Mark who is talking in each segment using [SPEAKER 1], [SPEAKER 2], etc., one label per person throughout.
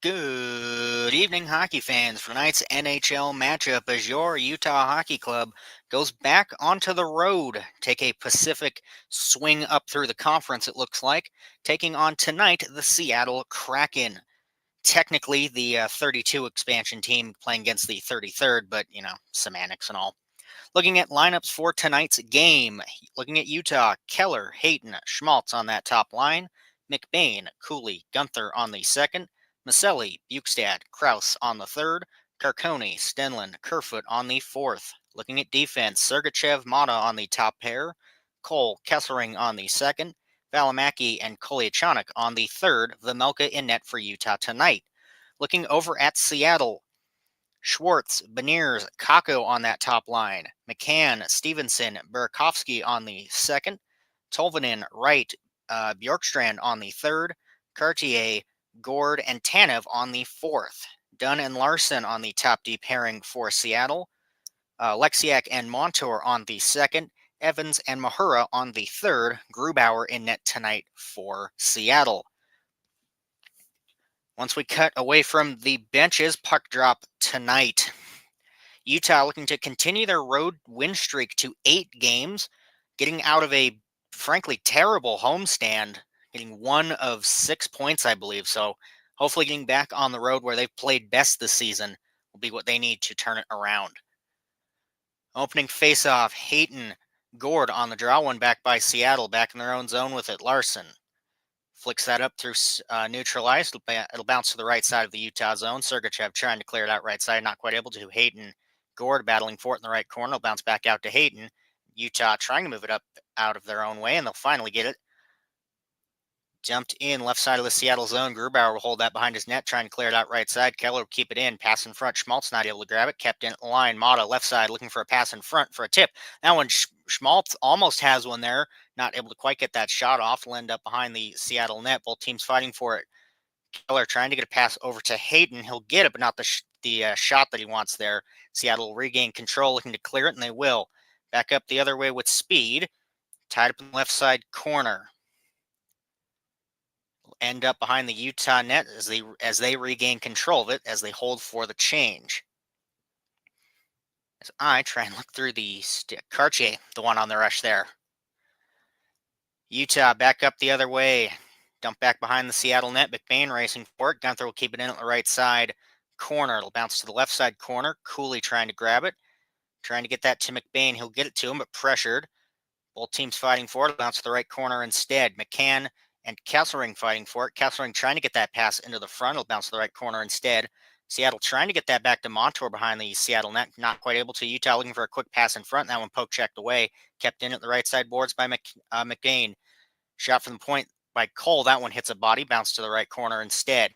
[SPEAKER 1] Good evening, hockey fans. For tonight's NHL matchup, as your Utah Hockey Club goes back onto the road, take a Pacific swing up through the conference, it looks like, taking on tonight the Seattle Kraken. Technically, the 32 expansion team playing against the 33rd, but, semantics and all. Looking at lineups for tonight's game, looking at Utah, Keller, Hayton, Schmaltz on that top line, McBain, Cooley, Gunther on the second, Maselli, Bukestad, Kraus on the third, Carcone, Stenlin, Kerfoot on the fourth. Looking at defense, Sergachev, Mata on the top pair, Cole, Kessering on the second, Valimaki and Kolyachonok on the third, Vejmelka in net for Utah tonight. Looking over at Seattle, Schwartz, Beniers, Kako on that top line. McCann, Stevenson, Burakovsky on the second. Tolvanen, Wright, Bjorkstrand on the third. Cartier, Gord, and Tanev on the fourth. Dunn and Larson on the top D pairing for Seattle. Lexiak and Montour on the second. Evans and Mahura on the third. Grubauer in net tonight for Seattle. Once we cut away from the benches, puck drop tonight. Utah looking to continue their road win streak to 8 games, getting out of a frankly terrible homestand, getting 1 of 6 points, I believe. So hopefully getting back on the road where they've played best this season will be what they need to turn it around. Opening faceoff, Hayton, Gord on the draw, one back by Seattle, back in their own zone with it. Larson flicks that up through neutralized. It'll bounce to the right side of the Utah zone. Sergachev trying to clear it out right side, not quite able to. Hayton, Gord battling for it in the right corner. It'll bounce back out to Hayton. Utah trying to move it up out of their own way, and they'll finally get it. Jumped in left side of the Seattle zone. Grubauer will hold that behind his net, trying to clear it out right side. Keller will keep it in. Pass in front. Schmaltz not able to grab it. Kept in at the line. Mata left side looking for a pass in front for a tip. That one, Schmaltz almost has one there. Not able to quite get that shot off. Will end up behind the Seattle net. Both teams fighting for it. Keller trying to get a pass over to Hayton. He'll get it, but not the shot that he wants there. Seattle will regain control, looking to clear it, and they will. Back up the other way with speed. Tied up in the left side corner. End up behind the Utah net as they regain control of it, as they hold for the change. As I try and look through the stick. Cartier, the one on the rush there. Utah back up the other way. Dump back behind the Seattle net. McBain racing for it. Gunther will keep it in at the right side corner. It'll bounce to the left side corner. Cooley trying to grab it. Trying to get that to McBain. He'll get it to him, but pressured. Both teams fighting for it. It'll bounce to the right corner instead. McCann and Kesselring fighting for it. Kesselring trying to get that pass into the front. It'll bounce to the right corner instead. Seattle trying to get that back to Montour behind the Seattle net. Not quite able to. Utah looking for a quick pass in front. That one poke checked away. Kept in at the right side boards by McBain. Shot from the point by Cole. That one hits a body. Bounced to the right corner instead.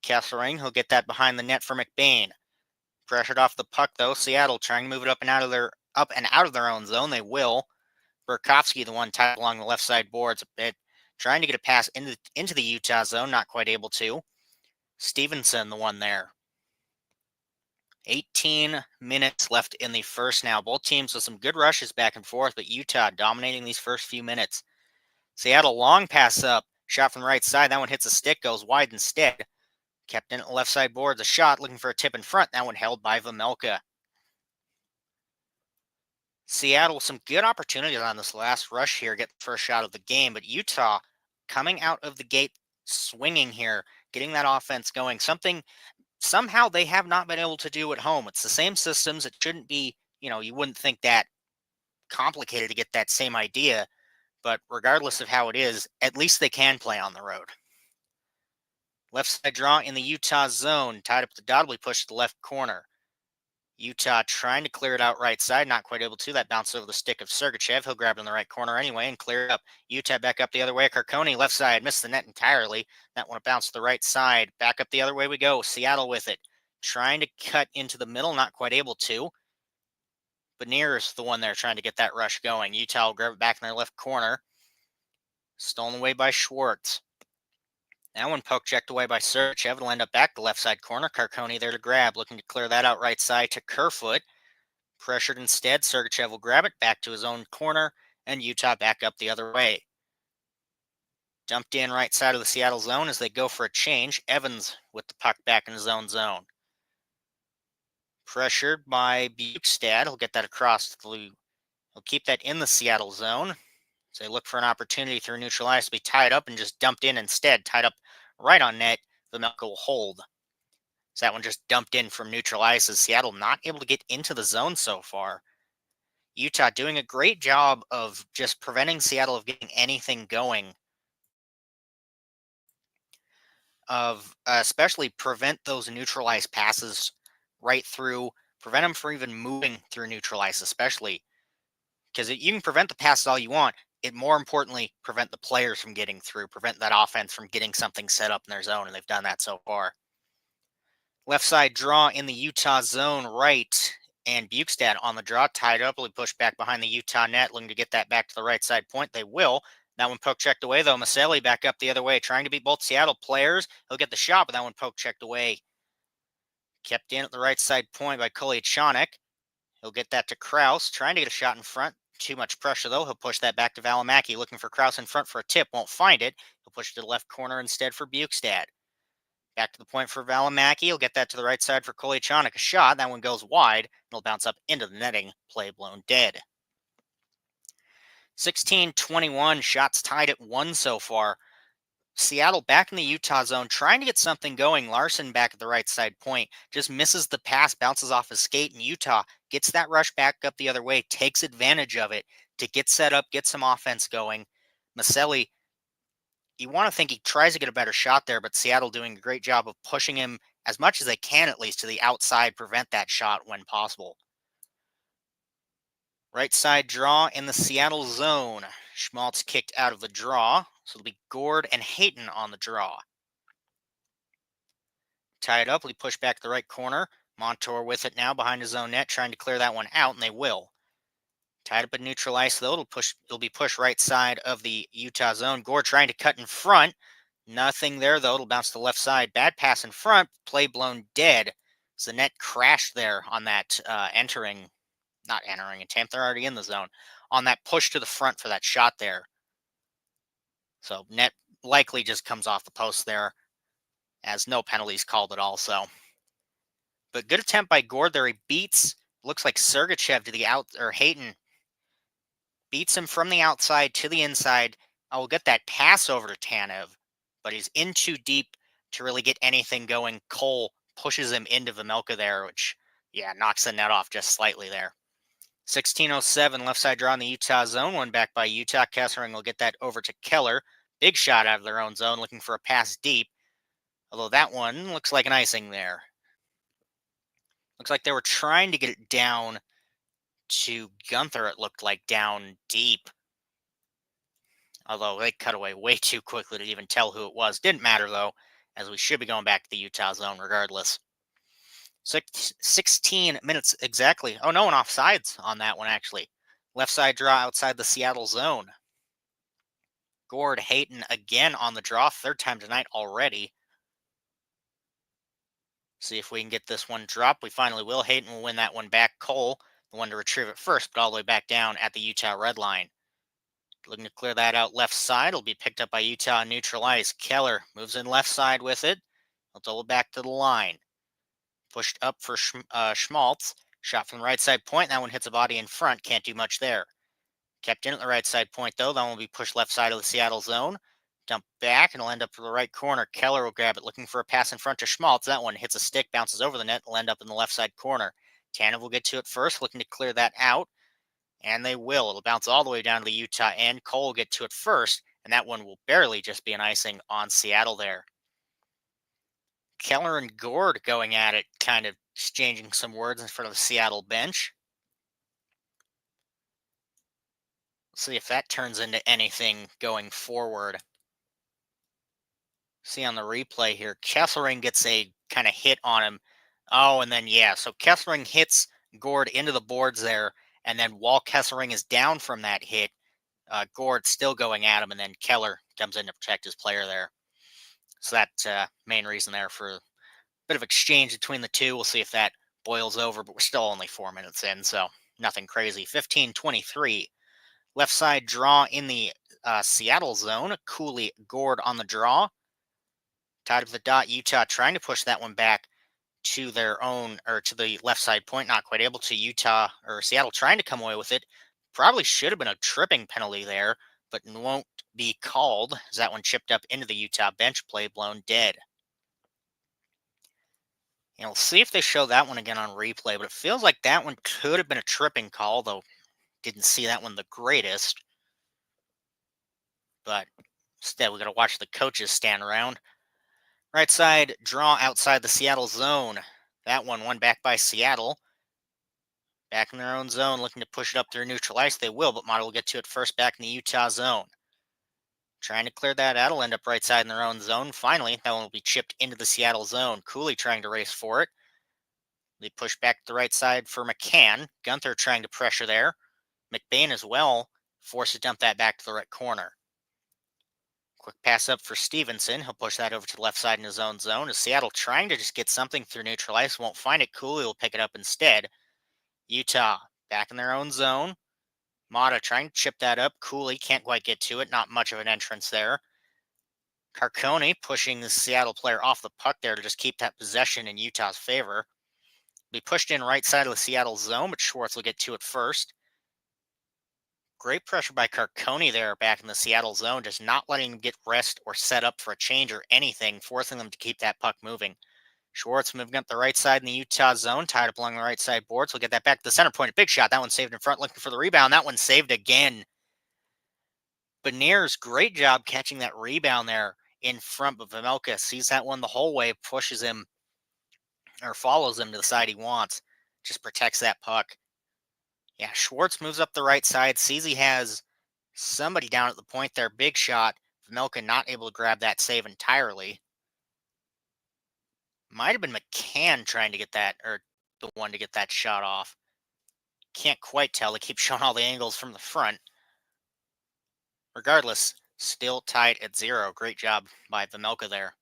[SPEAKER 1] Kesselring, he'll get that behind the net for McBain. Pressured off the puck though. Seattle trying to move it up and out of their own zone. They will. Burakovsky, the one tied along the left side boards a bit. Trying to get a pass into the Utah zone, not quite able to. Stevenson, the one there. 18 minutes left in the first now. Both teams with some good rushes back and forth, but Utah dominating these first few minutes. Seattle long pass up. Shot from the right side. That one hits a stick, goes wide instead. Kept in at the left side boards. A shot looking for a tip in front. That one held by Vejmelka. Seattle, some good opportunities on this last rush here. Get the first shot of the game, but Utah coming out of the gate swinging here, getting that offense going. Something somehow they have not been able to do at home. It's the same systems. It shouldn't be, you wouldn't think that complicated to get that same idea. But regardless of how it is, at least they can play on the road. Left side draw in the Utah zone. Tied up the dot. We push to the left corner. Utah trying to clear it out right side. Not quite able to. That bounced over the stick of Sergachev. He'll grab it in the right corner anyway and clear it up. Utah back up the other way. Carcone left side. Missed the net entirely. That one bounced to the right side. Back up the other way we go. Seattle with it. Trying to cut into the middle. Not quite able to. Beniers, the one there trying to get that rush going. Utah will grab it back in their left corner. Stolen away by Schwartz. That one poke checked away by Sergachev. It'll end up back to left side corner. Carcone there to grab. Looking to clear that out right side to Kerfoot. Pressured instead. Sergachev will grab it back to his own corner. And Utah back up the other way. Dumped in right side of the Seattle zone as they go for a change. Evans with the puck back in his own zone. Pressured by Bukestad. He'll get that across. He'll keep that in the Seattle zone. So they look for an opportunity through neutral ice to be tied up and just dumped in instead. Tied up right on net. Vejmelka will hold. So that one just dumped in from neutral ice as Seattle not able to get into the zone so far. Utah doing a great job of just preventing Seattle of getting anything going. Of especially prevent those neutral ice passes right through. Prevent them from even moving through neutral ice, especially. Because you can prevent the passes all you want. It more importantly prevent the players from getting through, prevent that offense from getting something set up in their zone, and they've done that so far. Left side draw in the Utah zone, right, and Bukestad on the draw, tied up. Will he push back behind the Utah net, looking to get that back to the right side point? They will. That one poke checked away, though. Maselli back up the other way, trying to beat both Seattle players. He'll get the shot, but that one poke checked away. Kept in at the right side point by Kolyachonok. He'll get that to Kraus, trying to get a shot in front. Too much pressure, though. He'll push that back to Valimaki, looking for Kraus in front for a tip. Won't find it. He'll push to the left corner instead for Bukestad. Back to the point for Valimaki. He'll get that to the right side for Kolyachonok. A shot. That one goes wide. It'll bounce up into the netting. Play blown dead. 16-21. Shots tied at 1 so far. Seattle back in the Utah zone, trying to get something going. Larson back at the right side point. Just misses the pass, bounces off his skate, and Utah gets that rush back up the other way, takes advantage of it to get set up, get some offense going. Maselli, you want to think he tries to get a better shot there, but Seattle doing a great job of pushing him as much as they can, at least to the outside, prevent that shot when possible. Right side draw in the Seattle zone. Schmaltz kicked out of the draw, so it'll be Gord and Hayton on the draw. Tie it up, we push back to the right corner. Montour with it now behind his own net, trying to clear that one out, and they will. Tied up in neutral ice, though. It'll be pushed right side of the Utah zone. Gord trying to cut in front. Nothing there, though. It'll bounce to the left side. Bad pass in front. Play blown dead. So the net crashed there on that not entering attempt. They're already in the zone. On that push to the front for that shot there. So net likely just comes off the post there, as no penalties called at all. So, but good attempt by Gord there. He beats, looks like Sergachev to the out, or Hayton beats him from the outside to the inside. I will get that pass over to Tanev, but he's in too deep to really get anything going. Cole pushes him into Vejmelka there, which, yeah, knocks the net off just slightly there. 16:07, left side draw in the Utah zone. One back by Utah. Kessering will get that over to Keller. Big shot out of their own zone, looking for a pass deep. Although that one looks like an icing there. Looks like they were trying to get it down to Gunther, it looked like, down deep. Although they cut away way too quickly to even tell who it was. Didn't matter, though, as we should be going back to the Utah zone regardless. 16 minutes exactly. Oh, no one offsides on that one, actually. Left side draw outside the Seattle zone. Gord Hayton again on the draw. Third time tonight already. See if we can get this one dropped. We finally will. Hayton will win that one back. Cole, the one to retrieve it first, but all the way back down at the Utah red line. Looking to clear that out left side. It'll be picked up by Utah neutral ice. Keller moves in left side with it. He'll double back to the line. Pushed up for Schmaltz. Shot from the right side point. That one hits a body in front. Can't do much there. Kept in at the right side point, though. That one will be pushed left side of the Seattle zone. Dump back, and it'll end up to the right corner. Keller will grab it, looking for a pass in front to Schmaltz. That one hits a stick, bounces over the net, will end up in the left side corner. Tanev will get to it first, looking to clear that out, and they will. It'll bounce all the way down to the Utah end. Cole will get to it first, and that one will barely just be an icing on Seattle there. Keller and Gord going at it, kind of exchanging some words in front of the Seattle bench. See if that turns into anything going forward. See on the replay here, Kessering gets a kind of hit on him. Oh, and then, yeah, so Kessering hits Gord into the boards there, and then while Kessering is down from that hit, Gord's still going at him, and then Keller comes in to protect his player there. So that's main reason there for a bit of exchange between the two. We'll see if that boils over, but we're still only 4 minutes in, so nothing crazy. 15-23. Left side draw in the Seattle zone. Cooley Gord on the draw. Tied to the dot. Utah trying to push that one back to their own, or to the left side point. Not quite able to. Utah or Seattle trying to come away with it. Probably should have been a tripping penalty there, but won't be called as that one chipped up into the Utah bench play, blown dead. We'll see if they show that one again on replay, but it feels like that one could have been a tripping call, though didn't see that one the greatest. But instead, we got to watch the coaches stand around. Right side draw outside the Seattle zone. That one won back by Seattle. Back in their own zone, looking to push it up through neutral ice. They will, but Mata will get to it first back in the Utah zone. Trying to clear that out. It'll end up right side in their own zone. Finally, that one will be chipped into the Seattle zone. Cooley trying to race for it. They push back to the right side for McCann. Gunther trying to pressure there. McBain as well. Forced to dump that back to the right corner. Quick pass up for Stevenson. He'll push that over to the left side in his own zone. As Seattle trying to just get something through neutral ice. Won't find it. Cooley will pick it up instead. Utah back in their own zone. Mata trying to chip that up. Cooley can't quite get to it. Not much of an entrance there. Carcone pushing the Seattle player off the puck there to just keep that possession in Utah's favor. Be pushed in right side of the Seattle zone, but Schwartz will get to it first. Great pressure by Carcone there back in the Seattle zone, just not letting him get rest or set up for a change or anything, forcing them to keep that puck moving. Schwartz moving up the right side in the Utah zone, tied up along the right side boards. We'll get that back to the center point. A big shot. That one saved in front, looking for the rebound. That one saved again. Beniers, great job catching that rebound there in front, but Vejmelka sees that one the whole way, pushes him or follows him to the side he wants. Just protects that puck. Yeah, Schwartz moves up the right side, sees he has somebody down at the point there. Big shot. Vejmelka not able to grab that save entirely. Might have been McCann trying to get that, or the one to get that shot off. Can't quite tell. They keep showing all the angles from the front. Regardless, still tied at 0. Great job by Vejmelka there.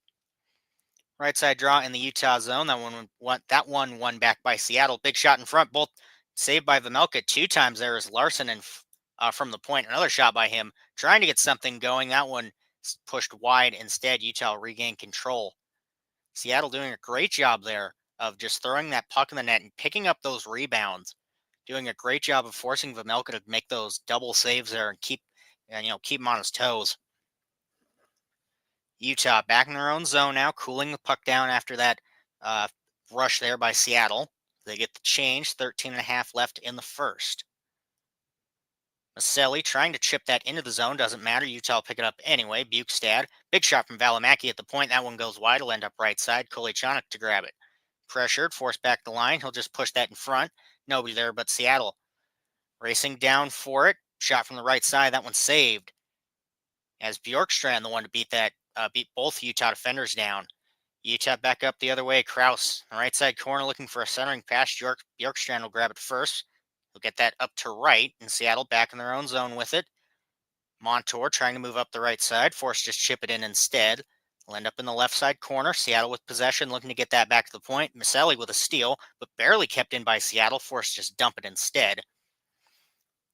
[SPEAKER 1] Right side draw in the Utah zone. That one won back by Seattle. Big shot in front, both saved by Vejmelka 2 times. There is Larson and from the point. Another shot by him, trying to get something going. That one pushed wide instead. Utah regained control. Seattle doing a great job there of just throwing that puck in the net and picking up those rebounds. Doing a great job of forcing Vejmelka to make those double saves there and keep him on his toes. Utah back in their own zone now, cooling the puck down after that rush there by Seattle. They get the change, 13.5 left in the first. Maselli trying to chip that into the zone, doesn't matter. Utah will pick it up anyway. Bukestad, big shot from Valimaki at the point. That one goes wide, will end up right side. Kolyachonok to grab it. Pressured, forced back the line. He'll just push that in front. Nobody there but Seattle. Racing down for it. Shot from the right side. That one saved. As Bjorkstrand, the one to beat both Utah defenders down. Utah back up the other way. Kraus, right side corner, looking for a centering pass. Bjorkstrand will grab it first. He'll get that up to right, and Seattle back in their own zone with it. Montour trying to move up the right side. Forced just chip it in instead. Will end up in the left side corner. Seattle with possession, looking to get that back to the point. Maselli with a steal, but barely kept in by Seattle. Forced just dump it instead.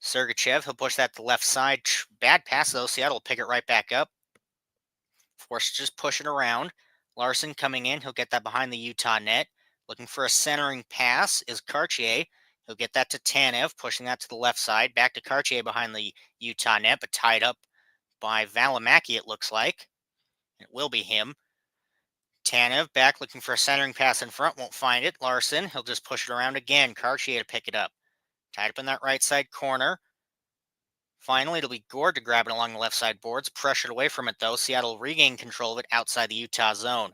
[SPEAKER 1] Sergachev, he'll push that to the left side. Bad pass, though. Seattle will pick it right back up. Forced just push it around. Larson coming in. He'll get that behind the Utah net. Looking for a centering pass is Cartier. He'll get that to Tanev, pushing that to the left side. Back to Cartier behind the Utah net, but tied up by Valimaki, it looks like. It will be him. Tanev back looking for a centering pass in front. Won't find it. Larson, he'll just push it around again. Cartier to pick it up. Tied up in that right side corner. Finally, it'll be Gord to grab it along the left side boards. Pressured away from it, though. Seattle regain control of it outside the Utah zone.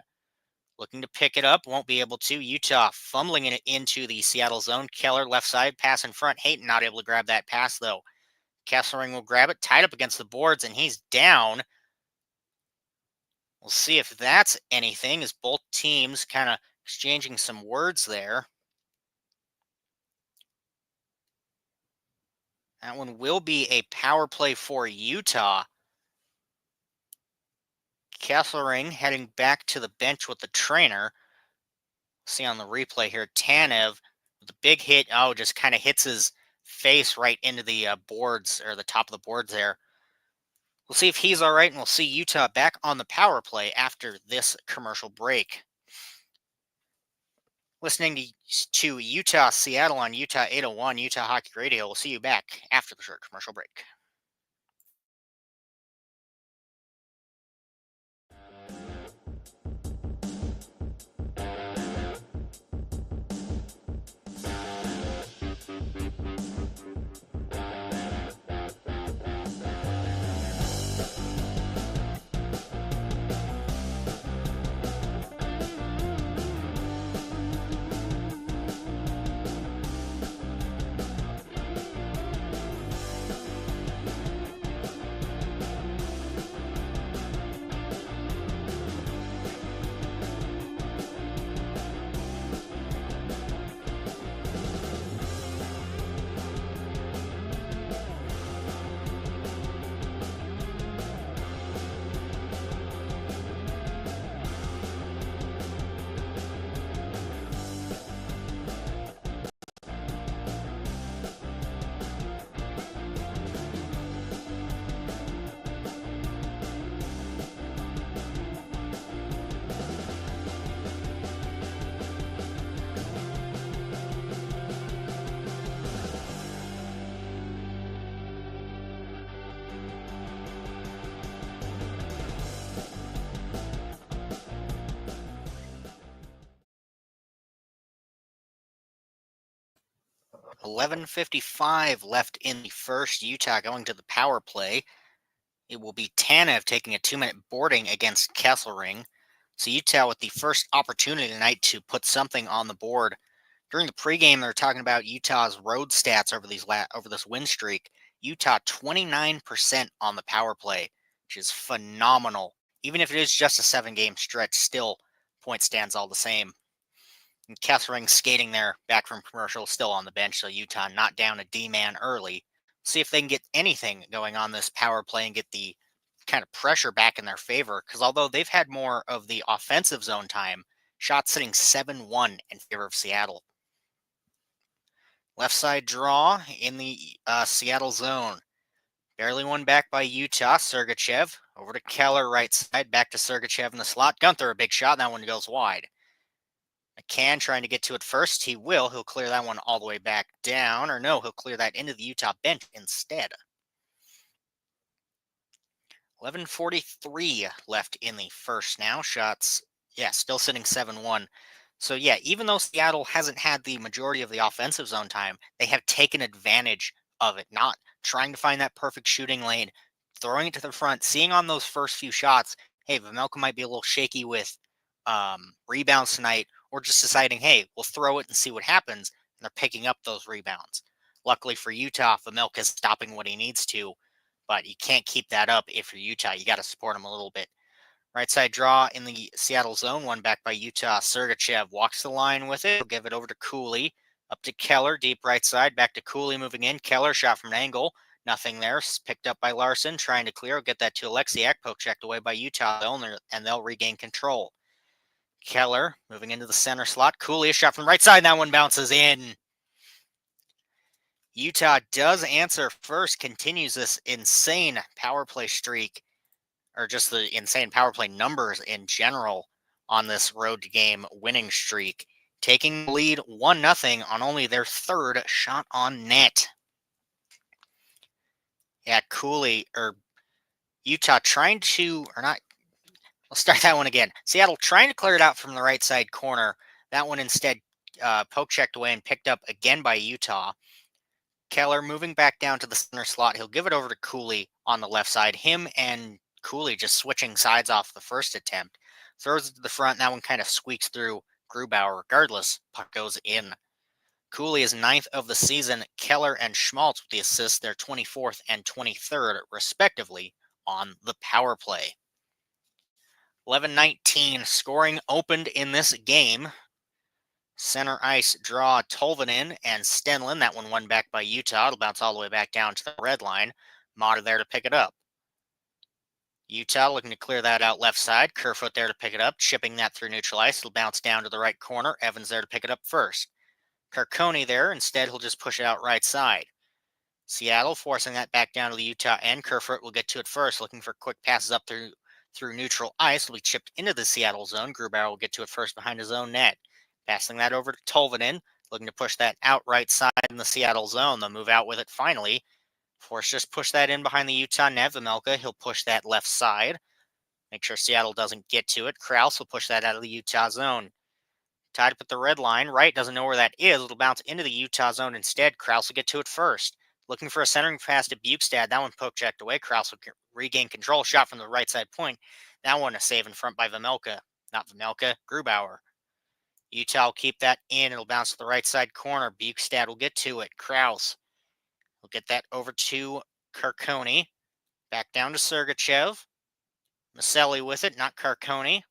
[SPEAKER 1] Looking to pick it up. Won't be able to. Utah fumbling it into the Seattle zone. Keller left side. Pass in front. Hayton not able to grab that pass, though. Kesselring will grab it. Tied up against the boards, and he's down. We'll see if that's anything, as both teams kind of exchanging some words there. That one will be a power play for Utah. Kesselring heading back to the bench with the trainer. See on the replay here, Tanev with a big hit. Oh, just kind of hits his face right into the boards, or the top of the boards there. We'll see if he's all right, and we'll see Utah back on the power play after this commercial break. Listening to Utah Seattle on Utah 801 Utah Hockey Radio. We'll see you back after the short commercial break. 11:55 left in the first. Utah going to the power play. It will be Tanev taking a 2-minute boarding against Kesselring. So Utah with the first opportunity tonight to put something on the board. During the pregame, they're talking about Utah's road stats over this win streak. Utah 29% on the power play, which is phenomenal. Even if it is just a 7-game stretch, still point stands all the same. And Kesselring skating there back from commercial, still on the bench. So Utah not down a D-man early. See if they can get anything going on this power play and get the kind of pressure back in their favor. Because although they've had more of the offensive zone time, shots sitting 7-1 in favor of Seattle. Left side draw in the Seattle zone. Barely won back by Utah. Sergachev over to Keller, right side. Back to Sergachev in the slot. Gunther, a big shot. That one goes wide. McCann trying to get to it first. He will. He'll clear that one all the way back down. Or no, he'll clear that into the Utah bench instead. 11:43 left in the first now. Shots, still sitting 7-1. So, even though Seattle hasn't had the majority of the offensive zone time, they have taken advantage of it, not trying to find that perfect shooting lane, throwing it to the front, seeing on those first few shots, hey, Vejmelka might be a little shaky with rebounds tonight, or just deciding, hey, we'll throw it and see what happens, and they're picking up those rebounds. Luckily for Utah, Vejmelka is stopping what he needs to, but you can't keep that up if you're Utah. You got to support him a little bit. Right side draw in the Seattle zone, one back by Utah. Sergachev walks the line with it. He'll give it over to Cooley. Up to Keller, deep right side. Back to Cooley moving in. Keller shot from an angle. Nothing there. Picked up by Larson. Trying to clear. Get that to Alexiak. Poke checked away by Utah. And they'll regain control. Keller moving into the center slot. Cooley, a shot from the right side. That one bounces in. Utah does answer first. Continues this insane power play streak. Or just the insane power play numbers in general on this road game winning streak, taking the lead 1-0 on only their third shot on net. Cooley, or Utah trying to, or not, let's start that one again. Seattle trying to clear it out from the right side corner. That one instead poke checked away and picked up again by Utah. Keller moving back down to the center slot. He'll give it over to Cooley on the left side. Him and Cooley just switching sides off the first attempt. Throws it to the front. That one kind of squeaks through Grubauer. Regardless, puck goes in. Cooley is 9th of the season. Keller and Schmaltz with the assists. They're 24th and 23rd, respectively, on the power play. 11:19 scoring opened in this game. Center ice draw Tolvanen and Stenlin. That one won back by Utah. It'll bounce all the way back down to the red line. Mata there to pick it up. Utah looking to clear that out left side. Kerfoot there to pick it up. Chipping that through neutral ice. It'll bounce down to the right corner. Evans there to pick it up first. Carcone there. Instead, he'll just push it out right side. Seattle forcing that back down to the Utah end. Kerfoot will get to it first, looking for quick passes up through neutral ice. Will be chipped into the Seattle zone. Grubauer will get to it first behind his own net. Passing that over to Tolvanen, looking to push that out right side in the Seattle zone. They'll move out with it finally. Force just push that in behind the Utah net. Vejmelka, he'll push that left side. Make sure Seattle doesn't get to it. Krause will push that out of the Utah zone. Tied up at the red line. Wright doesn't know where that is. It'll bounce into the Utah zone instead. Krause will get to it first. Looking for a centering pass to Bukestad. That one poke checked away. Krause will regain control. Shot from the right side point. That one a save in front by Vejmelka. Not Vejmelka, Grubauer. Utah will keep that in. It'll bounce to the right side corner. Bukestad will get to it. Krause will get that over to Carcone. Back down to Sergachev. Maselli with it, not Carcone.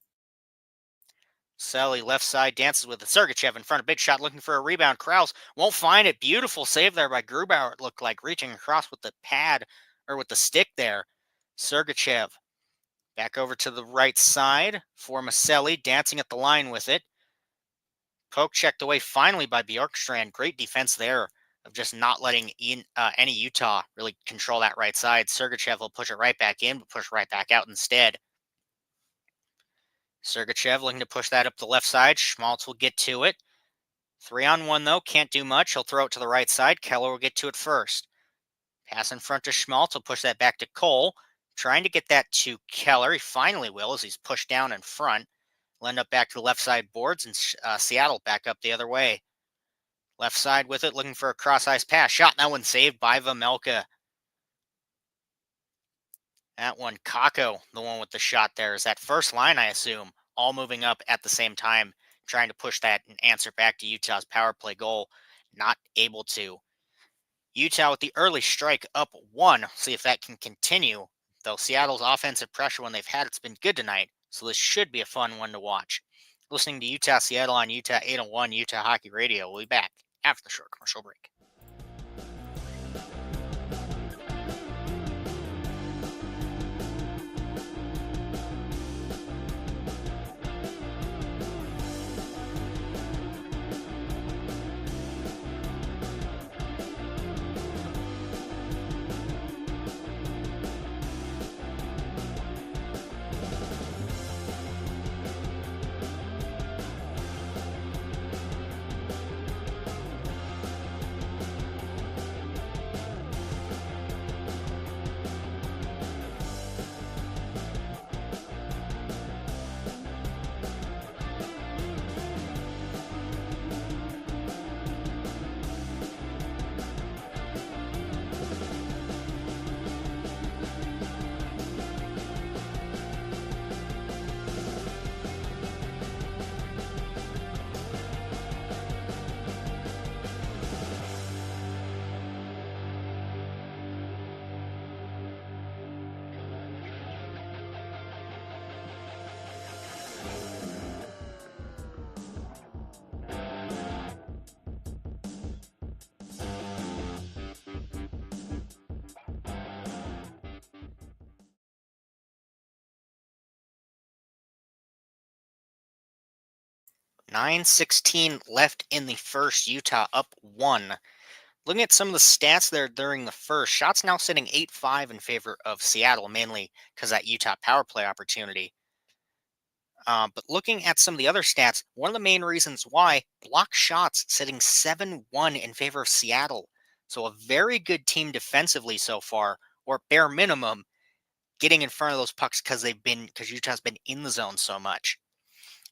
[SPEAKER 1] Maselli left side dances with it. Sergachev in front of big shot looking for a rebound. Krause won't find it. Beautiful save there by Grubauer, it looked like, reaching across with the pad or with the stick there. Sergachev back over to the right side for Maselli, dancing at the line with it. Poke checked away finally by Bjorkstrand. Great defense there of just not letting any Utah really control that right side. Sergachev will push it right back in, but push right back out instead. Sergachev looking to push that up the left side. Schmaltz will get to it. 3-on-1 though, can't do much. He'll throw it to the right side. Keller will get to it first. Pass in front to Schmaltz. He'll push that back to Cole. Trying to get that to Keller. He finally will as he's pushed down in front. Will end up back to the left side boards and Seattle back up the other way. Left side with it, looking for a cross-ice pass. Shot, that one saved by Vejmelka. That one, Kakko, the one with the shot there, is that first line, I assume, all moving up at the same time, trying to push that and answer back to Utah's power play goal. Not able to. Utah with the early strike up 1. See if that can continue. Though Seattle's offensive pressure when they've had it's been good tonight, so this should be a fun one to watch. Listening to Utah Seattle on Utah 801 Utah Hockey Radio. We'll be back after the short commercial break. .9:16 left in the first. Utah up 1. Looking at some of the stats there during the first, shots now sitting 8-5 in favor of Seattle, mainly because that Utah power play opportunity. But looking at some of the other stats, one of the main reasons why, block shots sitting 7-1 in favor of Seattle. So a very good team defensively so far, or bare minimum, getting in front of those pucks because Utah's been in the zone so much.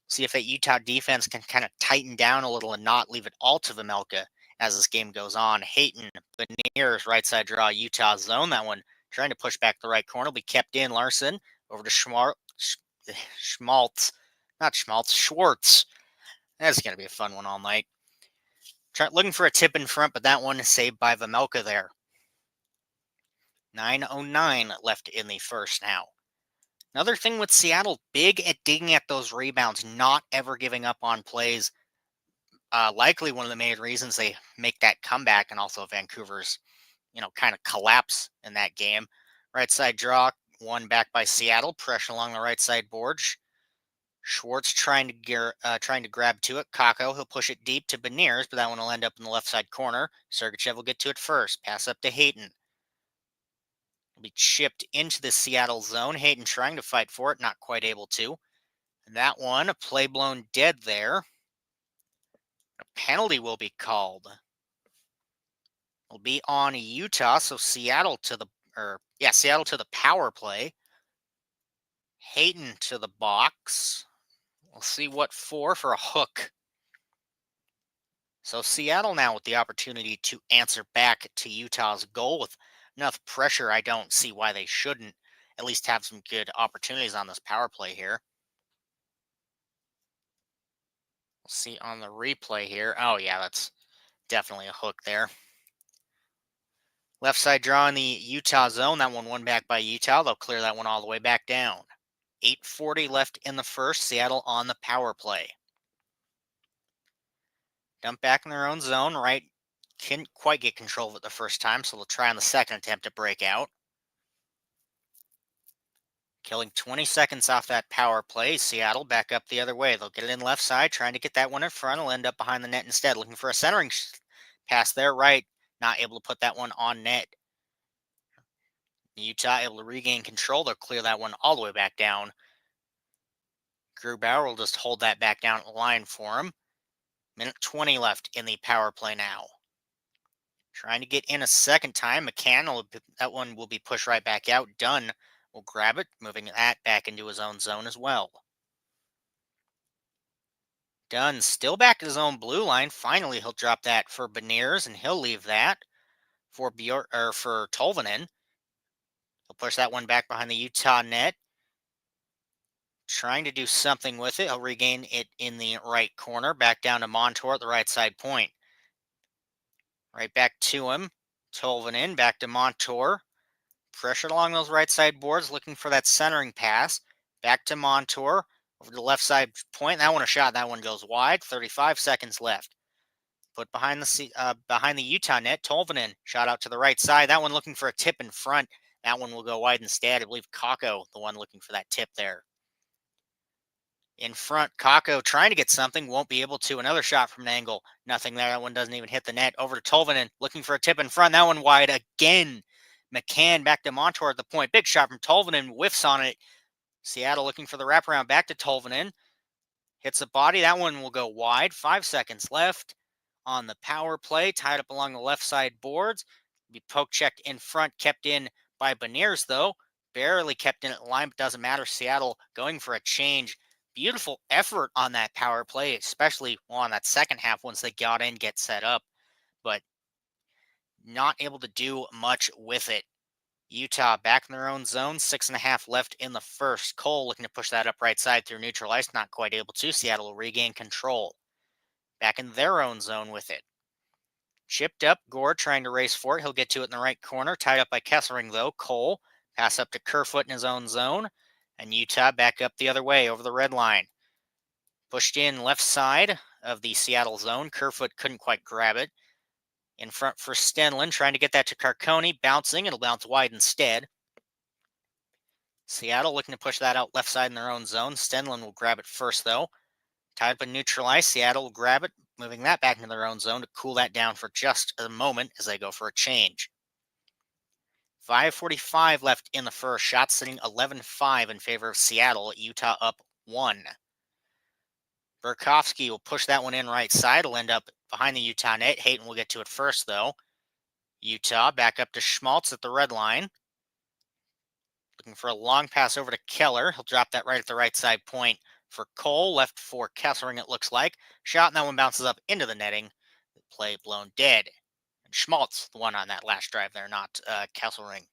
[SPEAKER 1] See if that Utah defense can kind of tighten down a little and not leave it all to Vejmelka as this game goes on. Hayton, Beniers, right side draw, Utah zone. That one trying to push back the right corner. Will be kept in. Larson over to Schmaltz. Not Schmaltz, Schwartz. That's going to be a fun one all night. Looking for a tip in front, but that one is saved by Vejmelka there. 9:09 left in the first now. Another thing with Seattle, big at digging at those rebounds, not ever giving up on plays. Likely one of the main reasons they make that comeback, and also Vancouver's, kind of collapse in that game. Right side draw, one back by Seattle. Pressure along the right side board. Schwartz trying to grab to it. Kako, he'll push it deep to Beniers, but that one will end up in the left side corner. Sergachev will get to it first. Pass up to Hayton. Will be chipped into the Seattle zone. Hayton trying to fight for it, not quite able to. And that one, a play blown dead there. A penalty will be called. Will be on Utah, so Seattle to the power play. Hayton to the box. We'll see what for a hook. So Seattle now with the opportunity to answer back to Utah's goal with enough pressure. I don't see why they shouldn't at least have some good opportunities on this power play here. We'll see on the replay here. Oh yeah, that's definitely a hook there. Left side draw in the Utah zone. That one back by Utah. They'll clear that one all the way back down. 8:40 left in the first. Seattle on the power play. Dump back in their own zone, right? Couldn't quite get control of it the first time, so they'll try on the second attempt to break out. Killing 20 seconds off that power play. Seattle back up the other way. They'll get it in left side, trying to get that one in front. Will end up behind the net instead, looking for a centering pass there, right. Not able to put that one on net. Utah able to regain control. They'll clear that one all the way back down. Grubauer will just hold that back down at the line for him. Minute 20 left in the power play now. Trying to get in a second time. McCann, that one will be pushed right back out. Dunn will grab it, moving that back into his own zone as well. Dunn still back at his own blue line. Finally, he'll drop that for Beniers, and he'll leave that for for Tolvanen. He'll push that one back behind the Utah net. Trying to do something with it. He'll regain it in the right corner. Back down to Montour at the right side point. Right back to him. Tolvanen back to Montour. Pressured along those right side boards, looking for that centering pass. Back to Montour. Over to the left side point. That one a shot. That one goes wide. 35 seconds left. Put behind the Utah net. Tolvanen shot out to the right side. That one looking for a tip in front. That one will go wide instead. I believe Kako, the one looking for that tip there. In front, Kako trying to get something, won't be able to. Another shot from an angle, nothing there. That one doesn't even hit the net. Over to Tolvanen, looking for a tip in front. That one wide again. McCann back to Montour at the point. Big shot from Tolvanen, whiffs on it. Seattle looking for the wraparound back to Tolvanen. Hits the body. That one will go wide. 5 seconds left on the power play. Tied up along the left side boards. Be poke checked in front, kept in by Beniers though. Barely kept in at the line, but doesn't matter. Seattle going for a change. Beautiful effort on that power play, especially on that second half once they got in, get set up, but not able to do much with it. Utah back in their own zone, 6.5 left in the first. Cole looking to push that up right side through neutral ice, not quite able to. Seattle will regain control. Back in their own zone with it. Chipped up, Gore trying to race for it. He'll get to it in the right corner. Tied up by Kessering though. Cole, pass up to Kerfoot in his own zone. And Utah back up the other way over the red line. Pushed in left side of the Seattle zone. Kerfoot couldn't quite grab it. In front for Stenlin, trying to get that to Carcone. Bouncing, it'll bounce wide instead. Seattle looking to push that out left side in their own zone. Stenlin will grab it first, though. Tied up in neutral ice. Seattle will grab it, moving that back into their own zone to cool that down for just a moment as they go for a change. 5:45 left in the first. Shot sitting 11-5 in favor of Seattle. Utah up 1. Burakovsky will push that one in right side. It'll end up behind the Utah net. Hayton will get to it first, though. Utah back up to Schmaltz at the red line. Looking for a long pass over to Keller. He'll drop that right at the right side point for Cole. Left for Kessering, it looks like. Shot, and that one bounces up into the netting. The play blown dead. And Schmaltz, the one on that last drive there, not Kessering.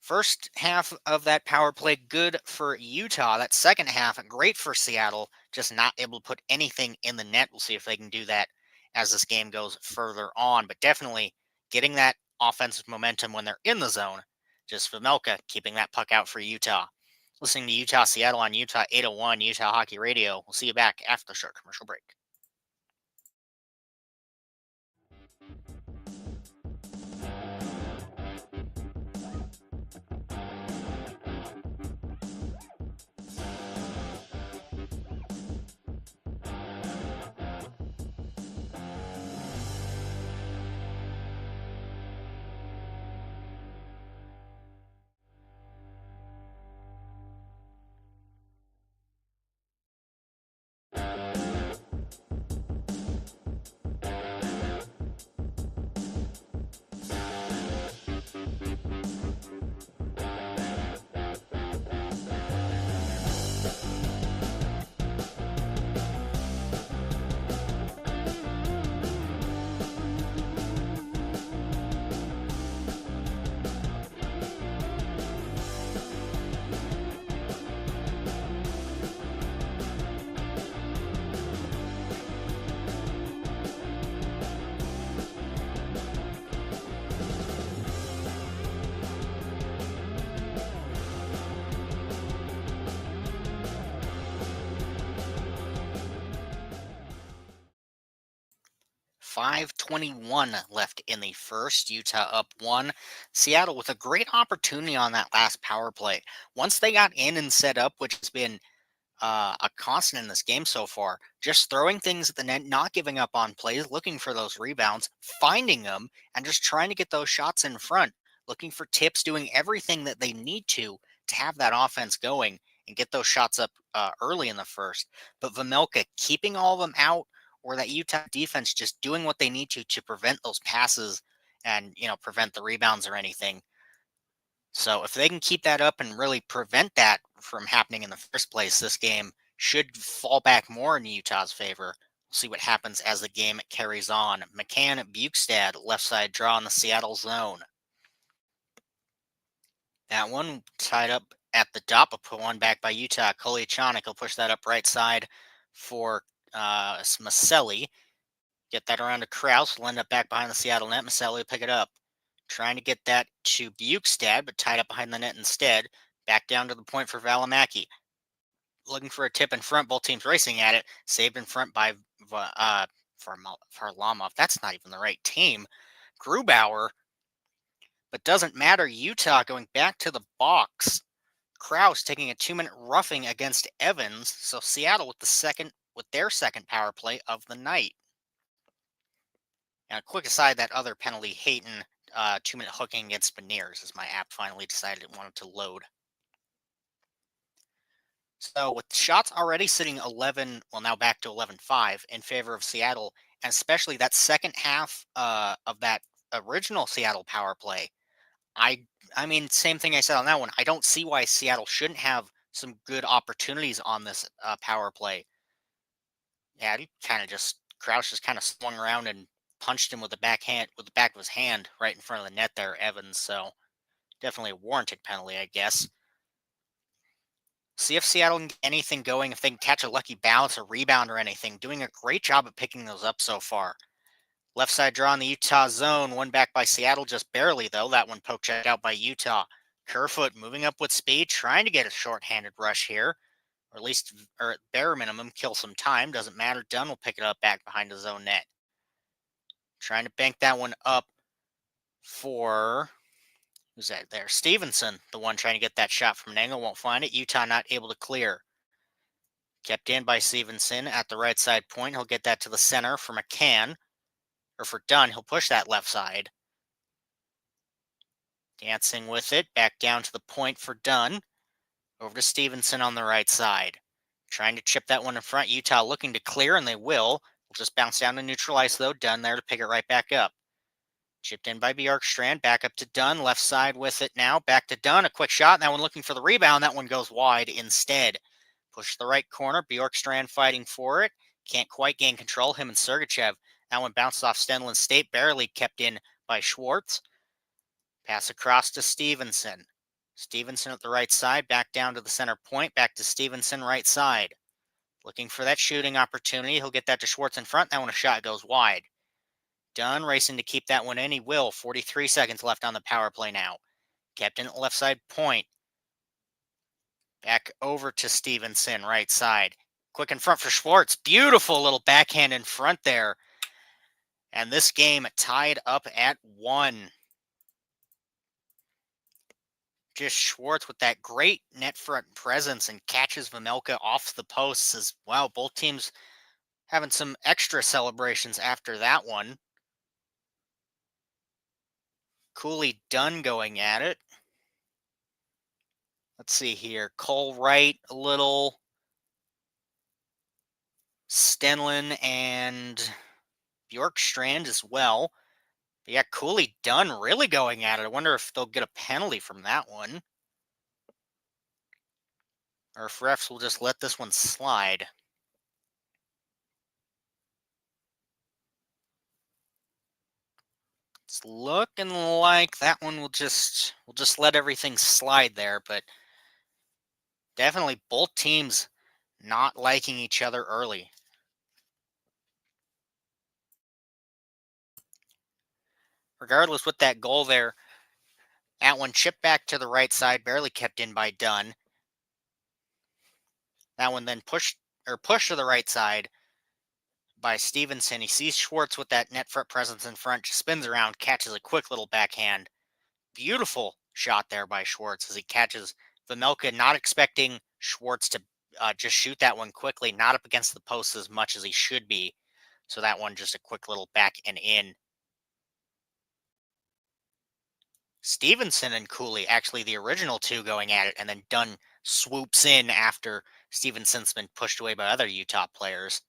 [SPEAKER 1] First half of that power play, good for Utah. That second half, great for Seattle, just not able to put anything in the net. We'll see if they can do that as this game goes further on. But definitely getting that offensive momentum when they're in the zone. Just Vmelka keeping that puck out for Utah. Listening to Utah Seattle on Utah 801 Utah Hockey Radio. We'll see you back after the short commercial break. 5:21 left in the first. Utah up one. Seattle with a great opportunity on that last power play. Once they got in and set up, which has been a constant in this game so far. Just throwing things at the net, not giving up on plays, looking for those rebounds, finding them, and just trying to get those shots in front. Looking for tips, doing everything that they need to have that offense going and get those shots up early in the first. But Vamelka keeping all of them out, or that Utah defense just doing what they need to prevent those passes and prevent the rebounds or anything. So if they can keep that up and really prevent that from happening in the first place, this game should fall back more in Utah's favor. We'll see what happens as the game carries on. McCann at Bukestad, left side draw in the Seattle zone. That one tied up at the top, put one back by Utah. Koliachanik will push that up right side for Maselli. Get that around to Kraus. Will end up back behind the Seattle net. Maselli will pick it up. Trying to get that to Bukestad, but tied up behind the net instead. Back down to the point for Valimaki. Looking for a tip in front. Both teams racing at it. Saved in front by Varlamov. That's not even the right team. Grubauer. But doesn't matter. Utah going back to the box. Kraus taking a 2-minute roughing against Evans. So Seattle with their second power play of the night. And a quick aside, that other penalty, Hayton, 2-minute hooking against Beniers, as my app finally decided it wanted to load. So with shots already sitting 11, well, now back to 11-5 in favor of Seattle, and especially that second half of that original Seattle power play, I mean, same thing I said on that one. I don't see why Seattle shouldn't have some good opportunities on this power play. Yeah, he kind of Crouch just kind of swung around and punched him with the back of his hand right in front of the net there, Evans. So definitely a warranted penalty, I guess. See if Seattle can get anything going, if they can catch a lucky bounce, a rebound, or anything. Doing a great job of picking those up so far. Left side draw in the Utah zone. One back by Seattle, just barely, though. That one poke checked out by Utah. Kerfoot moving up with speed, trying to get a short-handed rush here. Or at least, or at bare minimum, kill some time. Doesn't matter. Dunn will pick it up back behind his own net. Trying to bank that one up for... Who's that there? Stevenson, the one trying to get that shot from an angle, won't find it. Utah not able to clear. Kept in by Stevenson at the right side point. He'll get that to the center for McCann. Or for Dunn, he'll push that left side. Dancing with it. Back down to the point for Dunn. Over to Stevenson on the right side. Trying to chip that one in front. Utah looking to clear, and they will. Will just bounce down to neutral ice, though. Dunn there to pick it right back up. Chipped in by Bjorkstrand. Back up to Dunn. Left side with it now. Back to Dunn. A quick shot. That one looking for the rebound. That one goes wide instead. Push the right corner. Bjorkstrand fighting for it. Can't quite gain control. Him and Sergachev. That one bounced off Stenlund State. Barely kept in by Schwartz. Pass across to Stevenson. Stevenson at the right side. Back down to the center point. Back to Stevenson right side. Looking for that shooting opportunity. He'll get that to Schwartz in front. That one a shot goes wide. Dunn racing to keep that one in. He will. 43 seconds left on the power play now. Kept in at left side point. Back over to Stevenson, right side. Quick in front for Schwartz. Beautiful little backhand in front there. And this game tied up at 1. Just Schwartz with that great net front presence and catches Vamelka off the posts as well. Both teams having some extra celebrations after that one. Cooley Dunn going at it. Let's see here. Cole Wright a little. Stenlund and Bjorkstrand as well. But yeah, Cooley Dunn really going at it. I wonder if they'll get a penalty from that one. Or if refs will just let this one slide. It's looking like that one will just let everything slide there, but definitely both teams not liking each other early. Regardless, with that goal there, that one chipped back to the right side, barely kept in by Dunn. That one then pushed to the right side, by Stevenson. He sees Schwartz with that net foot presence in front, spins around, catches a quick little backhand. Beautiful shot there by Schwartz as he catches Vejmelka, not expecting Schwartz to just shoot that one quickly, not up against the post as much as he should be. So that one just a quick little back and in. Stevenson and Cooley, actually the original two going at it, and then Dunn swoops in after Stevenson's been pushed away by other Utah players.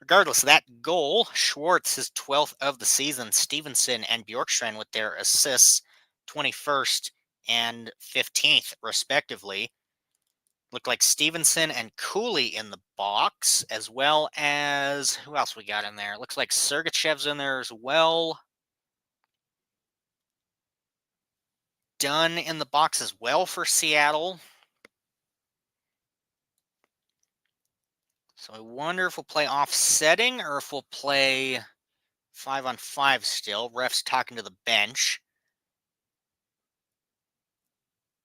[SPEAKER 1] Regardless of that goal, Schwartz, his 12th of the season, Stevenson and Bjorkstrand with their assists, 21st and 15th, respectively. Looked like Stevenson and Cooley in the box, as well as, who else we got in there? Looks like Sergachev's in there as well. Dunn in the box as well for Seattle. So I wonder if we'll play offsetting or if we'll play 5-on-5 still. Ref's talking to the bench.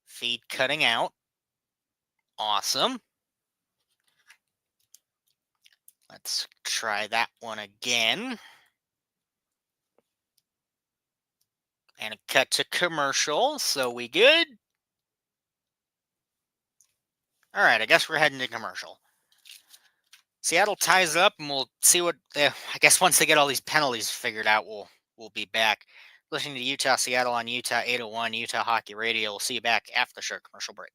[SPEAKER 1] Feed cutting out. Awesome. Let's try that one again. And a cut to commercial. So we good? All right, I guess we're heading to commercial. Seattle ties up, and we'll see what. I guess once they get all these penalties figured out, we'll be back. Listening to Utah Seattle on Utah 801 Utah Hockey Radio. We'll see you back after the short commercial break.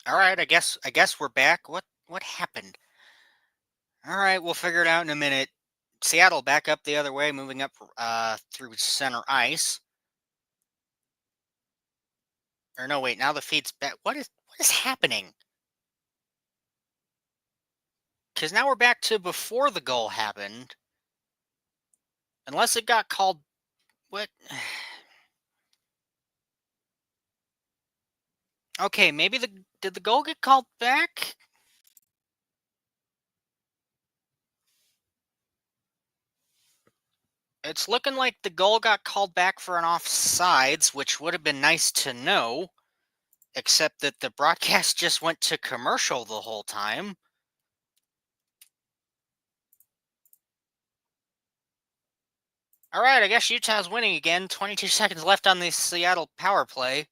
[SPEAKER 1] All right, I guess we're back. What happened? All right, we'll figure it out in a minute. Seattle back up the other way, moving up through center ice. Or no, wait, now the feed's back. What is happening? Because now we're back to before the goal happened. Unless it got called. What? Okay, maybe did the goal get called back? It's looking like the goal got called back for an offsides, which would have been nice to know, except that the broadcast just went to commercial the whole time. All right, I guess Utah's winning again. 22 seconds left on the Seattle power play.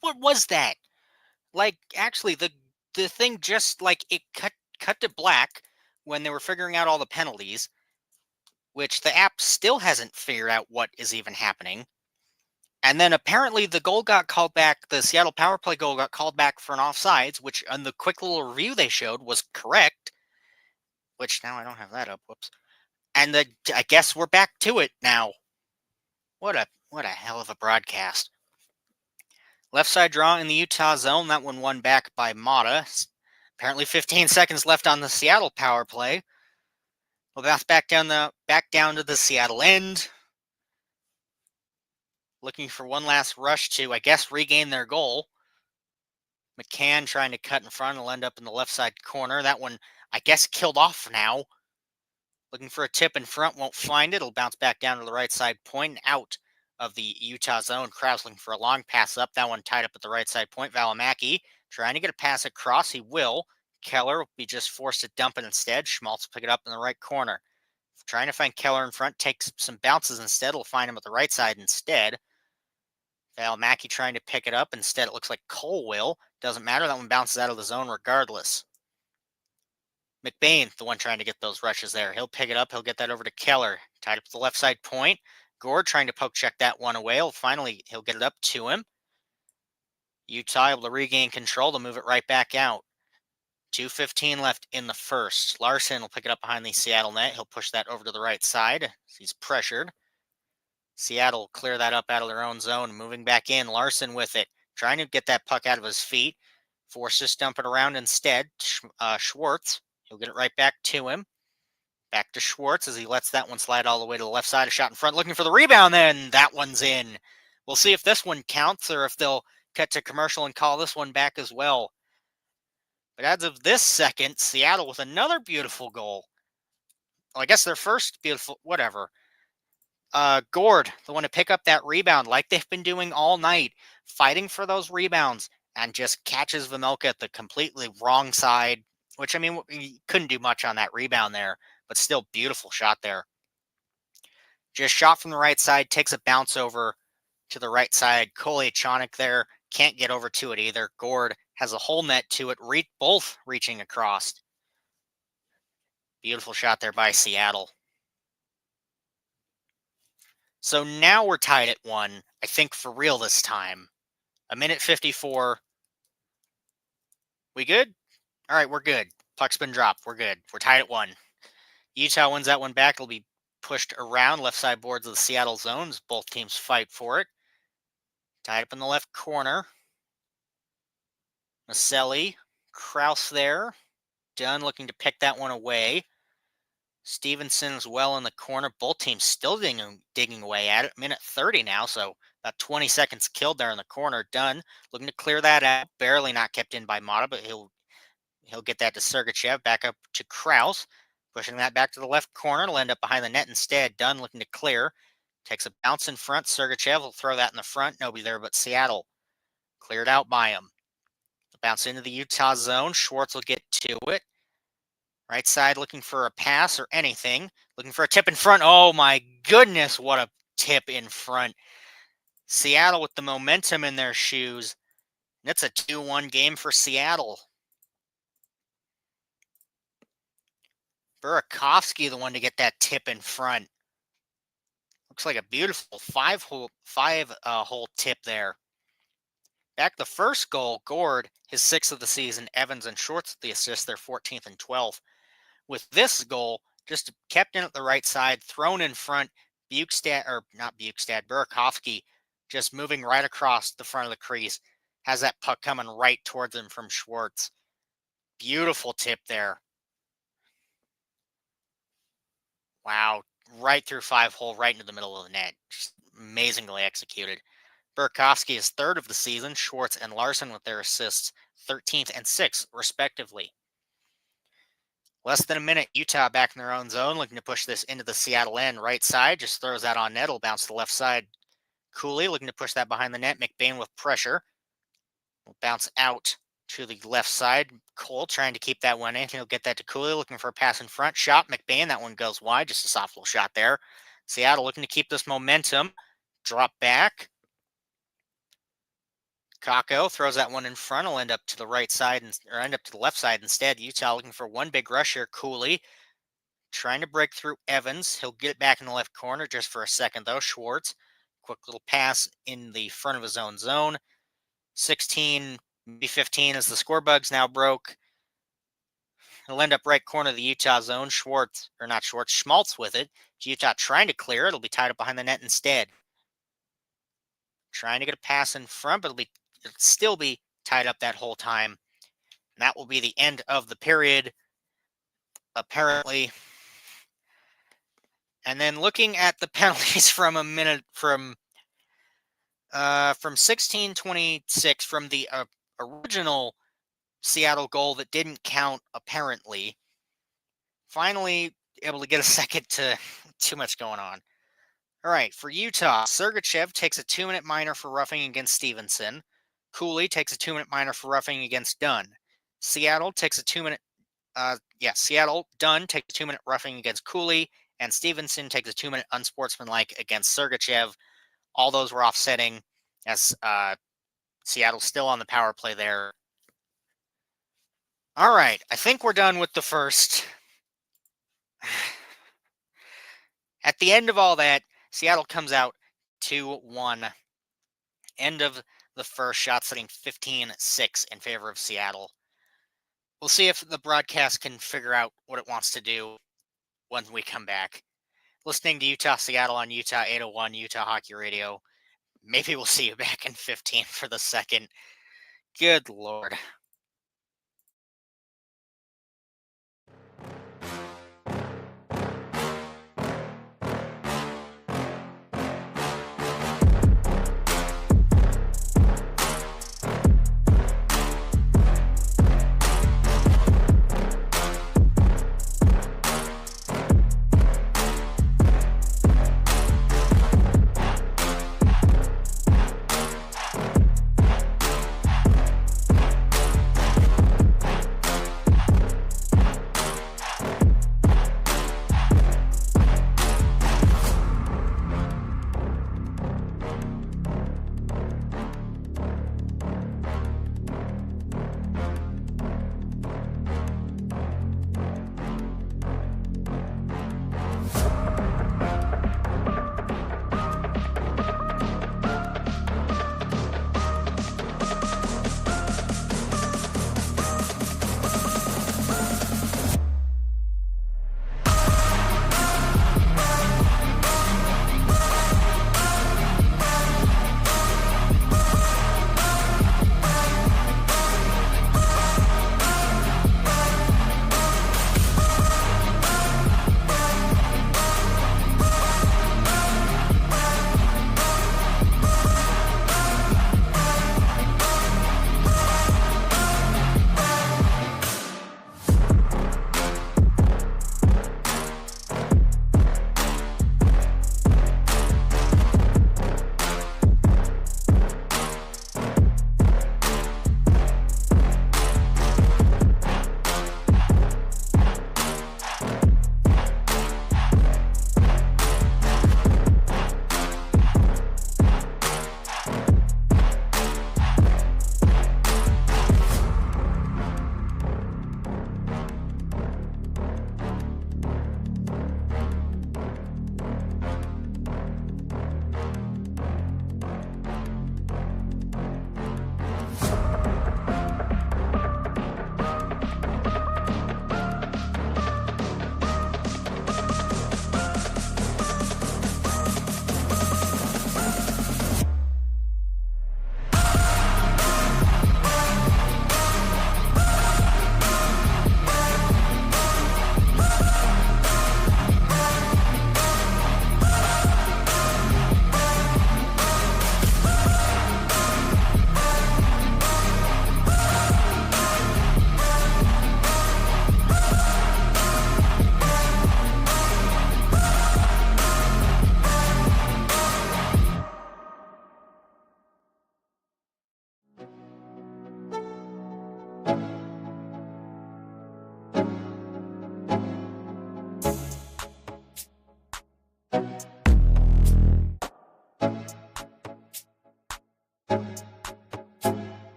[SPEAKER 1] What was that? Like, actually, the thing just like it cut to black when they were figuring out all the penalties, which the app still hasn't figured out what is even happening. And then apparently the goal got called back. The Seattle power play goal got called back for an offsides, which on the quick little review they showed was correct. Which now I don't have that up. Whoops. And I guess we're back to it now. What a hell of a broadcast. Left side draw in the Utah zone. That one won back by Mata. Apparently 15 seconds left on the Seattle power play. We'll bounce back down to the Seattle end. Looking for one last rush to, I guess, regain their goal. McCann trying to cut in front will end up in the left side corner. That one, I guess, killed off now. Looking for a tip in front, won't find it. It'll bounce back down to the right side point and out of the Utah zone. Krause looking for a long pass up. That one tied up at the right side point. Valimaki trying to get a pass across. He will. Keller will be just forced to dump it instead. Schmaltz will pick it up in the right corner. Trying to find Keller in front. Takes some bounces instead. Will find him at the right side instead. Valimaki trying to pick it up. Instead, it looks like Cole will. Doesn't matter. That one bounces out of the zone regardless. McBain, the one trying to get those rushes there. He'll pick it up. He'll get that over to Keller. Tied up to the left side point. Gord trying to poke check that one away. He'll get it up to him. Utah able to regain control to move it right back out. 2:15 left in the first. Larson will pick it up behind the Seattle net. He'll push that over to the right side. He's pressured. Seattle clear that up out of their own zone. Moving back in. Larson with it. Trying to get that puck out of his feet. Forced to dump it around instead. Schwartz. He'll get it right back to him. Back to Schwartz as he lets that one slide all the way to the left side. A shot in front, looking for the rebound. Then that one's in. We'll see if this one counts or if they'll cut to commercial and call this one back as well. But as of this second, Seattle with another beautiful goal. Well, I guess their first beautiful, whatever. Gord, the one to pick up that rebound like they've been doing all night, fighting for those rebounds and just catches Vejmelka at the completely wrong side, which, I mean, he couldn't do much on that rebound there, but still beautiful shot there. Just shot from the right side, takes a bounce over to the right side. Kolechonik there can't get over to it either. Gord has a whole net to it, both reaching across. Beautiful shot there by Seattle. So now we're tied at 1, I think for real this time. 1:54. We good? All right, we're good. Puck's been dropped. We're good. We're tied at 1. Utah wins that one back. It'll be pushed around left side boards of the Seattle zones. Both teams fight for it. Tied up in the left corner. Maselli. Krause there. Dunn looking to pick that one away. Stevenson as well in the corner. Both teams still digging away at it. 1:30 now, so about 20 seconds killed there in the corner. Dunn looking to clear that out. Barely not kept in by Mata, but he'll get that to Sergachev. Back up to Krause. Pushing that back to the left corner. It'll end up behind the net instead. Dunn looking to clear. Takes a bounce in front. Sergachev will throw that in the front. Nobody there but Seattle. Cleared out by him. Bounce into the Utah zone. Schwartz will get to it. Right side looking for a pass or anything. Looking for a tip in front. Oh my goodness, what a tip in front. Seattle with the momentum in their shoes. It's a 2-1 game for Seattle. Burakovsky, the one to get that tip in front. Looks like a beautiful five-hole tip there. Back the first goal, Gord, his 6th of the season. Evans and Schwartz the assist, their 14th and 12th. With this goal, just kept in at the right side, thrown in front. Burakovsky just moving right across the front of the crease. Has that puck coming right towards him from Schwartz. Beautiful tip there. Wow, right through 5-hole, right into the middle of the net. Just amazingly executed. Burakovsky is 3rd of the season. Schwartz and Larson with their assists, 13th and 6th, respectively. Less than a minute, Utah back in their own zone, looking to push this into the Seattle end. Right side, just throws that on net. It'll bounce to the left side. Cooley looking to push that behind the net. McBain with pressure. Will bounce out to the left side. Cole trying to keep that one in. He'll get that to Cooley, looking for a pass in front. Shot, McBain. That one goes wide. Just a soft little shot there. Seattle looking to keep this momentum. Drop back. Kako throws that one in front. Will end up to the right side or end up to the left side instead. Utah looking for one big rush here. Cooley trying to break through Evans. He'll get it back in the left corner just for a second though. Schwartz quick little pass in the front of his own zone. 16, maybe 15 as the score bug's now broke. He'll end up right corner of the Utah zone. Schmaltz with it. Utah trying to clear it. It'll be tied up behind the net instead. Trying to get a pass in front, but it'll still be tied up that whole time. And that will be the end of the period, apparently. And then looking at the penalties from 16:26 from the original Seattle goal that didn't count, apparently. Finally able to get a second to too much going on. All right, for Utah, Sergachev takes a 2-minute minor for roughing against Stevenson. Cooley takes a 2-minute minor for roughing against Dunn. Seattle takes a 2-minute Dunn takes a 2-minute roughing against Cooley, and Stevenson takes a 2-minute unsportsmanlike against Sergachev. All those were offsetting, as Seattle's still on the power play there. All right, I think we're done with the first. At the end of all that, Seattle comes out 2-1. End of the first, shot setting 15-6 in favor of Seattle. We'll see if the broadcast can figure out what it wants to do when we come back. Listening to Utah-Seattle on Utah 801, Utah Hockey Radio. Maybe we'll see you back in 15 for the second. Good Lord.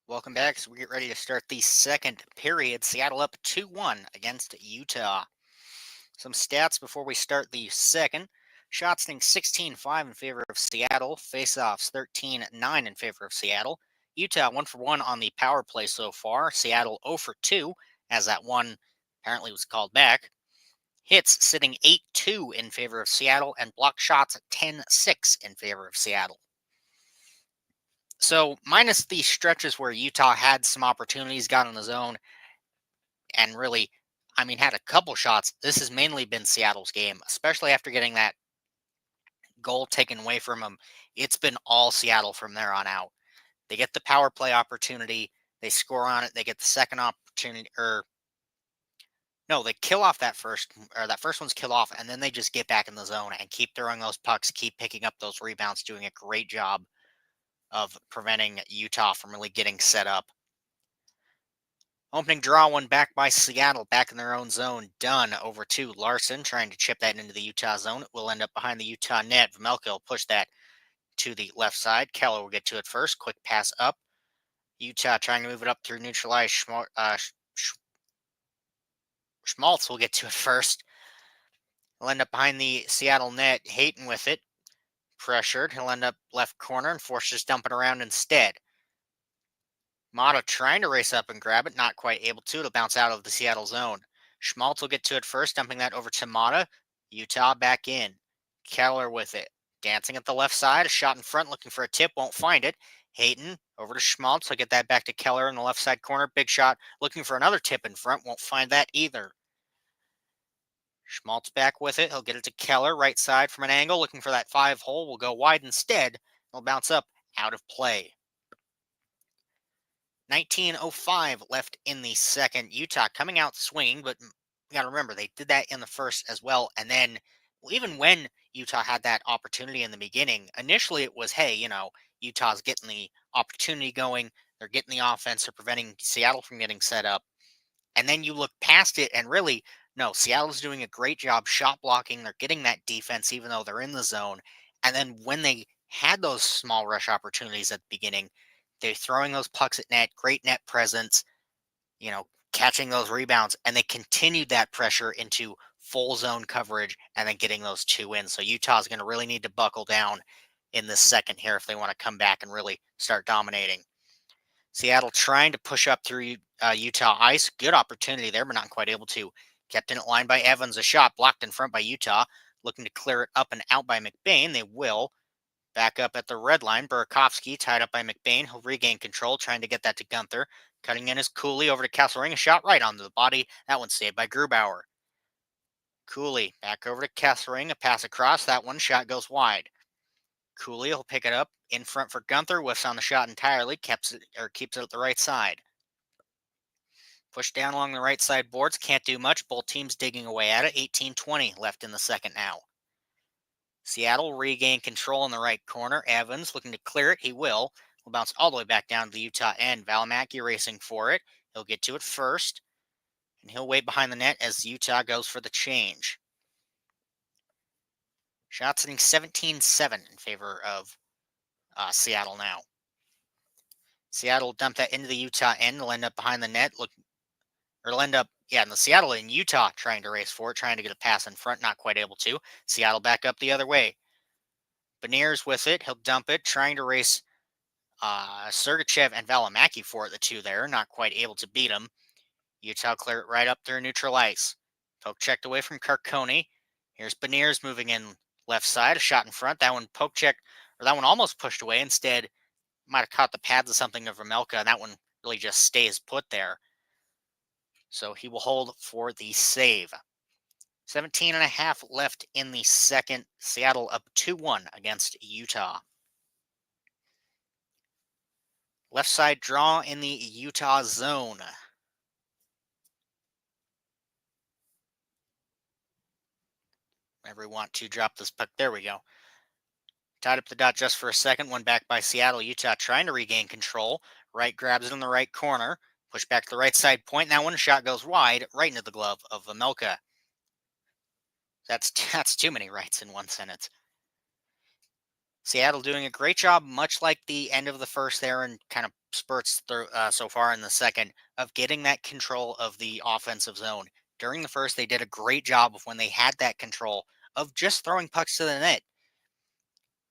[SPEAKER 1] Welcome back. So we get ready to start the second period. Seattle up 2-1 against Utah. Some stats before we start the second. Shots hitting 16-5 in favor of Seattle. Faceoffs 13-9 in favor of Seattle. Utah 1 for 1 on the power play so far. Seattle 0 for 2, as that one apparently was called back. Hits sitting 8-2 in favor of Seattle, and block shots 10-6 in favor of Seattle. So, minus the stretches where Utah had some opportunities, got in the zone, and really, had a couple shots, this has mainly been Seattle's game, especially after getting that goal taken away from them. It's been all Seattle from there on out. They get the power play opportunity, they score on it, they get the second opportunity, or no, they kill off that first one's kill off, and then they just get back in the zone and keep throwing those pucks, keep picking up those rebounds, doing a great job of preventing Utah from really getting set up. Opening draw one back by Seattle, back in their own zone. Dunn over to Larson, trying to chip that into the Utah zone. It will end up behind the Utah net. Vmelka will push that to the left side. Keller will get to it first. Quick pass up. Utah trying to move it up through neutralized. Schmaltz will get to it first. He'll end up behind the Seattle net. Hayton with it. Pressured. He'll end up left corner and forces dumping around instead. Mata trying to race up and grab it, not quite able to. It'll bounce out of the Seattle zone. Schmaltz will get to it first, dumping that over to Mata. Utah back in. Keller with it. Dancing at the left side, a shot in front, looking for a tip, won't find it. Hayton over to Schmaltz. He'll get that back to Keller in the left side corner. Big shot, looking for another tip in front, won't find that either. Schmaltz back with it. He'll get it to Keller, right side from an angle, looking for that 5-hole. Will go wide instead. He'll bounce up, out of play. 19:05 left in the second. Utah coming out swinging, but you got to remember they did that in the first as well. And then, even when Utah had that opportunity in the beginning, initially it was, hey, Utah's getting the opportunity going. They're getting the offense. They're preventing Seattle from getting set up. And then you look past it, and really, no, Seattle's doing a great job shot blocking. They're getting that defense, even though they're in the zone. And then when they had those small rush opportunities at the beginning, they're throwing those pucks at net, great net presence, catching those rebounds, and they continued that pressure into full zone coverage and then getting those two in. So Utah's going to really need to buckle down in this second here if they want to come back and really start dominating. Seattle trying to push up through Utah ice. Good opportunity there, but not quite able to. Kept in at line by Evans. A shot blocked in front by Utah. Looking to clear it up and out by McBain. They will. Back up at the red line. Burakovsky tied up by McBain. He'll regain control, trying to get that to Gunther. Cutting in is Cooley over to Kesselring. A shot right onto the body. That one's saved by Grubauer. Cooley back over to Kesselring. A pass across. That one shot goes wide. Cooley will pick it up in front for Gunther. Whiffs on the shot entirely. Keeps it at the right side. Push down along the right side boards. Can't do much. Both teams digging away at it. 18:20 left in the second now. Seattle regain control in the right corner. Evans looking to clear it. He will. Will bounce all the way back down to the Utah end. Valimaki racing for it. He'll get to it first. And he'll wait behind the net as Utah goes for the change. Shots hitting 17-7 in favor of Seattle now. Seattle dump that into the Utah end. They'll end up behind the net. It'll end up, in the Seattle and Utah trying to race for it, trying to get a pass in front, not quite able to. Seattle back up the other way. Beniers with it. He'll dump it, trying to race Sergachev and Valimaki for it, the two there, not quite able to beat him. Utah clear it right up through neutral ice. Poke checked away from Carcone. Here's Beniers moving in left side, a shot in front. That one that one almost pushed away. Instead, might have caught the pads of something of Vmelka, and that one really just stays put there. So he will hold for the save. 17.5 left in the second. Seattle up 2-1 against Utah. Left side draw in the Utah zone. Whenever we want to drop this puck, there we go. Tied up the dot just for a second. One back by Seattle. Utah trying to regain control. Right grabs it in the right corner. Push back to the right side point. That one shot goes wide, right into the glove of Vmelka. That's too many rights in one sentence. Seattle doing a great job, much like the end of the first there and kind of spurts through so far in the second, of getting that control of the offensive zone. During the first, they did a great job of when they had that control of just throwing pucks to the net.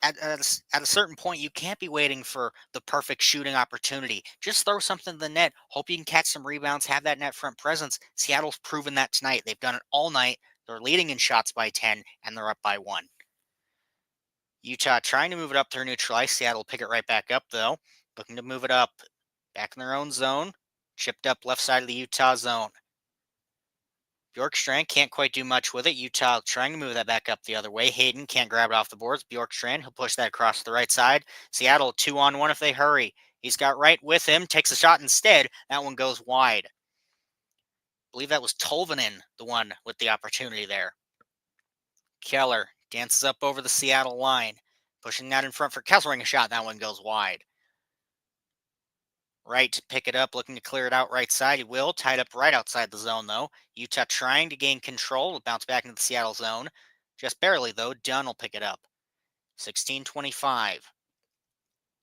[SPEAKER 1] At a certain point, you can't be waiting for the perfect shooting opportunity. Just throw something to the net. Hope you can catch some rebounds, have that net front presence. Seattle's proven that tonight. They've done it all night. They're leading in shots by 10, and they're up by 1. Utah trying to move it up through neutral ice. Seattle pick it right back up, though. Looking to move it up. Back in their own zone. Chipped up left side of the Utah zone. Bjorkstrand can't quite do much with it. Utah trying to move that back up the other way. Hayden can't grab it off the boards. Bjorkstrand, he'll push that across the right side. Seattle 2-on-1 if they hurry. He's got right with him. Takes a shot instead. That one goes wide. I believe that was Tolvanen, the one with the opportunity there. Keller dances up over the Seattle line. Pushing that in front for Kesselring, a shot. That one goes wide. Right to pick it up, looking to clear it out right side. He will. Tied up right outside the zone, though. Utah trying to gain control. Bounce back into the Seattle zone. Just barely, though. Dunn will pick it up. 16:25.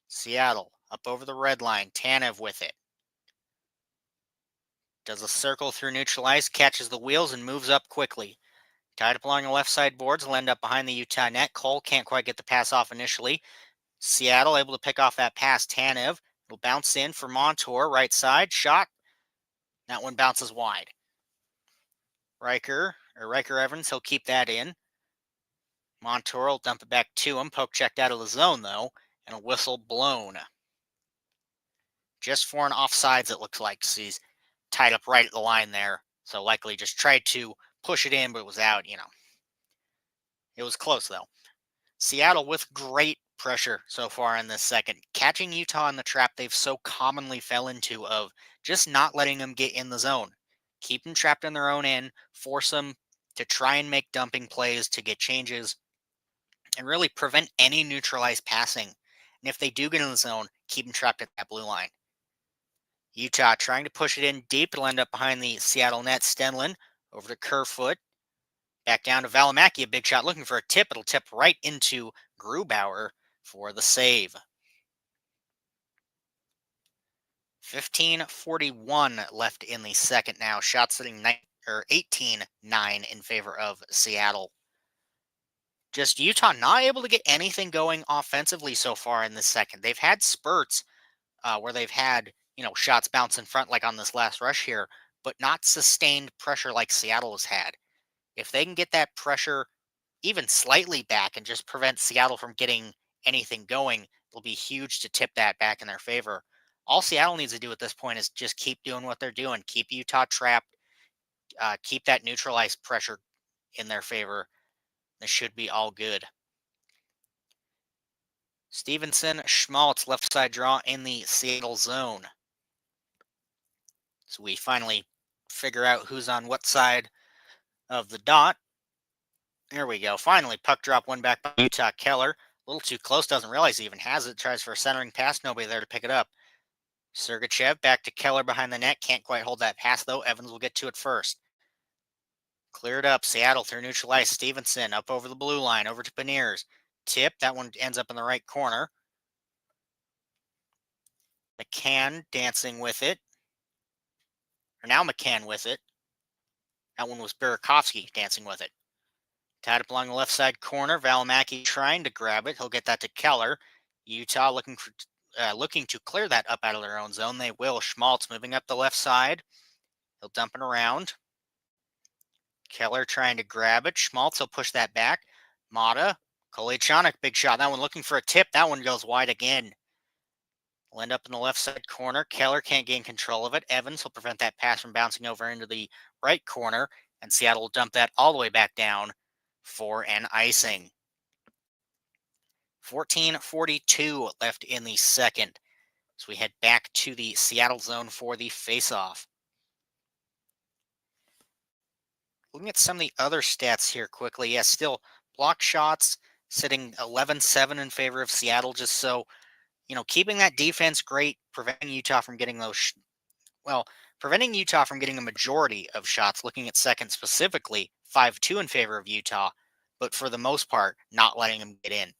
[SPEAKER 1] Seattle up over the red line. Tanev with it. Does a circle through neutral ice, catches the wheels, and moves up quickly. Tied up along the left side boards. Will end up behind the Utah net. Cole can't quite get the pass off initially. Seattle able to pick off that pass. Tanev will bounce in for Montour. Right side. Shot. That one bounces wide. Riker Evans, he'll keep that in. Montour will dump it back to him. Poke checked out of the zone, though, and a whistle blown. Just for an offsides, it looks like. So he's tied up right at the line there. So likely just tried to push it in, but it was out, It was close, though. Seattle with great pressure so far in this second. Catching Utah in the trap they've so commonly fell into of just not letting them get in the zone. Keep them trapped in their own end, force them to try and make dumping plays to get changes, and really prevent any neutralized passing. And if they do get in the zone, keep them trapped at that blue line. Utah trying to push it in deep. It'll end up behind the Seattle net. Stenlin over to Kerfoot. Back down to Valimaki, a big shot looking for a tip. It'll tip right into Grubauer for the save. 15:41 left in the second now. Shot sitting 18-9 in favor of Seattle. Just Utah not able to get anything going offensively so far in this second. They've had spurts where they've had, shots bounce in front like on this last rush here, but not sustained pressure like Seattle has had. If they can get that pressure even slightly back and just prevent Seattle from getting anything going, it'll be huge to tip that back in their favor. All Seattle needs to do at this point is just keep doing what they're doing. Keep Utah trapped. Keep that neutralized pressure in their favor. This should be all good. Stevenson, Schmaltz, left side draw in the Seattle zone. So we finally figure out who's on what side of the dot. There we go. Finally, puck drop one back by Utah. Keller. A little too close, doesn't realize he even has it. Tries for a centering pass. Nobody there to pick it up. Sergachev back to Keller behind the net. Can't quite hold that pass, though. Evans will get to it first. Cleared up. Seattle through neutral ice. Stevenson up over the blue line. Over to Beniers. Tip. That one ends up in the right corner. McCann dancing with it. Or now McCann with it. That one was Burakovsky dancing with it. Tied up along the left side corner. Valimaki trying to grab it. He'll get that to Keller. Utah looking to clear that up out of their own zone. They will. Schmaltz moving up the left side. He'll dump it around. Keller trying to grab it. Schmaltz will push that back. Mata. Kolyachonok, big shot. That one looking for a tip. That one goes wide again. Will end up in the left side corner. Keller can't gain control of it. Evans will prevent that pass from bouncing over into the right corner. And Seattle will dump that all the way back down for an icing. 14:42 left in the second. So we head back to the Seattle zone for the faceoff. Looking at some of the other stats here quickly. Yes, still block shots sitting 11-7 in favor of Seattle. Just so, keeping that defense great, preventing Utah from getting preventing Utah from getting a majority of shots. Looking at second specifically, 5-2 in favor of Utah, but for the most part, not letting them get in.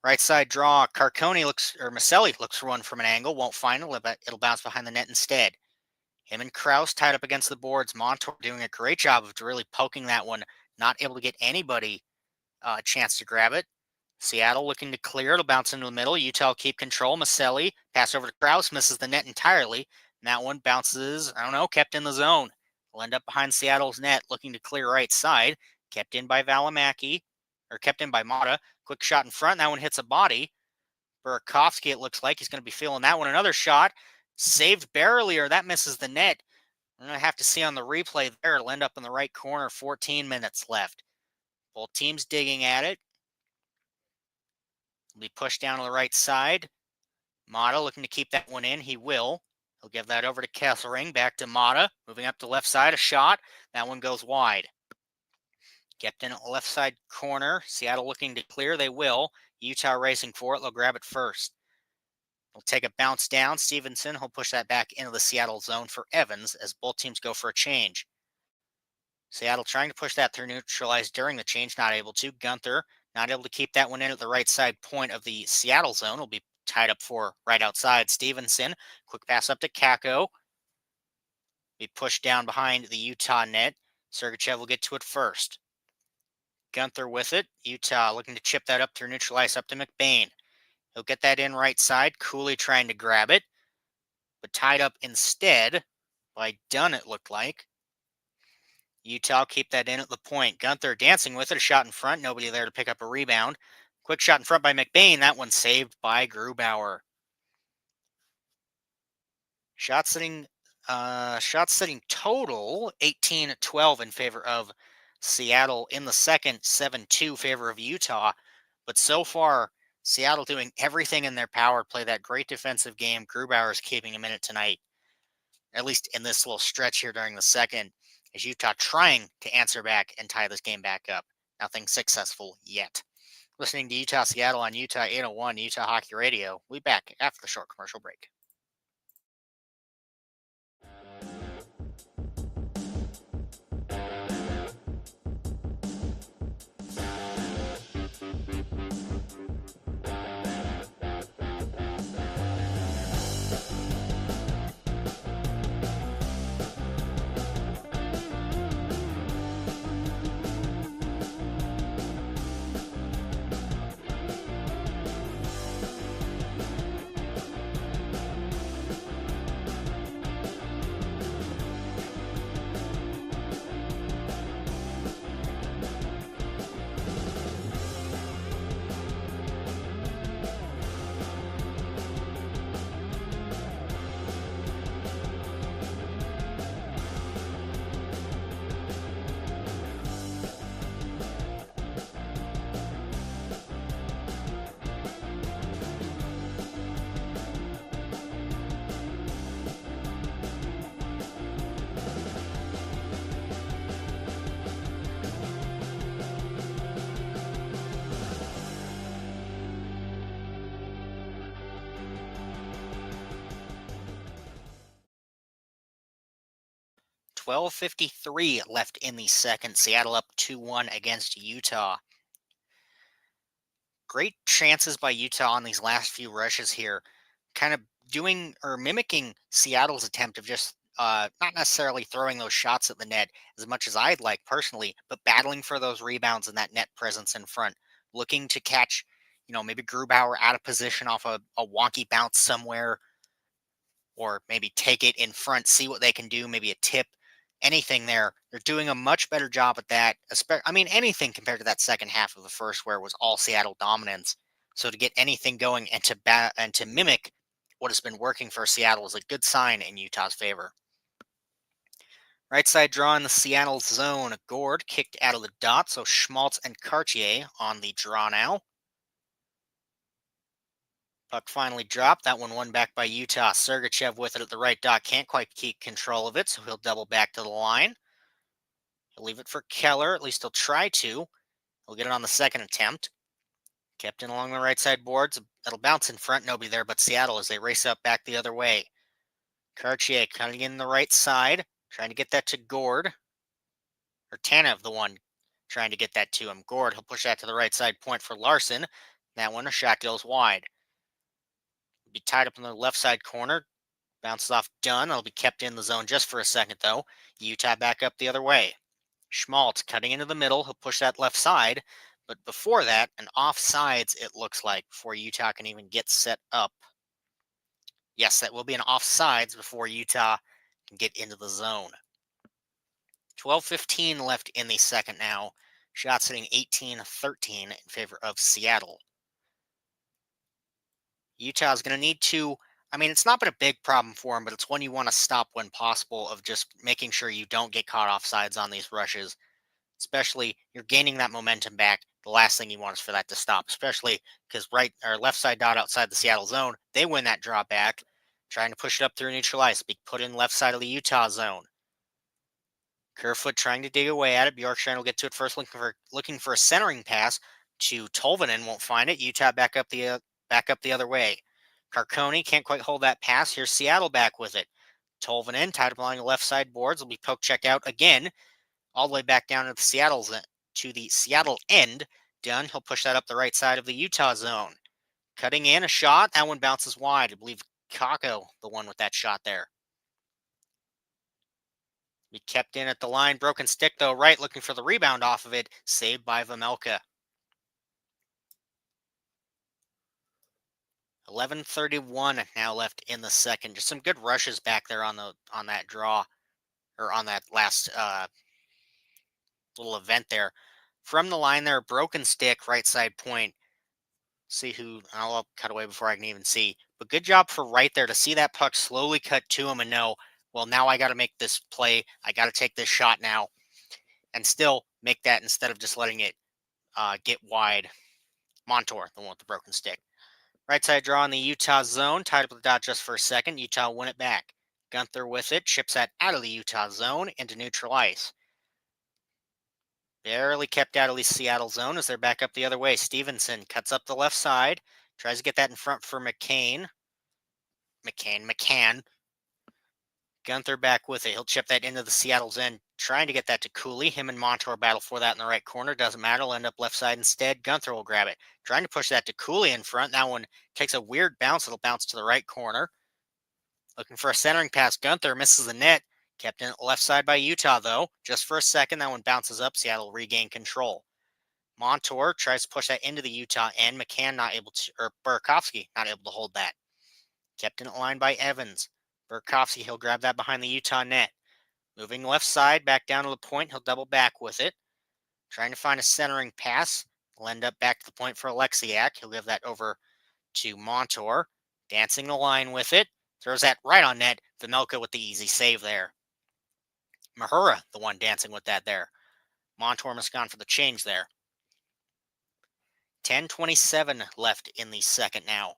[SPEAKER 1] Right side draw. Maselli looks for one from an angle. Won't find it. It'll bounce behind the net instead. Him and Kraus tied up against the boards. Montour doing a great job of really poking that one. Not able to get anybody a chance to grab it. Seattle looking to clear. It'll bounce into the middle. Utah will keep control. Maselli pass over to Kraus. Misses the net entirely. And that one bounces, I don't know, kept in the zone. Will end up behind Seattle's net looking to clear right side. Kept in by Valimaki. Or kept in by Mata. Quick shot in front. That one hits a body. Burakovsky, it looks like he's going to be feeling that one. Another shot. Saved barely, or that misses the net. I'm going to have to see on the replay there. It'll end up in the right corner. 14 minutes left. Both teams digging at it. Will be pushed down to the right side. Mata looking to keep that one in. He will. He'll give that over to Kesselring. Back to Mata. Moving up to left side. A shot. That one goes wide. Kept in at the left side corner. Seattle looking to clear. They will. Utah racing for it. They'll grab it first. They'll take a bounce down. Stevenson will push that back into the Seattle zone for Evans as both teams go for a change. Seattle trying to push that through neutralized during the change. Not able to. Gunther not able to keep that one in at the right side point of the Seattle zone. Will be tied up for right outside. Stevenson. Quick pass up to Kako. Be pushed down behind the Utah net. Sergachev will get to it first. Gunther with it. Utah looking to chip that up through neutralize up to McBain. He'll get that in right side. Cooley trying to grab it, but tied up instead by Dunn, it looked like. Utah keep that in at the point. Gunther dancing with it. A shot in front. Nobody there to pick up a rebound. Quick shot in front by McBain. That one saved by Grubauer. Shot sitting total 18-12 in favor of Seattle in the second, 7-2 favor of Utah. But so far, Seattle doing everything in their power to play that great defensive game. Grubauer is keeping him in it tonight, at least in this little stretch here during the second, as Utah trying to answer back and tie this game back up. Nothing successful yet. Listening to Utah Seattle on Utah 801 Utah Hockey Radio. We'll be back after the short commercial break. .53 left in the second. Seattle up 2-1 against Utah. Great chances by Utah on these last few rushes here. Kind of doing or mimicking Seattle's attempt of just not necessarily throwing those shots at the net as much as I'd like personally, but battling for those rebounds and that net presence in front. Looking to catch, maybe Grubauer out of position off a wonky bounce somewhere, or maybe take it in front, see what they can do, maybe a tip, anything there. They're doing a much better job at that. Anything compared to that second half of the first where it was all Seattle dominance. So to get anything going and to mimic what has been working for Seattle is a good sign in Utah's favor. Right side draw in the Seattle zone. Gord kicked out of the dot, so Schmaltz and Cartier on the draw now. Puck finally dropped. That one won back by Utah. Sergachev with it at the right dot. Can't quite keep control of it, so he'll double back to the line. He'll leave it for Keller. At least he'll try to. He'll get it on the second attempt. Kept in along the right side boards. It'll bounce in front. Nobody there but Seattle as they race up back the other way. Cartier cutting in the right side. Trying to get that to Gord. Or Tanev, the one trying to get that to him. Gord, he'll push that to the right side point for Larson. That one, a shot goes wide. Be tied up in the left side corner. Bounces off Dunn. It'll be kept in the zone just for a second, though. Utah back up the other way. Schmaltz cutting into the middle. He'll push that left side. But before that, an offsides, it looks like, before Utah can even get set up. Yes, that will be an offsides before Utah can get into the zone. 12:15 left in the second now. Shots hitting 18-13 in favor of Seattle. Utah's going to need to, I mean, it's not been a big problem for him, but it's one you want to stop when possible, of just making sure you don't get caught offsides on these rushes. Especially, you're gaining that momentum back. The last thing you want is for that to stop, especially because right or left side dot outside the Seattle zone, they win that draw back, trying to push it up through neutral ice, be put in left side of the Utah zone. Kerfoot trying to dig away at it. Bjorkstrand will get to it first, looking for a centering pass to Tolvanen, won't find it. Utah back up the other way. Carcone can't quite hold that pass. Here's Seattle back with it. Tolvanen tied up along the left side boards, will be poke check out again, all the way back down to the Seattle end. Dunn, he'll push that up the right side of the Utah zone. Cutting in a shot, that one bounces wide. I believe Kako, the one with that shot there. Be kept in at the line. Broken stick, though, right, looking for the rebound off of it. Saved by Vejmelka. 11:31 now left in the second. Just some good rushes back there on that draw, or on that last little event there. From the line there, broken stick, right side point. See who, I'll cut away before I can even see. But good job for right there to see that puck slowly cut to him and know, well, now I got to make this play. I got to take this shot now. And still make that instead of just letting it get wide. Montour, the one with the broken stick. Right side draw in the Utah zone. Tied up with the dot just for a second. Utah win it back. Gunther with it. Chips that out of the Utah zone into neutral ice. Barely kept out of the Seattle zone as they're back up the other way. Stevenson cuts up the left side. Tries to get that in front for McCann. Gunther back with it. He'll chip that into the Seattle's end. Trying to get that to Cooley. Him and Montour battle for that in the right corner. Doesn't matter. He'll end up left side instead. Gunther will grab it. Trying to push that to Cooley in front. That one takes a weird bounce. It'll bounce to the right corner. Looking for a centering pass. Gunther misses the net. Kept in left side by Utah, though. Just for a second. That one bounces up. Seattle regain control. Montour tries to push that into the Utah end. McCann not able to, or Burakovsky not able to hold that. Kept in line by Evans. Burakovsky, he'll grab that behind the Utah net. Moving left side, back down to the point. He'll double back with it. Trying to find a centering pass. He'll end up back to the point for Alexiak. He'll give that over to Montour. Dancing the line with it. Throws that right on net. Vejmelka with the easy save there. Mahura, the one dancing with that there. Montour must have gone for the change there. 10:27 left in the second now.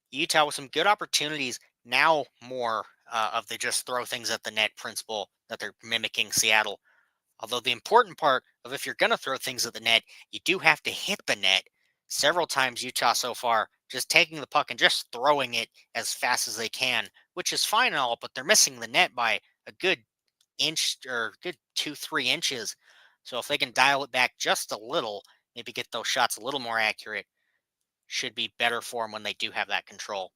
[SPEAKER 1] Utah with some good opportunities. Now more of the just throw things at the net principle that they're mimicking Seattle. Although the important part of, if you're going to throw things at the net, you do have to hit the net. Several times Utah so far just taking the puck and just throwing it as fast as they can, which is fine and all, but they're missing the net by a good inch or good 2-3 inches. So if they can dial it back just a little, maybe get those shots a little more accurate, should be better for them when they do have that control.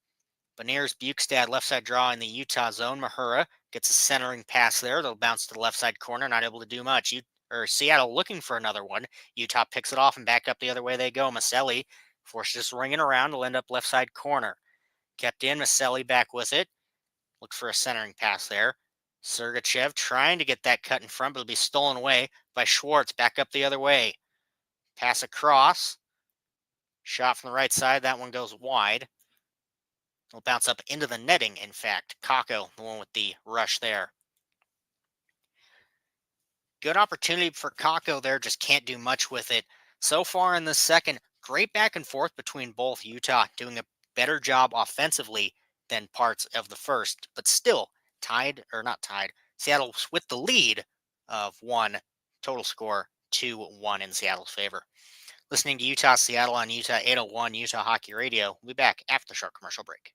[SPEAKER 1] Beniers Bukestad left side draw in the Utah zone. Mahura gets a centering pass there. They'll bounce to the left side corner, not able to do much. Seattle looking for another one. Utah picks it off and back up the other way they go. Maselli forces this ringing around. Will end up left side corner. Kept in. Maselli back with it. Look for a centering pass there. Sergachev trying to get that cut in front, but it'll be stolen away by Schwartz. Back up the other way. Pass across. Shot from the right side. That one goes wide. It'll bounce up into the netting, in fact. Kako, the one with the rush there. Good opportunity for Kako there, just can't do much with it. So far in the second, great back and forth between both. Utah doing a better job offensively than parts of the first, but still not tied. Seattle's with the lead of 1, total score 2-1 in Seattle's favor. Listening to Utah Seattle on Utah 801 Utah Hockey Radio. We'll be back after the short commercial break.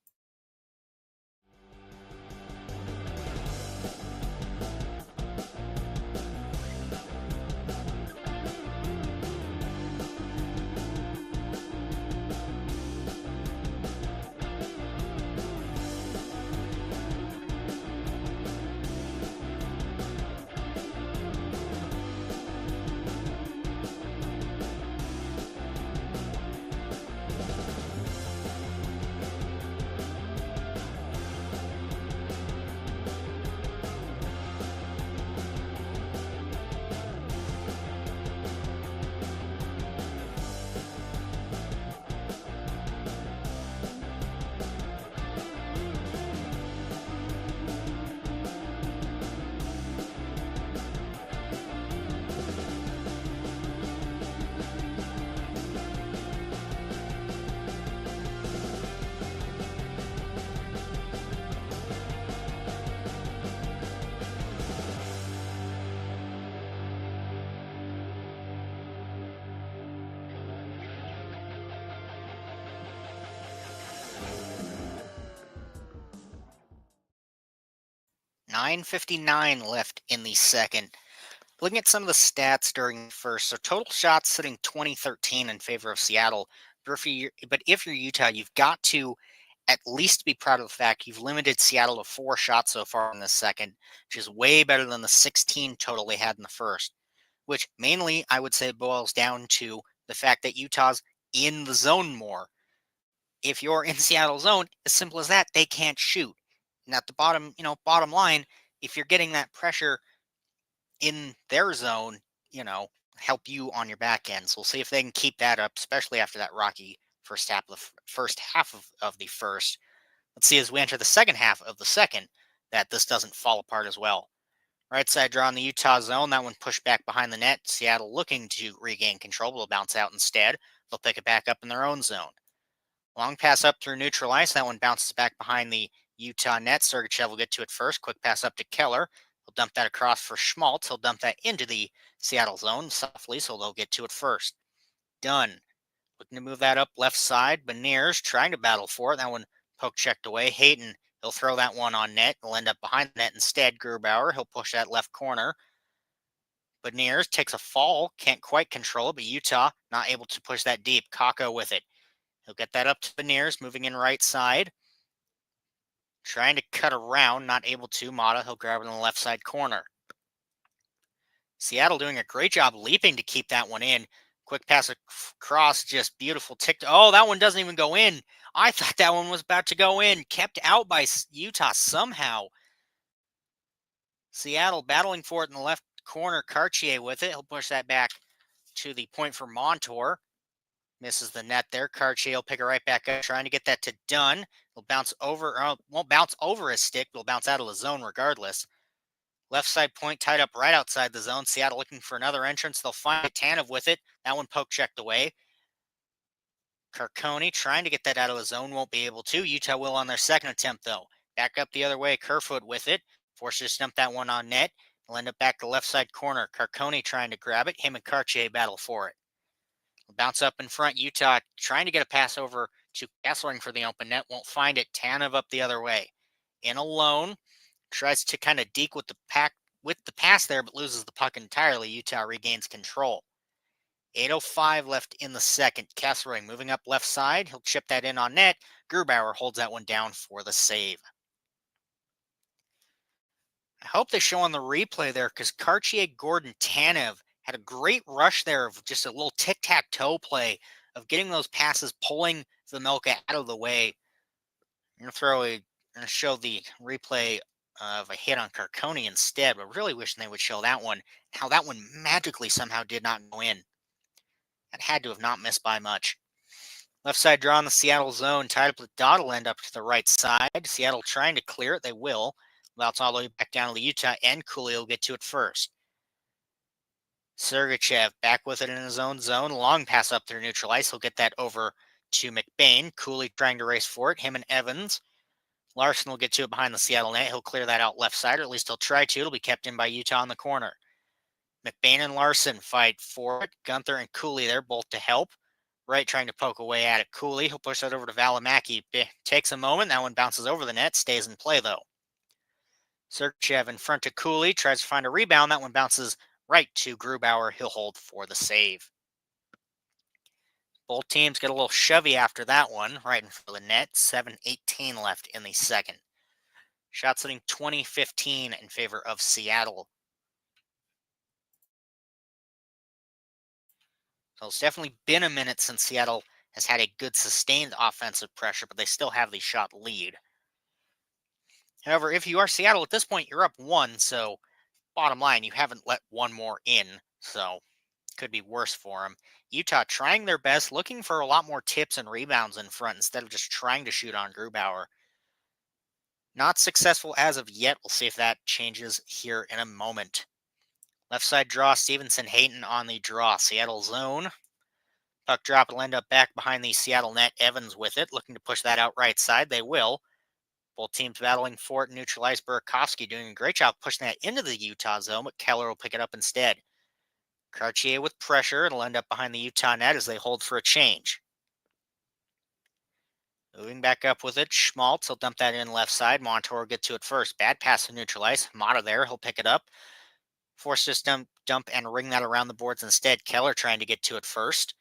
[SPEAKER 1] 9:59 left in the second. Looking at some of the stats during the first, so total shots sitting 20-13 in favor of Seattle. But if you're Utah, you've got to at least be proud of the fact you've limited Seattle to 4 shots so far in the second, which is way better than the 16 total they had in the first. Which mainly I would say boils down to the fact that Utah's in the zone more. If you're in Seattle's zone, as simple as that, they can't shoot. And at the bottom line, if you're getting that pressure in their zone, you know, help you on your back end. So we'll see if they can keep that up, especially after that rocky first half of the first. Let's see as we enter the second half of the second that this doesn't fall apart as well. Right side draw in the Utah zone. That one pushed back behind the net. Seattle looking to regain control will bounce out instead. They'll pick it back up in their own zone. Long pass up through neutral ice. That one bounces back behind the Utah net. Sergachev will get to it first. Quick pass up to Keller. He'll dump that across for Schmaltz. He'll dump that into the Seattle zone softly, so they'll get to it first. Done. Looking to move that up left side. Beniers trying to battle for it. That one poke checked away. Hayton, he'll throw that one on net. He'll end up behind the net instead. Grubauer, he'll push that left corner. Beniers takes a fall. Can't quite control it, but Utah not able to push that deep. Kako with it. He'll get that up to Beniers, moving in right side. Trying to cut around, not able to. Mata, he'll grab it in the left side corner. Seattle doing a great job leaping to keep that one in. Quick pass across, just beautiful tick. Oh, that one doesn't even go in. I thought that one was about to go in. Kept out by Utah somehow. Seattle battling for it in the left corner. Cartier with it. He'll push that back to the point for Montour. Misses the net there. Cartier will pick it right back up, trying to get that to Dunn. He'll bounce over, won't bounce over his stick, but he'll bounce out of the zone regardless. Left side point tied up right outside the zone. Seattle looking for another entrance. They'll find Tanev with it. That one poke checked away. Carcone trying to get that out of the zone. Won't be able to. Utah will on their second attempt, though. Back up the other way. Kerfoot with it. Forces to dump that one on net. He'll end up back to left side corner. Carcone trying to grab it. Him and Cartier battle for it. Bounce up in front. Utah trying to get a pass over to Castling for the open net. Won't find it. Tanev up the other way. In alone. Tries to kind of deke with the pass there, but loses the puck entirely. Utah regains control. 8:05 left in the second. Castling moving up left side. He'll chip that in on net. Grubauer holds that one down for the save. I hope they show on the replay there because Cartier, Gordon, Tanev had a great rush there of just a little tic-tac-toe play of getting those passes, pulling Vimilka out of the way. I'm going to show the replay of a hit on Carcone instead, but really wishing they would show that one. How that one magically somehow did not go in. That had to have not missed by much. Left side draw in the Seattle zone. Tied up with Dodd will end up to the right side. Seattle trying to clear it. They will. Bounce all the way back down to the Utah end. Cooley will get to it first. Sergachev back with it in his own zone. Long pass up through neutral ice. He'll get that over to McBain. Cooley trying to race for it. Him and Evans. Larson will get to it behind the Seattle net. He'll clear that out left side, or at least he'll try to. It'll be kept in by Utah in the corner. McBain and Larson fight for it. Gunther and Cooley there, both to help. Wright trying to poke away at it. Cooley, he'll push that over to Valimaki. Takes a moment. That one bounces over the net. Stays in play, though. Sergachev in front of Cooley. Tries to find a rebound. That one bounces right to Grubauer. He'll hold for the save. Both teams get a little shovey after that one, right in front of the net. 7:18 left in the second. Shot sitting 20-15 in favor of Seattle. So it's definitely been a minute since Seattle has had a good sustained offensive pressure, but they still have the shot lead. However, if you are Seattle at this point, you're up one, so bottom line, you haven't let one more in, so could be worse for them. Utah trying their best, looking for a lot more tips and rebounds in front instead of just trying to shoot on Grubauer. Not successful as of yet. We'll see if that changes here in a moment. Left side draw, Stevenson, Hayton on the draw. Seattle zone. Puck drop will end up back behind the Seattle net. Evans with it, looking to push that out right side. They will. Both teams battling for it. Neutralize Burakovsky doing a great job pushing that into the Utah zone, but Keller will pick it up instead. Cartier with pressure. It'll end up behind the Utah net as they hold for a change. Moving back up with it, Schmaltz will dump that in left side. Montour will get to it first. Bad pass to neutralize. Mata there, he'll pick it up. Force this dump and ring that around the boards instead. Keller trying to get to it first.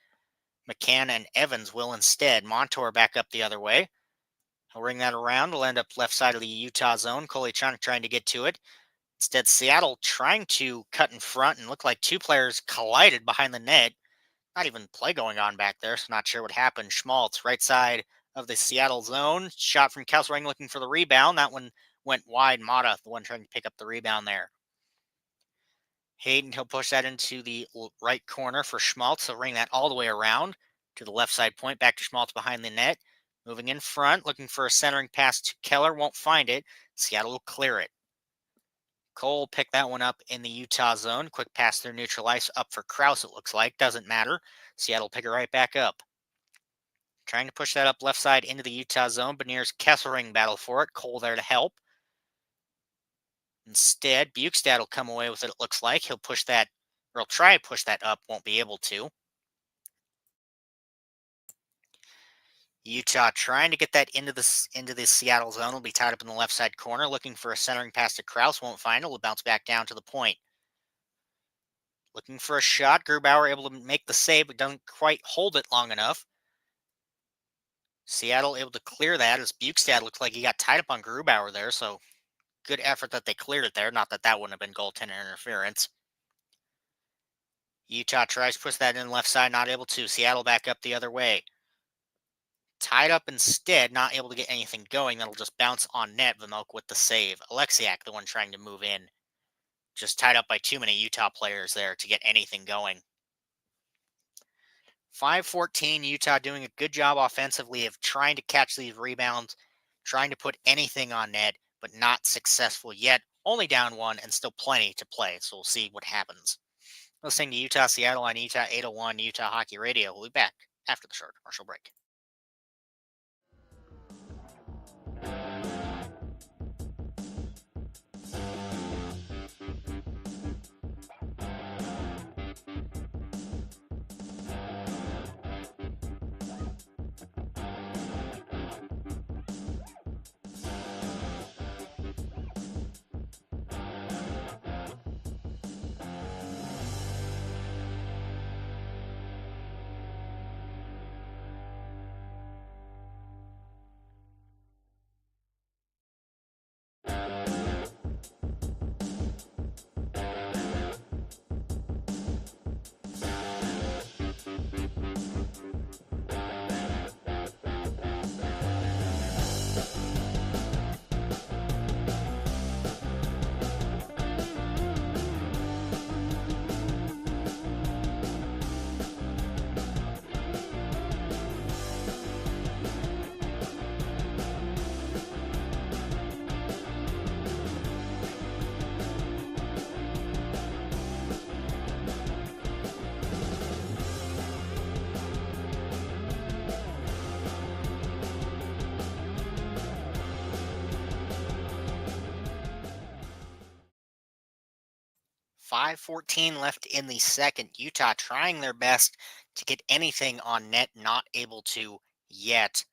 [SPEAKER 1] McCann and Evans will instead. Montour back up the other way. He'll ring that around. We'll end up left side of the Utah zone. Kolyachonok trying to get to it. Instead, Seattle trying to cut in front and look like two players collided behind the net. Not even play going on back there, so not sure what happened. Schmaltz, right side of the Seattle zone. Shot from Kelsring looking for the rebound. That one went wide. Mata, the one trying to pick up the rebound there. Hayden, he'll push that into the right corner for Schmaltz. He'll ring that all the way around to the left side point. Back to Schmaltz behind the net. Moving in front, looking for a centering pass to Keller. Won't find it. Seattle will clear it. Cole picked that one up in the Utah zone. Quick pass through neutral ice up for Krause, it looks like. Doesn't matter. Seattle pick it right back up. Trying to push that up left side into the Utah zone. Beniers Kesselring battle for it. Cole there to help. Instead, Bukestad will come away with it, it looks like. He'll push that, or he'll try to push that up. Won't be able to. Utah trying to get that into the Seattle zone. Will be tied up in the left side corner. Looking for a centering pass to Krause. Won't find it. Will bounce back down to the point. Looking for a shot. Grubauer able to make the save, but doesn't quite hold it long enough. Seattle able to clear that as Bukestad looked like he got tied up on Grubauer there, so good effort that they cleared it there. Not that that wouldn't have been goaltender interference. Utah tries to push that in left side, not able to. Seattle back up the other way. Tied up instead, not able to get anything going. That'll just bounce on net. Vimok with the save. Alexiak, the one trying to move in. Just tied up by too many Utah players there to get anything going. 5-14, Utah doing a good job offensively of trying to catch these rebounds, trying to put anything on net, but not successful yet. Only down one and still plenty to play, so we'll see what happens. Listening to Utah Seattle on Utah 801 Utah Hockey Radio. We'll be back after the short commercial break. .514 left in the second. Utah trying their best to get anything on net, not able to yet.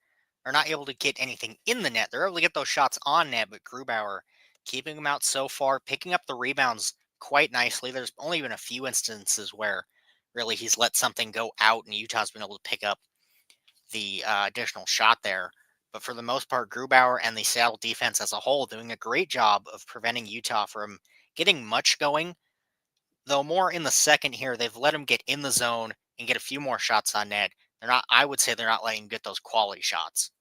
[SPEAKER 1] Or not able to get anything in the net. They're able to get those shots on net, but Grubauer keeping them out so far, picking up the rebounds quite nicely. There's only been a few instances where really he's let something go out and Utah's been able to pick up the additional shot there. But for the most part, Grubauer and the Seattle defense as a whole doing a great job of preventing Utah from getting much going. Though more in the second here, they've let him get in the zone and get a few more shots on net. I would say they're not letting him get those quality shots.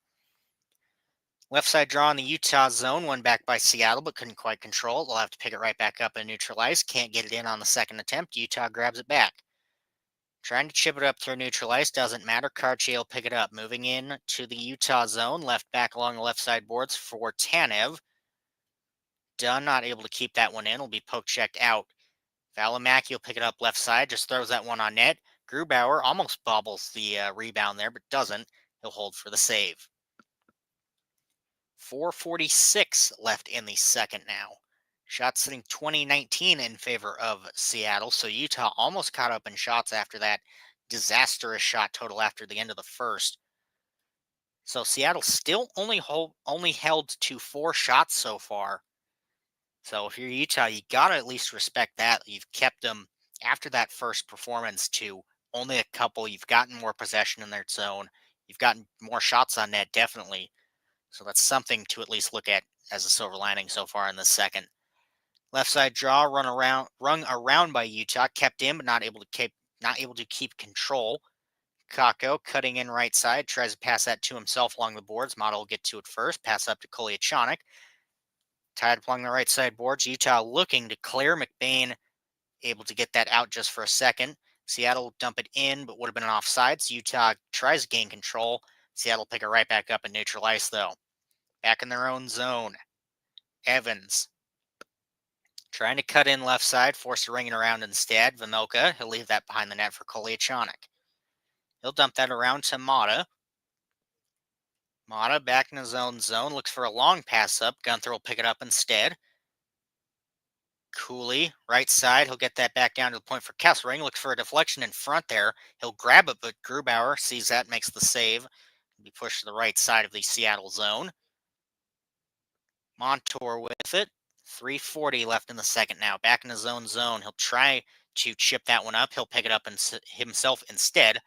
[SPEAKER 1] Left side draw in the Utah zone, one back by Seattle, but couldn't quite control it. They'll have to pick it right back up and neutralize. Can't get it in on the second attempt. Utah grabs it back. Trying to chip it up through neutral ice, doesn't matter. Cartier will pick it up. Moving in to the Utah zone, left back along the left side boards for Tanev. Dunn not able to keep that one in, will be poke checked out. Valimaki will pick it up left side, just throws that one on net. Grubauer almost bobbles the rebound there, but doesn't. He'll hold for the save. 4:46 left in the second now. Shots sitting 20-19 in favor of Seattle, so Utah almost caught up in shots after that disastrous shot total after the end of the first. So Seattle still only held to 4 shots so far. So if you're Utah, you gotta at least respect that. You've kept them after that first performance to only a couple. You've gotten more possession in their zone. You've gotten more shots on net, definitely. So that's something to at least look at as a silver lining so far in the second. Left side draw, run around by Utah, kept in, but not able to keep control. Kako cutting in right side, tries to pass that to himself along the boards. Mata will get to it first, pass up to Koliachonic. Tied up along the right side boards. Utah looking to clear. McBain able to get that out just for a second. Seattle dump it in, but would have been an offsides. Utah tries to gain control. Seattle pick it right back up and neutral ice, though. Back in their own zone. Evans trying to cut in left side, forced to ring it around instead. Vimoka, he'll leave that behind the net for Koliachonic. He'll dump that around to Mata. Mata back in his own zone, looks for a long pass up. Gunther will pick it up instead. Cooley, right side, he'll get that back down to the point for Kessling. Looks for a deflection in front there. He'll grab it, but Grubauer sees that, makes the save. He'll be pushed to the right side of the Seattle zone. Montour with it. 3:40 left in the second now. Back in his own zone. He'll try to chip that one up. He'll pick it up himself instead.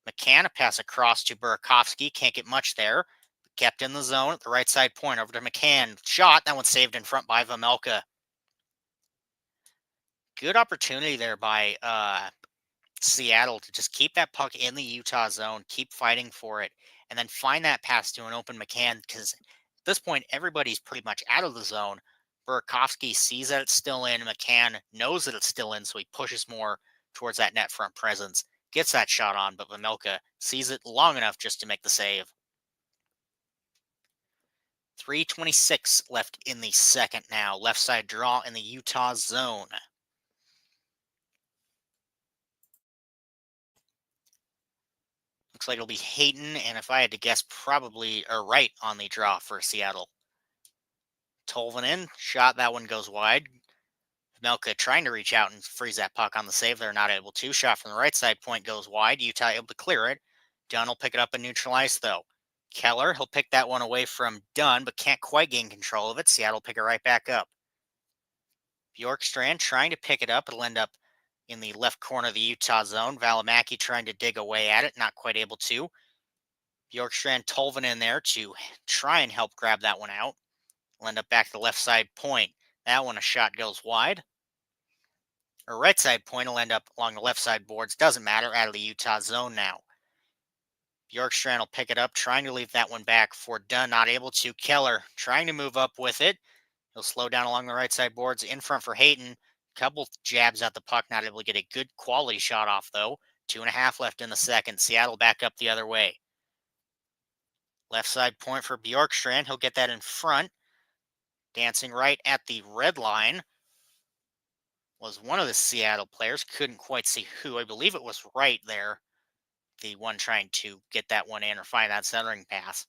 [SPEAKER 1] McCann, a pass across to Burakovsky. Can't get much there. Kept in the zone at the right side point. Over to McCann. Shot. That one's saved in front by Vejmelka. Good opportunity there by Seattle to just keep that puck in the Utah zone, keep fighting for it, and then find that pass to an open McCann, because at this point, everybody's pretty much out of the zone. Burakovsky sees that it's still in. McCann knows that it's still in, so he pushes more towards that net front presence, gets that shot on, but Vejmelka sees it long enough just to make the save. 3:26 left in the second now. Left side draw in the Utah zone. Looks like it'll be Hayton, and if I had to guess, probably right on the draw for Seattle. Tolvanen, shot, that one goes wide. Melka trying to reach out and freeze that puck on the save. They're not able to. Shot from the right side point goes wide. Utah able to clear it. Dunn will pick it up and neutralize, though. Keller, he'll pick that one away from Dunn, but can't quite gain control of it. Seattle pick it right back up. Bjorkstrand trying to pick it up. It'll end up in the left corner of the Utah zone. Valimaki trying to dig away at it, not quite able to. Bjorkstrand Tolvanen there to try and help grab that one out. We'll end up back to the left side point. That one, a shot goes wide. Or right side point will end up along the left side boards. Doesn't matter, out of the Utah zone now. Bjorkstrand will pick it up, trying to leave that one back for Dunn. Not able to. Keller trying to move up with it. He'll slow down along the right side boards. In front for Hayton. Couple jabs at the puck. Not able to get a good quality shot off, though. 2.5 left in the second. Seattle back up the other way. Left side point for Bjorkstrand. He'll get that in front. Dancing right at the red line was one of the Seattle players. Couldn't quite see who. I believe it was right there. The one trying to get that one in or find that centering pass.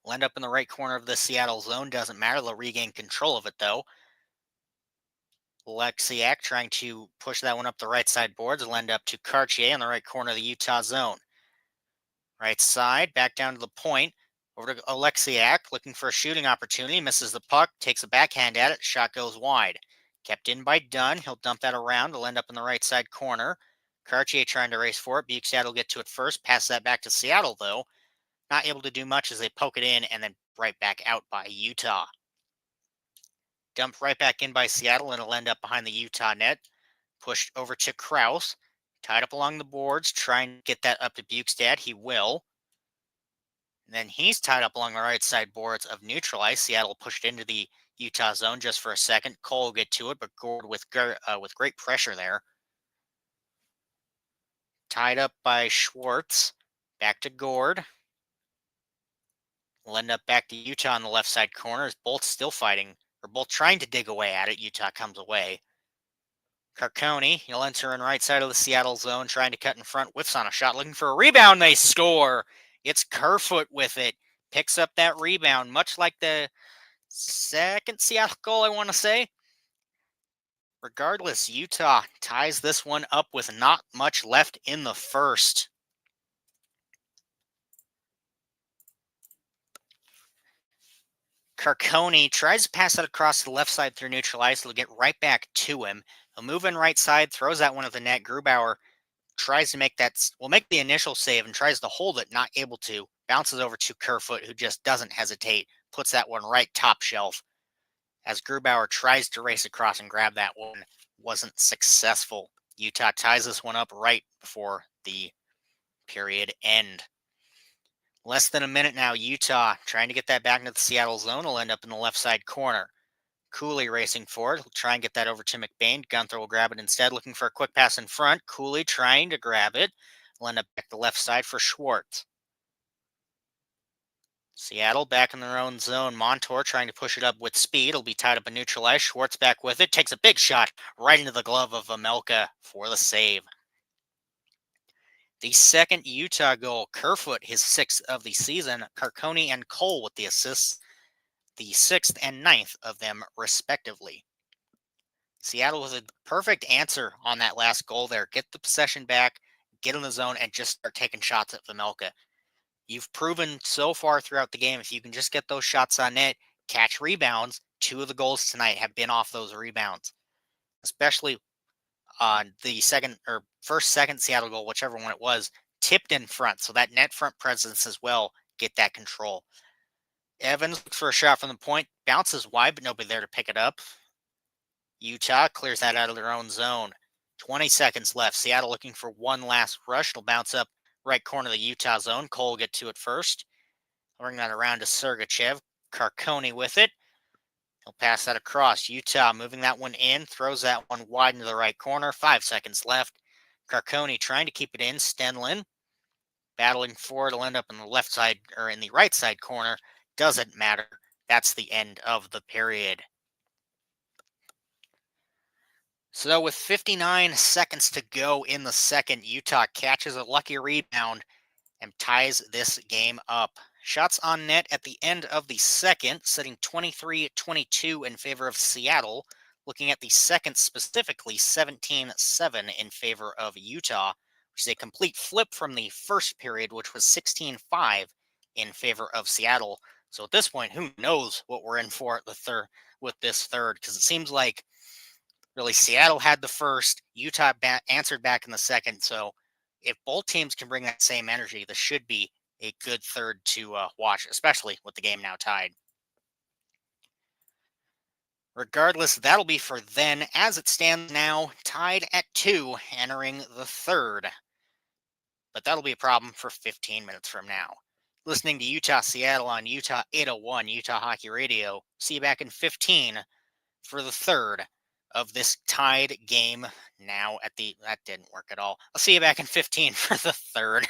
[SPEAKER 1] Will end up in the right corner of the Seattle zone. Doesn't matter. They'll regain control of it, though. Alexiak trying to push that one up the right side boards. Will end up to Cartier in the right corner of the Utah zone. Right side, back down to the point. Over to Alexiak, looking for a shooting opportunity. Misses the puck, takes a backhand at it. Shot goes wide. Kept in by Dunn. He'll dump that around. It'll end up in the right side corner. Cartier trying to race for it. Bukestad will get to it first. Pass that back to Seattle, though. Not able to do much as they poke it in and then right back out by Utah. Dumped right back in by Seattle, and it'll end up behind the Utah net. Pushed over to Kraus. Tied up along the boards, trying to get that up to Bukestad. He will. And then he's tied up along the right side boards of neutral ice. Seattle pushed into the Utah zone just for a second. Cole will get to it, but Gord with great pressure there. Tied up by Schwartz. Back to Gord. We'll end up back to Utah on the left side corner as both still fighting, or both trying to dig away at it. Utah comes away. Carcone, he'll enter in right side of the Seattle zone, trying to cut in front. Whiffs on a shot, looking for a rebound. They score. It's Kerfoot with it. Picks up that rebound, much like the second Seattle goal, I want to say. Regardless, Utah ties this one up with not much left in the first. Carcone tries to pass it across the left side through neutral ice. It'll get right back to him. He'll move in right side, throws that one at the net. Grubauer tries to make that, will make the initial save and tries to hold it, not able to. Bounces over to Kerfoot, who just doesn't hesitate. Puts that one right top shelf. As Grubauer tries to race across and grab that one, wasn't successful. Utah ties this one up right before the period end. Less than a minute now, Utah trying to get that back into the Seattle zone. Will end up in the left side corner. Cooley racing forward. He'll try and get that over to McBain. Gunther will grab it instead, looking for a quick pass in front. Cooley trying to grab it. Will end up back to the left side for Schwartz. Seattle back in their own zone. Montour trying to push it up with speed. It'll be tied up and neutralized. Schwartz back with it. Takes a big shot right into the glove of Vamelka for the save. The second Utah goal, Kerfoot, his sixth of the season. Carcone and Cole with the assists, the sixth and ninth of them, respectively. Seattle with a perfect answer on that last goal there. Get the possession back, get in the zone, and just start taking shots at Vamelka. You've proven so far throughout the game, if you can just get those shots on net, catch rebounds, 2 of the goals tonight have been off those rebounds, especially on the second Seattle goal, whichever one it was, tipped in front. So that net front presence as well, get that control. Evans looks for a shot from the point, bounces wide, but nobody there to pick it up. Utah clears that out of their own zone. 20 seconds left. Seattle looking for one last rush. It'll bounce up right corner of the Utah zone. Cole will get to it first. Bring that around to Sergachev. Carcone with it. He'll pass that across. Utah moving that one in. Throws that one wide into the right corner. 5 seconds left. Carcone trying to keep it in. Stenlin battling forward. Will end up in the left side or in the right side corner. Doesn't matter. That's the end of the period. So with 59 seconds to go in the second, Utah catches a lucky rebound and ties this game up. Shots on net at the end of the second, setting 23-22 in favor of Seattle. Looking at the second specifically, 17-7 in favor of Utah, which is a complete flip from the first period, which was 16-5 in favor of Seattle. So at this point, who knows what we're in for at the third with this third, because it seems like really Seattle had the first, Utah answered back in the second. So if both teams can bring that same energy, this should be a good third to watch, especially with the game now tied. Regardless, that'll be for then. As it stands now, tied at 2, entering the third. But that'll be a problem for 15 minutes from now. Listening to Utah-Seattle on Utah 801, Utah Hockey Radio. See you back in 15 for the third of this tied game now at the... That didn't work at all. I'll see you back in 15 for the third.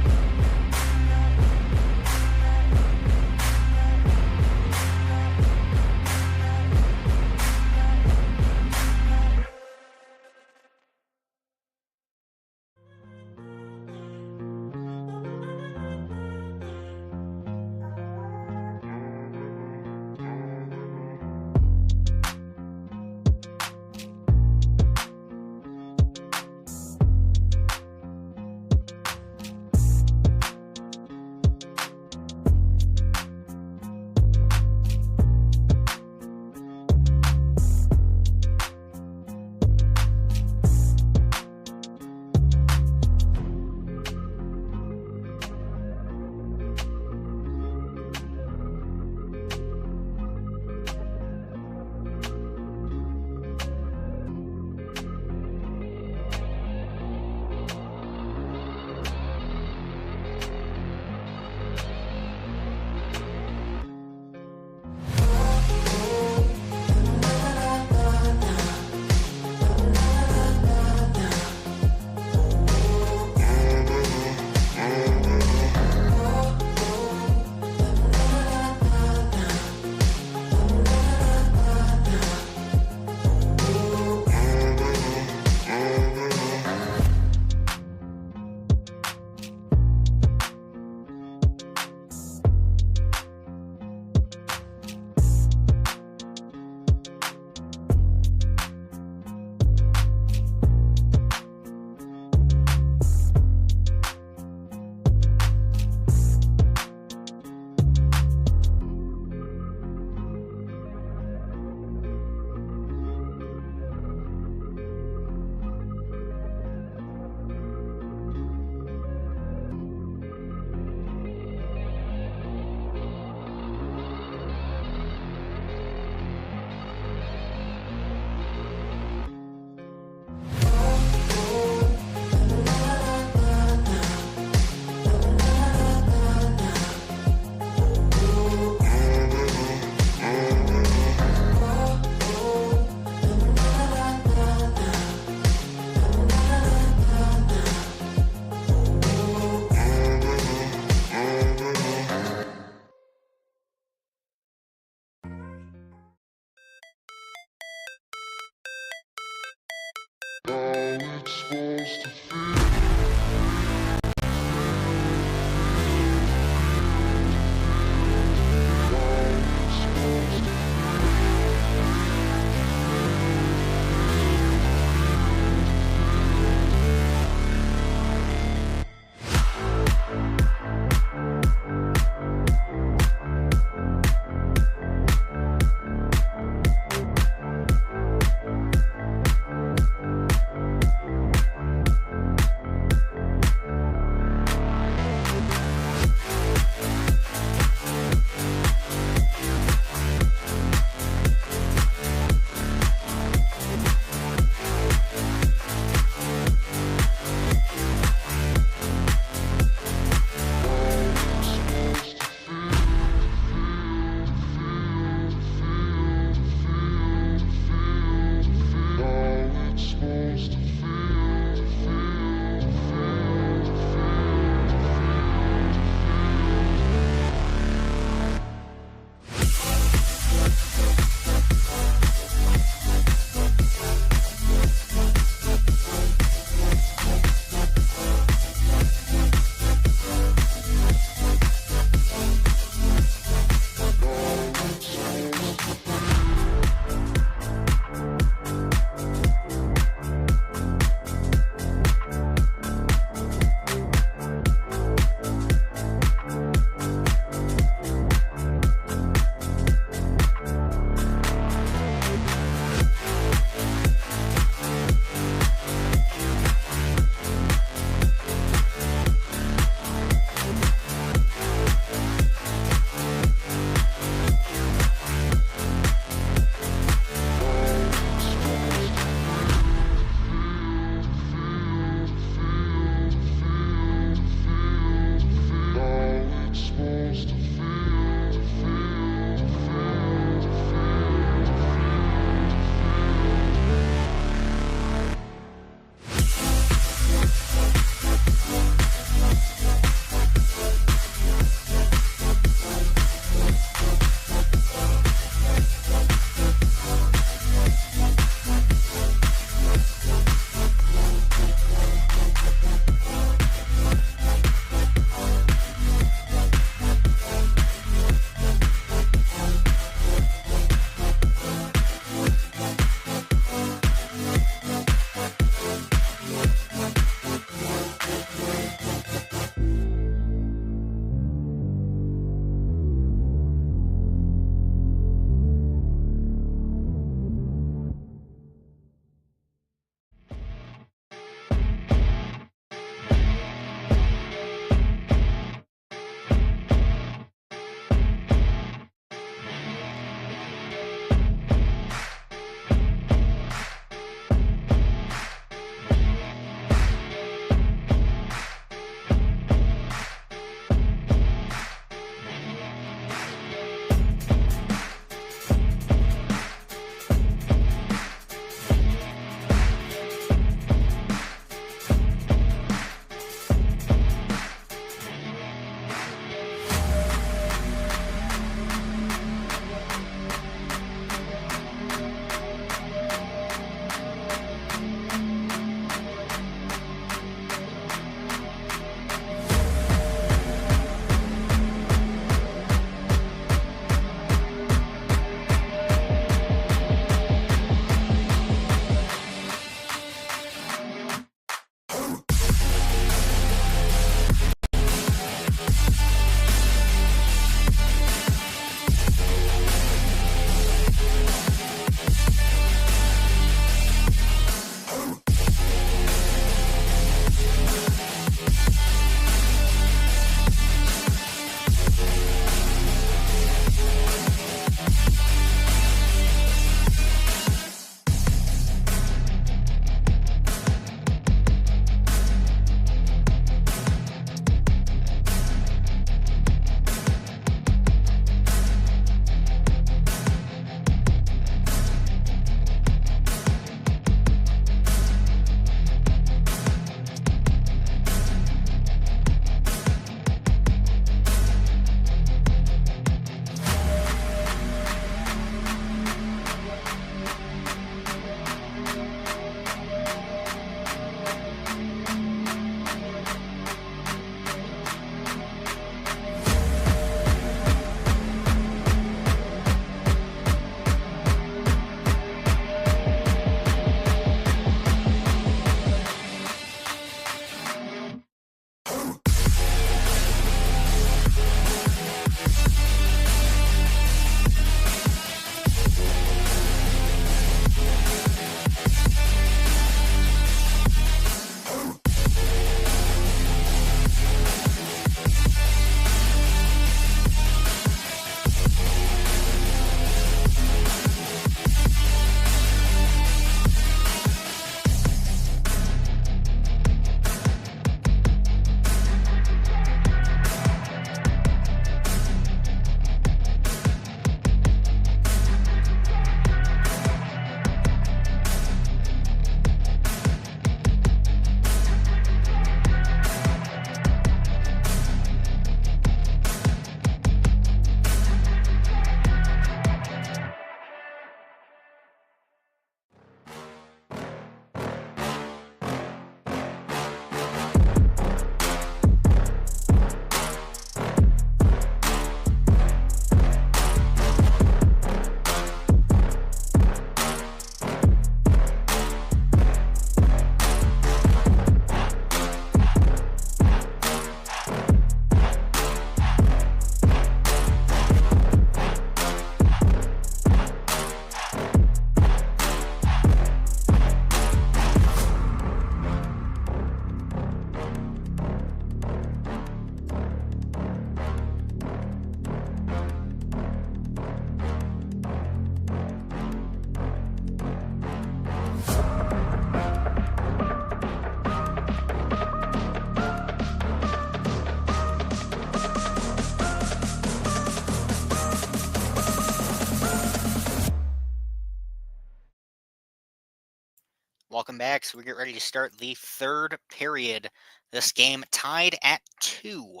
[SPEAKER 1] Welcome back. So we get ready to start the third period. This game tied at 2.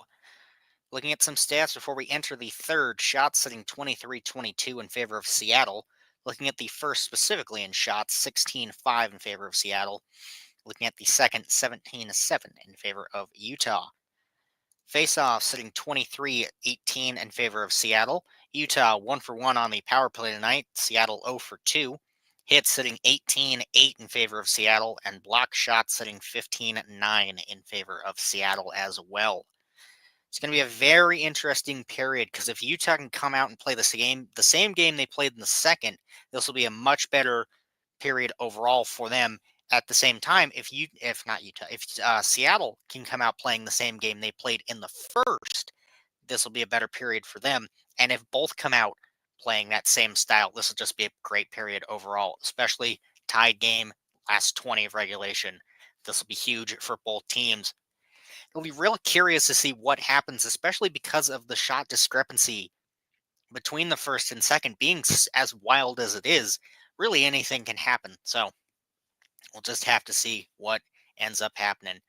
[SPEAKER 1] Looking at some stats before we enter the third, shots sitting 23-22 in favor of Seattle. Looking at the first specifically in shots, 16-5 in favor of Seattle. Looking at the second, 17-7 in favor of Utah. Face-off sitting 23-18 in favor of Seattle. Utah 1 for 1 on the power play tonight. Seattle 0 for 2. Hits sitting 18-8 in favor of Seattle, and block shots sitting 15-9 in favor of Seattle as well. It's going to be a very interesting period because if Utah can come out and play the same game they played in the second, this will be a much better period overall for them. At the same time, if not Utah, if Seattle can come out playing the same game they played in the first, this will be a better period for them. And if both come out playing that same style, this will just be a great period overall, especially tied game, last 20 of regulation. This will be huge for both teams. It'll be real curious to see what happens, especially because of the shot discrepancy between the first and second being as wild as it is. Really, anything can happen. So we'll just have to see what ends up happening.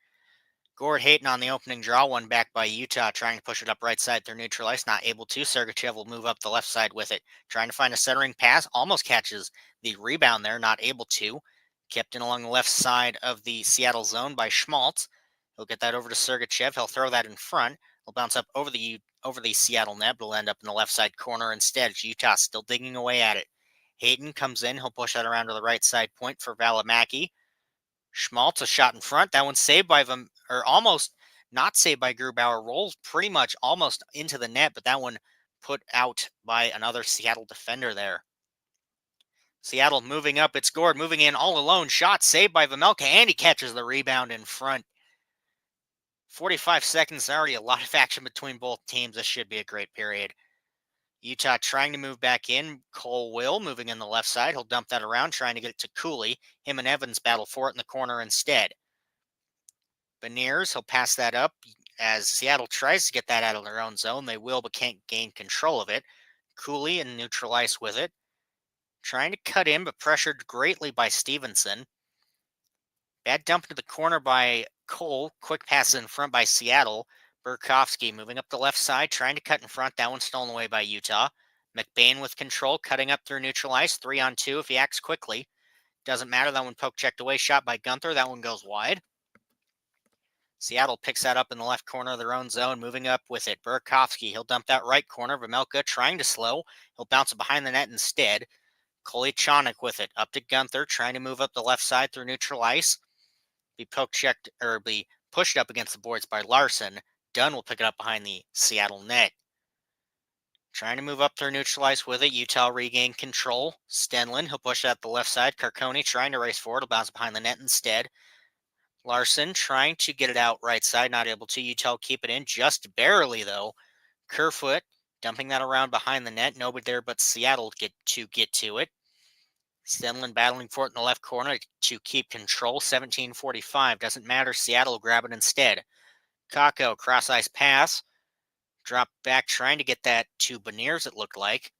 [SPEAKER 1] Gord Hayton on the opening draw, one back by Utah, trying to push it up right side through neutral ice, not able to. Sergachev will move up the left side with it, trying to find a centering pass, almost catches the rebound there, not able to. Kept in along the left side of the Seattle zone by Schmaltz. He'll get that over to Sergachev. He'll throw that in front. He'll bounce up over the Seattle net, but will end up in the left side corner instead. Utah still digging away at it. Hayton comes in. He'll push that around to the right side point for Valimaki. Schmaltz, a shot in front. That one's saved by them, or almost not saved by Grubauer. Rolls pretty much almost into the net, but that one put out by another Seattle defender there. Seattle moving up. It's Gord moving in all alone. Shot saved by Vamelka, and he catches the rebound in front. 45 seconds, already a lot of action between both teams. This should be a great period. Utah trying to move back in. Cole Will moving in the left side. He'll dump that around, trying to get it to Cooley. Him and Evans battle for it in the corner instead. Beniers, he'll pass that up as Seattle tries to get that out of their own zone. They will, but can't gain control of it. Cooley and neutral ice with it. Trying to cut in, but pressured greatly by Stevenson. Bad dump into the corner by Cole. Quick pass in front by Seattle. Burkowski moving up the left side, trying to cut in front. That one stolen away by Utah. McBain with control, cutting up through neutral ice. 3-on-2 if he acts quickly. Doesn't matter. That one poke checked away. Shot by Gunther. That one goes wide. Seattle picks that up in the left corner of their own zone, moving up with it. Burkowski, he'll dump that right corner. Vamelka trying to slow. He'll bounce it behind the net instead. Kolyachonok with it. Up to Gunther, trying to move up the left side through neutral ice. Be poke checked, or be pushed up against the boards by Larson. Dunn will pick it up behind the Seattle net. Trying to move up through neutral ice with it. Utah regain control. Stenlin, he'll push it up the left side. Carconi trying to race forward. He'll bounce behind the net instead. Larson trying to get it out right side, not able to. Utah keep it in, just barely though. Kerfoot dumping that around behind the net. Nobody there but Seattle get to it. Stenlin battling for it in the left corner to keep control. 17:45. Doesn't matter. Seattle will grab it instead. Kako, cross ice pass. Drop back, trying to get that to Beniers, it looked like.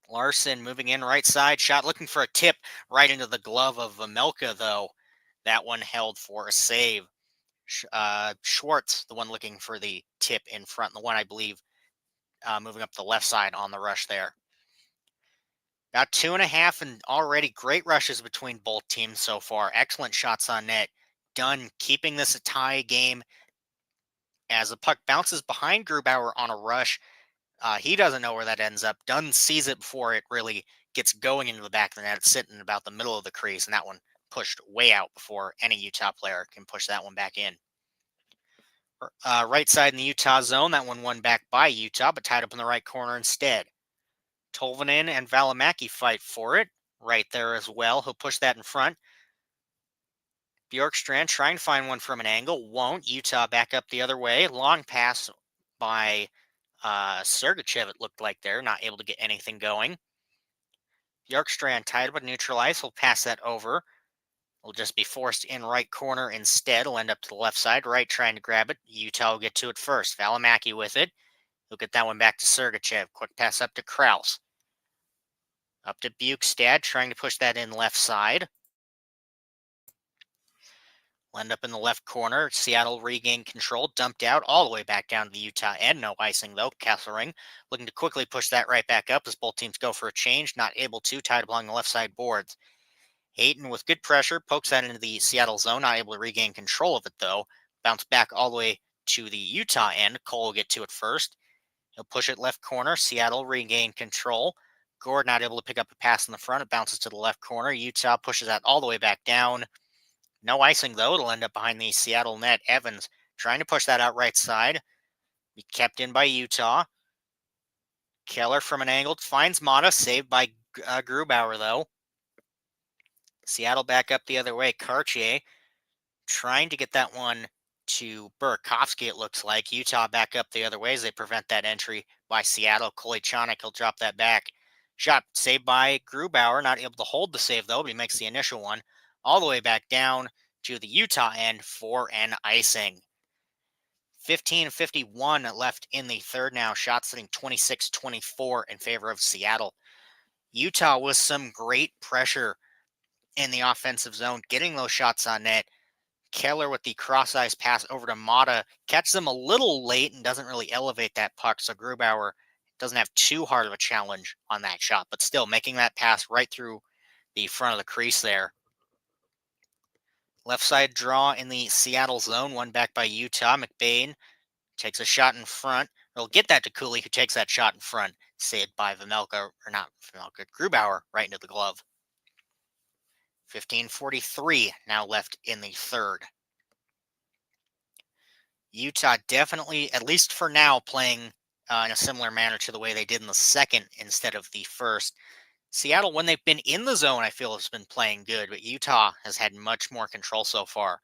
[SPEAKER 1] Larson moving in right side. Shot looking for a tip right into the glove of Vamelka, though. That one held for a save. Schwartz, the one looking for the tip in front, the one I believe moving up the left side on the rush there. About 2.5 and already great rushes between both teams so far. Excellent shots on net. Dunn keeping this a tie game as the puck bounces behind Grubauer on a rush. He doesn't know where that ends up. Dunn sees it before it really gets going into the back of the net. It's sitting about the middle of the crease, and that one pushed way out before any Utah player can push that one back in. Right side in the Utah zone. That one won back by Utah, but tied up in the right corner instead. Tolvanen and Valimaki fight for it right there as well. He'll push that in front. Bjorkstrand trying to find one from an angle. Won't. Utah back up the other way. Long pass by Sergachev, it looked like there. Not able to get anything going. Bjorkstrand tied up at neutral ice. He'll pass that over. Will just be forced in right corner instead. He'll end up to the left side. Right trying to grab it. Utah will get to it first. Valimaki with it. He'll get that one back to Sergachev. Quick pass up to Kraus. Up to Bukestad, trying to push that in left side. Will end up in the left corner. Seattle regain control, dumped out all the way back down to the Utah end. No icing though. Kesselring looking to quickly push that right back up as both teams go for a change. Not able to. Tied along the left side boards. Hayton with good pressure pokes that into the Seattle zone. Not able to regain control of it though. Bounce back all the way to the Utah end. Cole will get to it first. He'll push it left corner. Seattle regain control. Gord not able to pick up a pass in the front. It bounces to the left corner. Utah pushes that all the way back down. No icing, though. It'll end up behind the Seattle net. Evans trying to push that out right side. Be kept in by Utah. Keller from an angle finds Mata. Saved by Grubauer, though. Seattle back up the other way. Cartier trying to get that one to Burakovsky, it looks like. Utah back up the other way as they prevent that entry by Seattle. Kolyachonok, he'll drop that back. Shot saved by Grubauer. Not able to hold the save, though, but he makes the initial one. All the way back down to the Utah end for an icing. 15:51 left in the third now. Shot sitting 26-24 in favor of Seattle. Utah with some great pressure in the offensive zone, getting those shots on net. Keller with the cross-ice pass over to Mata catches them a little late and doesn't really elevate that puck, so Grubauer doesn't have too hard of a challenge on that shot, but still making that pass right through the front of the crease there. Left side draw in the Seattle zone, one back by Utah. McBain takes a shot in front. He'll get that to Cooley, who takes that shot in front. Saved by Grubauer right into the glove. 15:43 now left in the third. Utah definitely, at least for now, playing in a similar manner to the way they did in the second instead of the first. Seattle, when they've been in the zone, I feel has been playing good, but Utah has had much more control so far.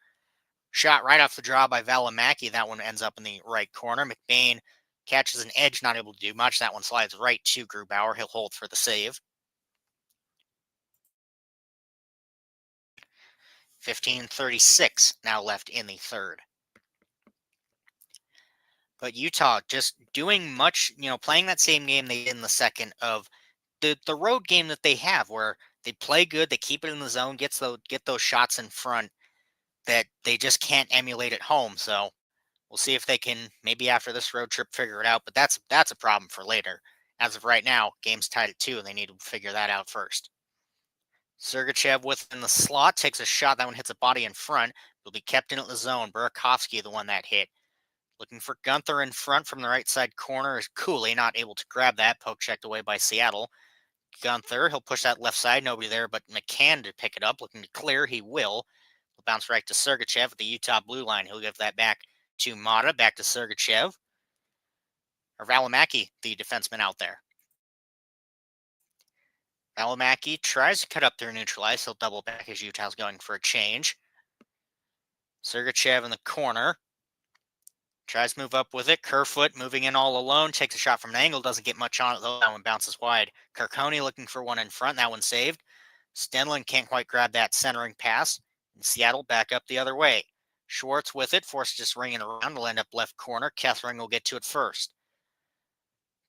[SPEAKER 1] Shot right off the draw by Valimaki. That one ends up in the right corner. McBain catches an edge, not able to do much. That one slides right to Grubauer. He'll hold for the save. 15:36 now left in the third. But Utah just doing much, playing that same game they did in the second of the road game that they have, where they play good, they keep it in the zone, get those shots in front that they just can't emulate at home. So we'll see if they can, maybe after this road trip, figure it out. But that's a problem for later. As of right now, game's tied at 2, and they need to figure that out first. Sergachev within the slot takes a shot. That one hits a body in front. Will be kept in at the zone. Burakovsky, the one that hit. Looking for Gunther in front from the right side corner is Cooley, not able to grab that. Poke checked away by Seattle. Gunther, he'll push that left side. Nobody there but McCann to pick it up. Looking to clear, he will. He'll bounce right to Sergachev at the Utah blue line. He'll give that back to Mata, back to Sergachev. Or Valimaki, the defenseman out there. Valimaki tries to cut up through neutral ice. He'll double back as Utah's going for a change. Sergachev in the corner. Tries to move up with it. Kerfoot moving in all alone. Takes a shot from an angle. Doesn't get much on it, though. That one bounces wide. Carcone looking for one in front. That one saved. Stenlin can't quite grab that centering pass. And Seattle back up the other way. Schwartz with it. Forced just ringing around. Will end up left corner. Kessering will get to it first.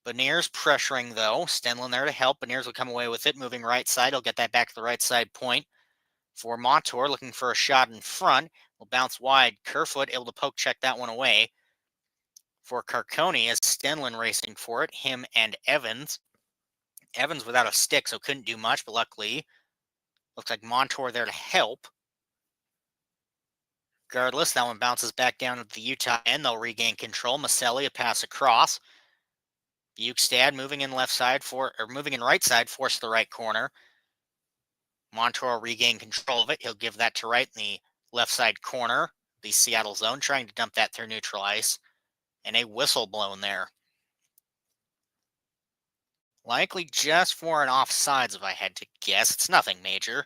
[SPEAKER 1] Beniers pressuring, though. Stenlin there to help. Beniers will come away with it. Moving right side. He'll get that back to the right side point. For Montour, looking for a shot in front. Will bounce wide. Kerfoot able to poke check that one away. For Carcone as Stenlin racing for it, him and Evans. Evans without a stick, so couldn't do much, but luckily, looks like Montour there to help. Regardless, that one bounces back down at the Utah end. They'll regain control. Maselli, a pass across. Bukestad moving in right side, force the right corner. Montour regain control of it. He'll give that to right in the left side corner, the Seattle zone, trying to dump that through neutral ice. And a whistle blown there. Likely just for an offsides, if I had to guess. It's nothing major.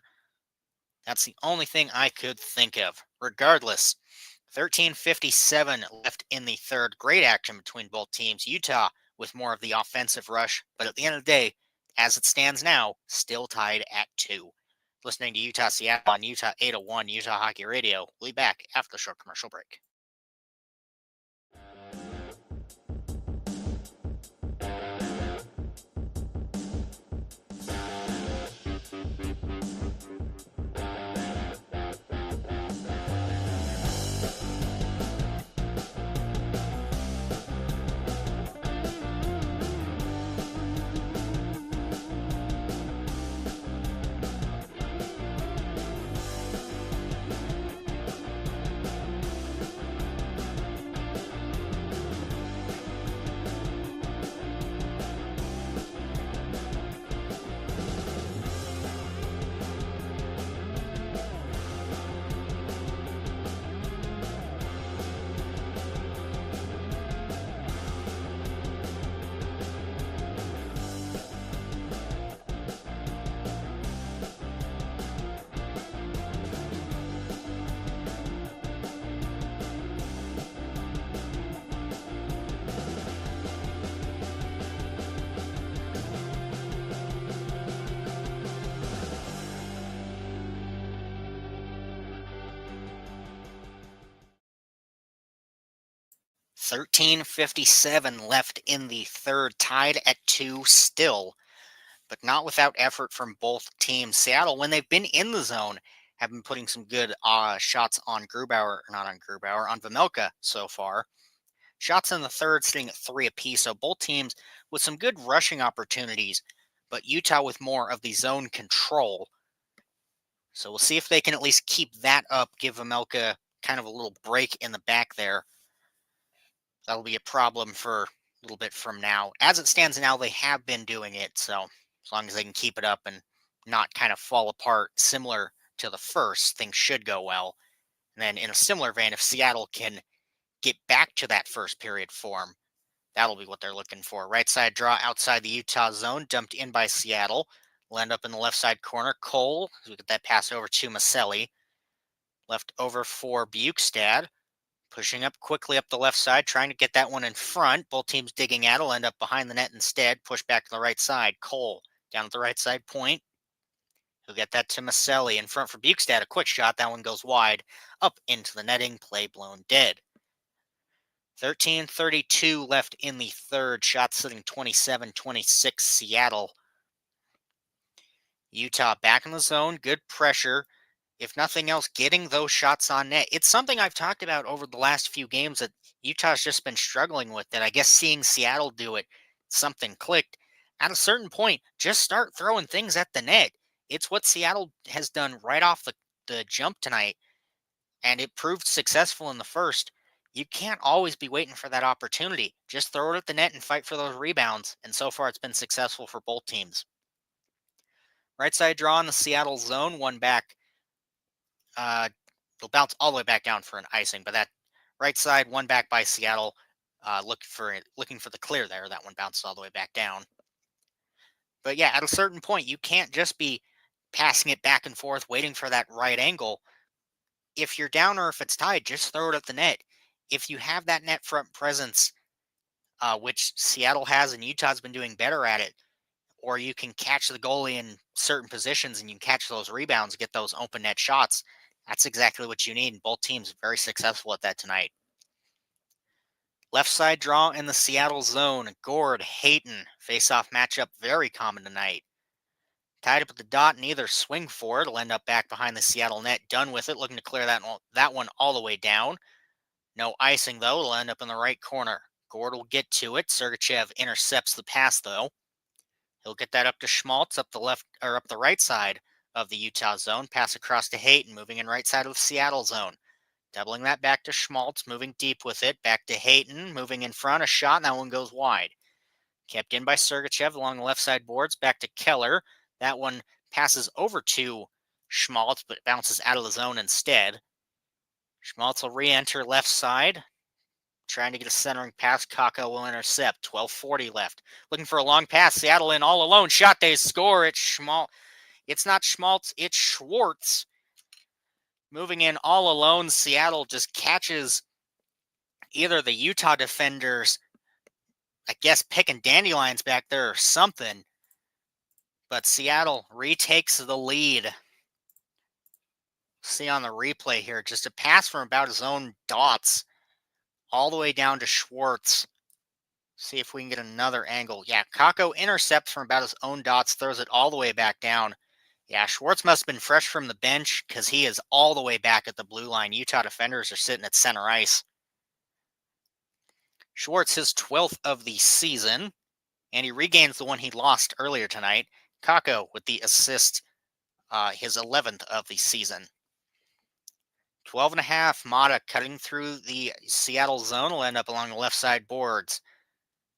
[SPEAKER 1] That's the only thing I could think of. Regardless, 13:57 left in the third. Great action between both teams. Utah with more of the offensive rush, but at the end of the day, as it stands now, still tied at 2. Listening to Utah Seattle on Utah 801 Utah Hockey Radio. We'll be back after the short commercial break. 13:57 left in the third, tied at 2 still, but not without effort from both teams. Seattle, when they've been in the zone, have been putting some good shots on Grubauer, not on Grubauer, on Vejmelka so far. Shots in the third sitting at 3 apiece, so both teams with some good rushing opportunities, but Utah with more of the zone control. So we'll see if they can at least keep that up, give Vejmelka kind of a little break in the back there. That'll be a problem for a little bit from now. As it stands now, they have been doing it, so as long as they can keep it up and not kind of fall apart similar to the first, things should go well. And then in a similar vein, if Seattle can get back to that first period form, that'll be what they're looking for. Right side draw outside the Utah zone, dumped in by Seattle. Will end up in the left side corner. Cole, we get that pass over to Maselli. Left over for Bukestad. Pushing up quickly up the left side, trying to get that one in front. Both teams digging at it, will end up behind the net instead. Push back to the right side. Cole down at the right side point. He'll get that to Maselli in front for Bukestad. A quick shot. That one goes wide. Up into the netting. Play blown dead. 13:32 left in the third. Shot sitting 27-26 Seattle. Utah back in the zone. Good pressure. If nothing else, getting those shots on net. It's something I've talked about over the last few games that Utah's just been struggling with. That I guess seeing Seattle do it, something clicked. At a certain point, just start throwing things at the net. It's what Seattle has done right off the jump tonight, and it proved successful in the first. You can't always be waiting for that opportunity. Just throw it at the net and fight for those rebounds. And so far, it's been successful for both teams. Right side draw in the Seattle zone, one back. It'll bounce all the way back down for an icing, but that right side, one back by Seattle, looking for the clear there. That one bounced all the way back down. But yeah, at a certain point, you can't just be passing it back and forth, waiting for that right angle. If you're down or if it's tied, just throw it at the net. If you have that net front presence, which Seattle has and Utah's been doing better at it, or you can catch the goalie in certain positions and you can catch those rebounds, get those open net shots. That's exactly what you need. And both teams very successful at that tonight. Left side draw in the Seattle zone. Gord, Hayton, face-off matchup, very common tonight. Tied up at the dot, neither swing for it. It'll end up back behind the Seattle net. Done with it, looking to clear that one all the way down. No icing, though. It'll end up in the right corner. Gord will get to it. Sergachev intercepts the pass, though. He'll get that up to Schmaltz up the right side of the Utah zone. Pass across to Hayton, moving in right side of the Seattle zone. Doubling that back to Schmaltz, moving deep with it. Back to Hayton, moving in front. A shot, and that one goes wide. Kept in by Sergachev along the left side boards. Back to Keller. That one passes over to Schmaltz, but bounces out of the zone instead. Schmaltz will re-enter left side. Trying to get a centering pass. Kakko will intercept. 12:40 left. Looking for a long pass. Seattle in all alone. Shot, they score. It's Schmaltz. It's not Schmaltz. It's Schwartz. Moving in all alone. Seattle just catches either the Utah defenders, I guess, picking dandelions back there or something. But Seattle retakes the lead. See on the replay here, just a pass from about his own dots all the way down to Schwartz. See if we can get another angle. Yeah, Kakko intercepts from about his own dots, throws it all the way back down. Yeah, Schwartz must have been fresh from the bench because he is all the way back at the blue line. Utah defenders are sitting at center ice. Schwartz, his 12th of the season, and he regains the one he lost earlier tonight. Kakko with the assist, his 11th of the season. 12.5, Mata cutting through the Seattle zone will end up along the left side boards.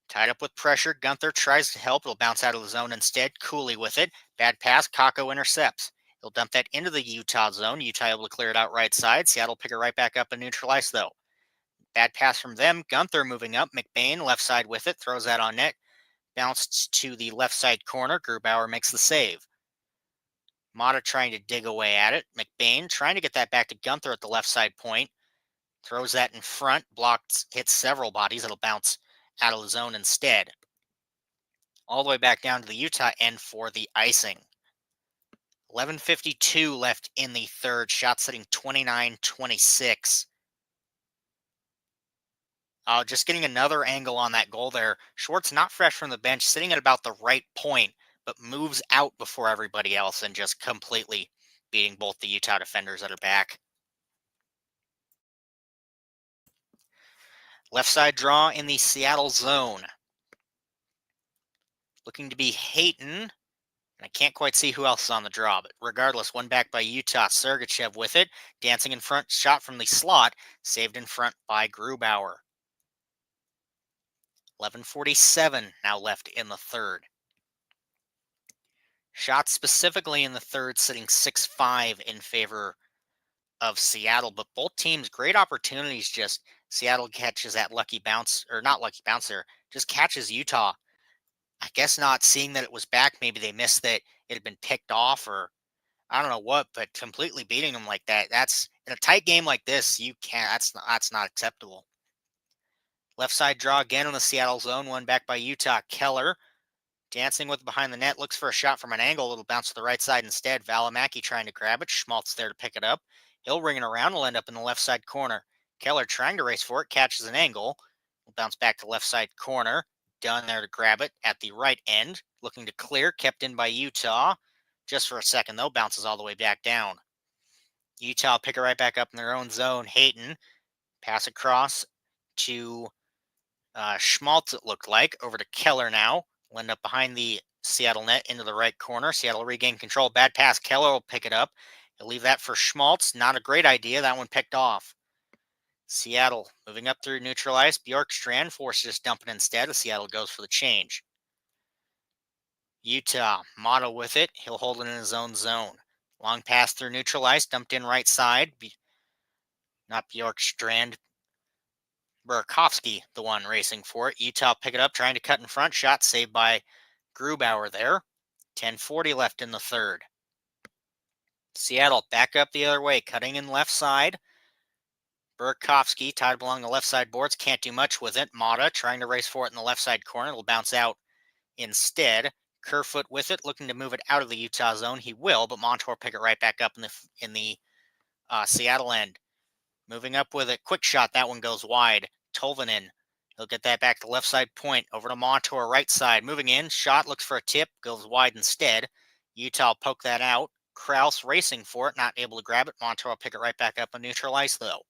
[SPEAKER 1] Tied up with pressure, Gunther tries to help. It'll bounce out of the zone instead. Cooley with it. Bad pass, Kakko intercepts. He'll dump that into the Utah zone. Utah able to clear it out right side. Seattle pick it right back up and neutralize, though. Bad pass from them. Gunther moving up. McBain left side with it. Throws that on net. Bounced to the left side corner. Grubauer makes the save. Mata trying to dig away at it. McBain trying to get that back to Gunther at the left side point. Throws that in front. Blocked, hits several bodies. It'll bounce out of the zone instead. All the way back down to the Utah end for the icing. 11:52 left in the third. Shot sitting 29-26. Just getting another angle on that goal there. Schwartz not fresh from the bench, sitting at about the right point, but moves out before everybody else and just completely beating both the Utah defenders that are back. Left side draw in the Seattle zone. Looking to be Hayton. I can't quite see who else is on the draw, but regardless, one back by Utah. Sergachev with it. Dancing in front, shot from the slot. Saved in front by Grubauer. 11:47 now left in the third. Shots specifically in the third, sitting 6-5 in favor of Seattle, but both teams, great opportunities. Just Seattle catches that lucky bounce, or not lucky bounce there, just catches Utah. I guess not seeing that it was back. Maybe they missed that it had been picked off, or I don't know what, but completely beating them like that. That's in a tight game like this. You can't. That's not acceptable. Left side draw again on the Seattle zone. One back by Utah. Keller dancing with behind the net. Looks for a shot from an angle. It'll bounce to the right side instead. Valimaki trying to grab it. Schmaltz there to pick it up. He'll ring it around. Will end up in the left side corner. Keller trying to race for it. Catches an angle. Will bounce back to left side corner. Dunn there to grab it at the right end. Looking to clear. Kept in by Utah. Just for a second, though. Bounces all the way back down. Utah pick it right back up in their own zone. Hayton. Pass across to Schmaltz, it looked like. Over to Keller now. Will end up behind the Seattle net into the right corner. Seattle regain control. Bad pass. Keller will pick it up. He'll leave that for Schmaltz. Not a great idea. That one picked off. Seattle moving up through neutral ice. Bjorkstrand forces to dump it instead as Seattle goes for the change. Utah, Motto with it. He'll hold it in his own zone. Long pass through neutral ice. Dumped in right side. Not Bjorkstrand. Burakovsky, the one racing for it. Utah pick it up, trying to cut in front. Shot saved by Grubauer there. 10:40 left in the third. Seattle back up the other way, cutting in left side. Burakovsky tied along the left side boards, can't do much with it. Mata trying to race for it in the left side corner. It'll bounce out instead. Kerfoot with it, looking to move it out of the Utah zone. He will, but Montour pick it right back up in the Seattle end. Moving up with a quick shot. That one goes wide. Tolvanen. He'll get that back to left side point. Over to Montour, right side. Moving in. Shot looks for a tip. Goes wide instead. Utah poke that out. Kraus racing for it. Not able to grab it. Montour will pick it right back up on neutral ice, though.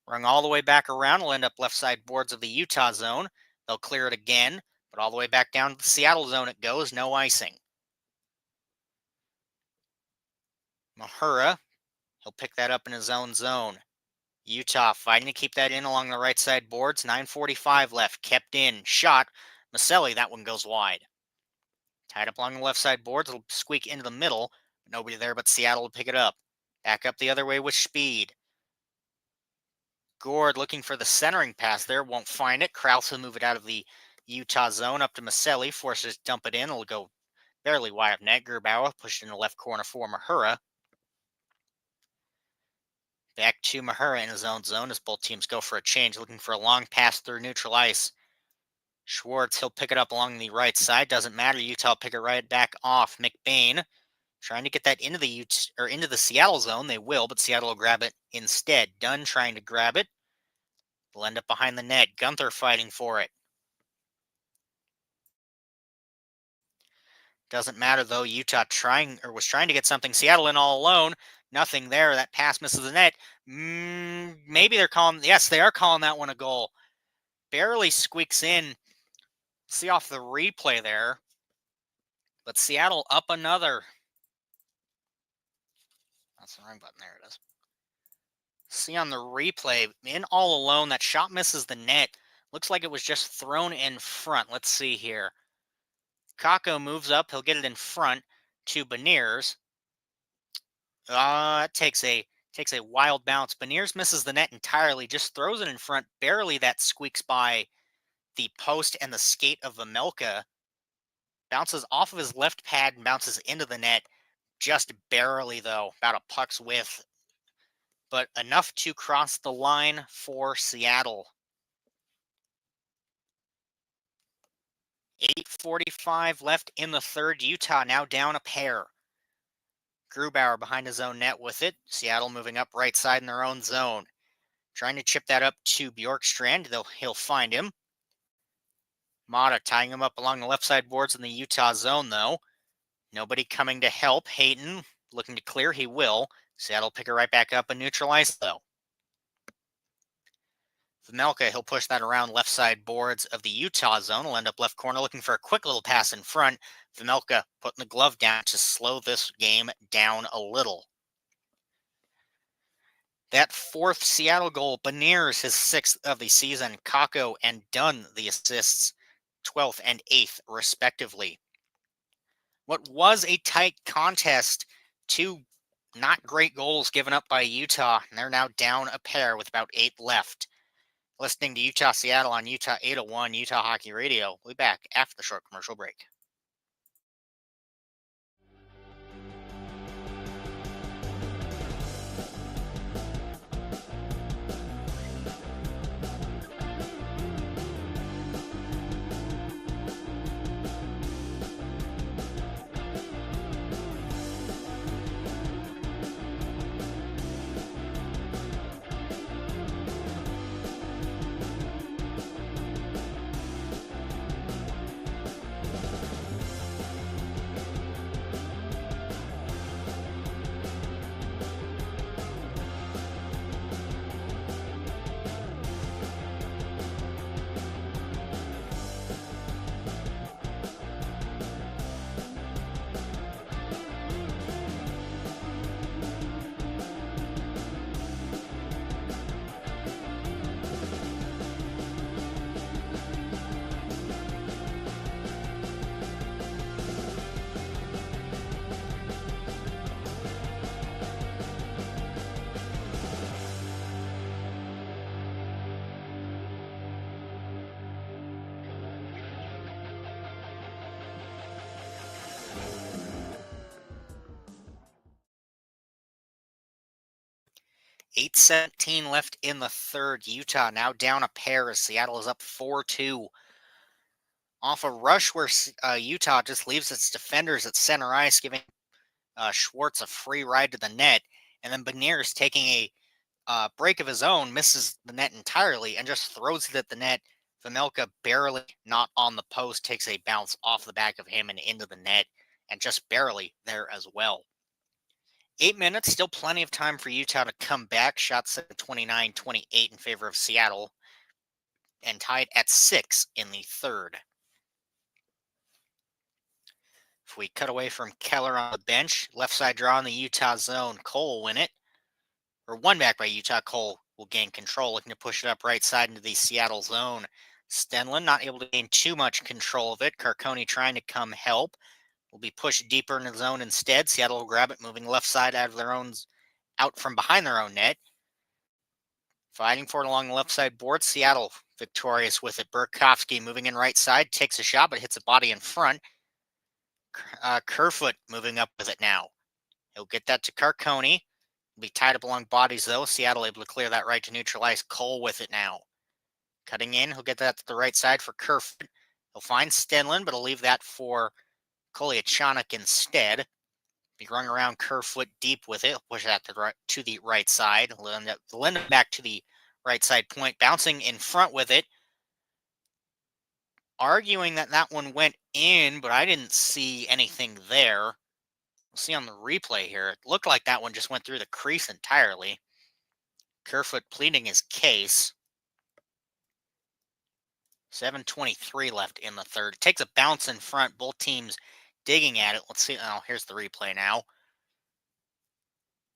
[SPEAKER 1] Rung all the way back around. Will end up left side boards of the Utah zone. They'll clear it again. But all the way back down to the Seattle zone it goes. No icing. Mahura. He'll pick that up in his own zone. Utah fighting to keep that in along the right side boards. 9:45 left. Kept in. Shot. Maselli, that one goes wide. Tied up along the left side boards. It'll squeak into the middle. Nobody there but Seattle will pick it up. Back up the other way with speed. Gord looking for the centering pass there. Won't find it. Kraus will move it out of the Utah zone up to Maselli. Forces to dump it in. It'll go barely wide of net. Grubauer pushed in the left corner for Mahura. Back to Mahura in his own zone as both teams go for a change, looking for a long pass through neutral ice. Schwartz, he'll pick it up along the right side. Doesn't matter. Utah pick it right back off. McBain trying to get that into the Seattle zone. They will, but Seattle will grab it instead. Dunn trying to grab it. Will end up behind the net. Gunther fighting for it. Doesn't matter though. Utah was trying to get something. Seattle in all alone. Nothing there. That pass misses the net. Maybe they're calling. Yes, they are calling that one a goal. Barely squeaks in. See off the replay there. But Seattle up another. That's the wrong button. There it is. See on the replay, in all alone, that shot misses the net. Looks like it was just thrown in front. Let's see here. Kako moves up. He'll get it in front to Beniers. It takes a wild bounce. Beniers misses the net entirely. Just throws it in front. Barely that squeaks by the post and the skate of Vamelka. Bounces off of his left pad and bounces into the net. Just barely, though. About a puck's width. But enough to cross the line for Seattle. 8:45 left in the third. Utah now down a pair. Grubauer behind his own net with it. Seattle moving up right side in their own zone. Trying to chip that up to Bjorkstrand. He'll find him. Mata tying him up along the left side boards in the Utah zone, though. Nobody coming to help. Hayton looking to clear. He will. Seattle pick it right back up and neutralize, though. Vmelka, he'll push that around left side boards of the Utah zone. He'll end up left corner looking for a quick little pass in front. Vmelka putting the glove down to slow this game down a little. That fourth Seattle goal, Beniers his sixth of the season. Kako and Dunn the assists, 12th and 8th respectively. What was a tight contest, two not great goals given up by Utah, and they're now down a pair with about 8 left. Listening to Utah Seattle on Utah 801 Utah Hockey Radio. We'll be back after the short commercial break. .8:17 left in the third. Utah now down a pair as Seattle is up 4-2. Off a rush where Utah just leaves its defenders at center ice, giving Schwartz a free ride to the net. And then Beniers taking a break of his own, misses the net entirely, and just throws it at the net. Vmelka barely not on the post, takes a bounce off the back of him and into the net, and just barely there as well. 8 minutes, still plenty of time for Utah to come back. Shots at 29-28 in favor of Seattle, and tied at 6 in the third. If we cut away from Keller on the bench, left side draw in the Utah zone, Cole will win it. Or one back by Utah, Cole will gain control, looking to push it up right side into the Seattle zone. Stenlin not able to gain too much control of it. Carconi trying to come help. Will be pushed deeper in the zone instead. Seattle will grab it, moving left side out from behind their own net. Fighting for it along the left side board. Seattle victorious with it. Burakovsky moving in right side. Takes a shot, but hits a body in front. Kerfoot moving up with it now. He'll get that to Carconi. Will be tied up along bodies, though. Seattle able to clear that right to neutralize. Cole with it now. Cutting in. He'll get that to the right side for Kerfoot. He'll find Stenlin, but he'll leave that for Kolyachonok instead. Be running around Kerfoot deep with it. He'll push that to the right side. Lend it back to the right side point. Bouncing in front with it. Arguing that one went in, but I didn't see anything there. We'll see on the replay here. It looked like that one just went through the crease entirely. Kerfoot pleading his case. 7:23 left in the third. It takes a bounce in front. Both teams digging at it. Let's see. Oh, here's the replay now.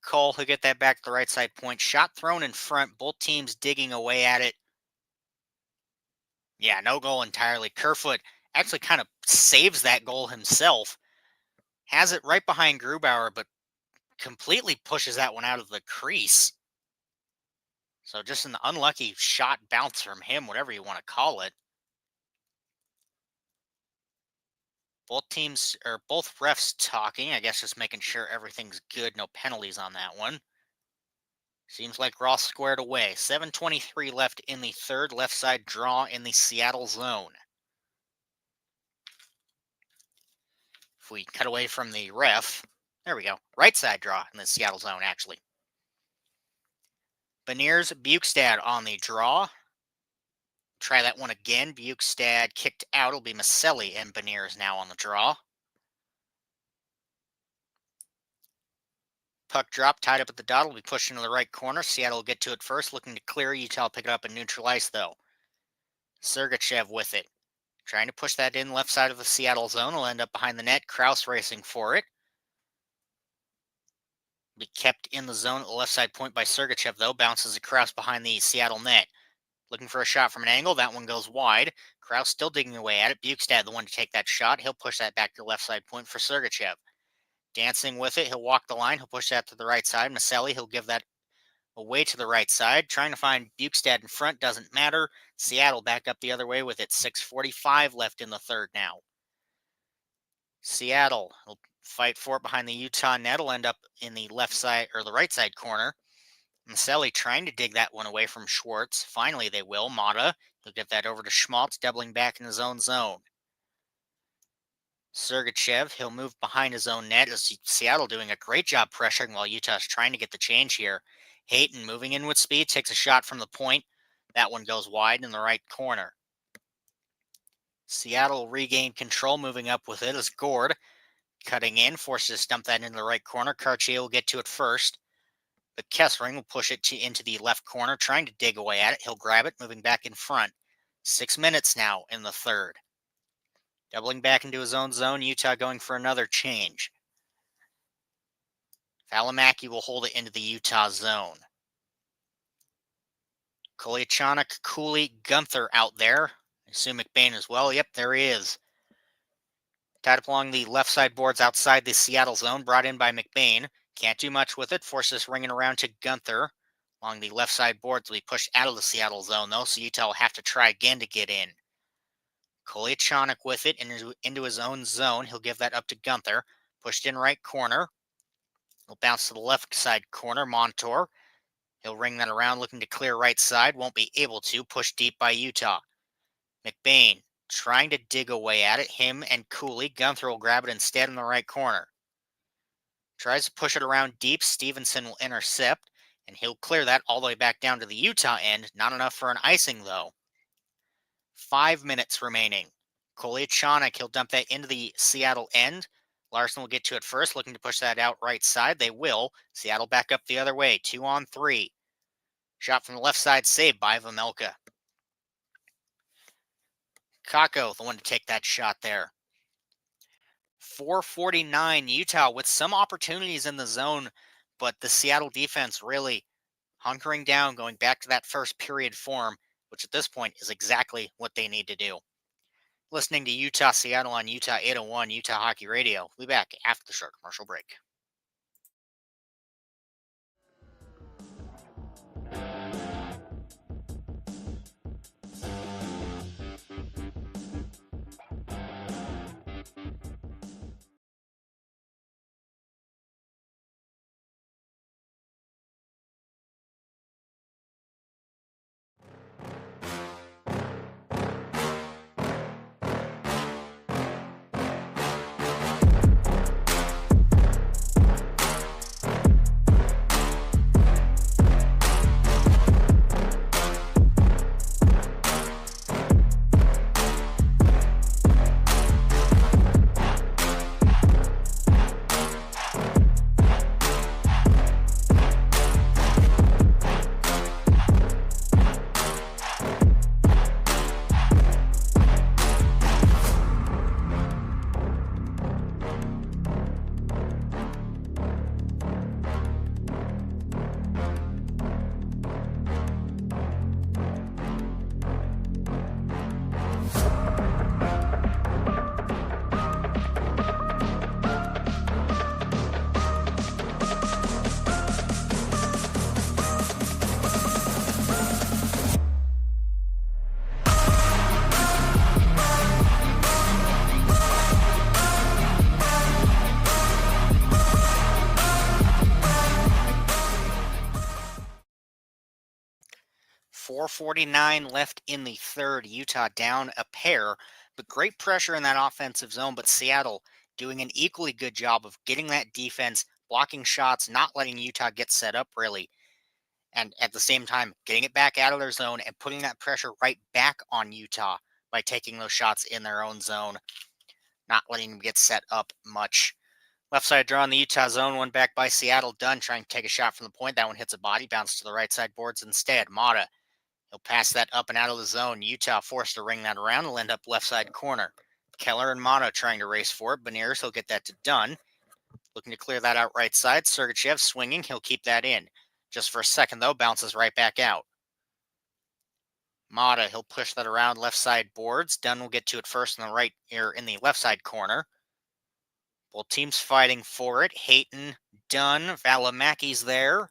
[SPEAKER 1] Cole, he'll get that back to the right side point. Shot thrown in front. Both teams digging away at it. Yeah, no goal entirely. Kerfoot actually kind of saves that goal himself. Has it right behind Grubauer, but completely pushes that one out of the crease. So just an unlucky shot bounce from him, whatever you want to call it. Both teams, or both refs talking, I guess just making sure everything's good, no penalties on that one. Seems like Ross squared away. 7:23 left in the third, left side draw in the Seattle zone. If we cut away from the ref, there we go. Right side draw in the Seattle zone, actually. Beniers Bukestad on the draw. Try that one again. Bukestad kicked out. It'll be Maselli and Beniers now on the draw. Puck drop, tied up at the dot, will be pushed into the right corner. Seattle will get to it first, looking to clear. Utah will pick it up and neutralize, though. Sergachev with it. Trying to push that in left side of the Seattle zone. Will end up behind the net. Kraus racing for it. Be kept in the zone at the left side point by Sergachev, though. Bounces across behind the Seattle net. Looking for a shot from an angle. That one goes wide. Kraus still digging away at it. Bukestad, the one to take that shot. He'll push that back to the left side point for Sergachev. Dancing with it. He'll walk the line. He'll push that to the right side. Maselli, he'll give that away to the right side. Trying to find Bukestad in front. Doesn't matter. Seattle back up the other way with it. 6:45 left in the third now. Seattle will fight for it behind the Utah net. Will end up in the left side or the right side corner. Maselli trying to dig that one away from Schwartz. Finally, they will. Mata, he'll get that over to Schmaltz, doubling back in his own zone. Sergachev, he'll move behind his own net as Seattle doing a great job pressuring while Utah's trying to get the change here. Hayton moving in with speed, takes a shot from the point. That one goes wide in the right corner. Seattle regained control, moving up with it as Gord cutting in, forces to dump that into the right corner. Cartier will get to it first, but Kessering will push it into the left corner, trying to dig away at it. He'll grab it, moving back in front. 6 minutes now in the third. Doubling back into his own zone, Utah going for another change. Valimaki will hold it into the Utah zone. Kolyachonok, Cooley, Gunther out there. I assume McBain as well. Yep, there he is. Tied up along the left side boards outside the Seattle zone, brought in by McBain. Can't do much with it. Forces ringing around to Gunther. Along the left side boards will be pushed out of the Seattle zone, though, so Utah will have to try again to get in. Kolyachonok with it into his own zone. He'll give that up to Gunther. Pushed in right corner. He'll bounce to the left side corner. Montour. He'll ring that around, looking to clear right side. Won't be able to. Pushed deep by Utah. McBain trying to dig away at it. Him and Cooley. Gunther will grab it instead in the right corner. Tries to push it around deep. Stevenson will intercept, and he'll clear that all the way back down to the Utah end. Not enough for an icing, though. 5 minutes remaining. Kolyachonok, he'll dump that into the Seattle end. Larson will get to it first, looking to push that out right side. They will. Seattle back up the other way. 2-on-3. Shot from the left side, saved by Vamelka. Kako, the one to take that shot there. 4:49, Utah with some opportunities in the zone, but the Seattle defense really hunkering down, going back to that first period form, which at this point is exactly what they need to do. Listening to Utah Seattle on Utah 801 Utah Hockey Radio. We'll be back after the short commercial break. .449 left in the third. Utah down a pair, but great pressure in that offensive zone. But Seattle doing an equally good job of getting that defense, blocking shots, not letting Utah get set up really. and at the same time getting it back out of their zone and putting that pressure right back on Utah by taking those shots in their own zone, not letting them get set up much. Left side draw in the Utah zone, one back by Seattle. Dunn trying to take a shot from the point. That one hits a body, bounce to the right side boards instead. Mata, he'll pass that up and out of the zone. Utah forced to ring that around. Will end up left side corner. Keller and Mata trying to race for it. Beniers, he'll get that to Dunn. Looking to clear that out right side. Sergachev swinging. He'll keep that in. Just for a second, though, bounces right back out. Mata, he'll push that around left side boards. Dunn will get to it first in the right, or in the left side corner. Both teams fighting for it. Hayton, Dunn, Valimaki's there.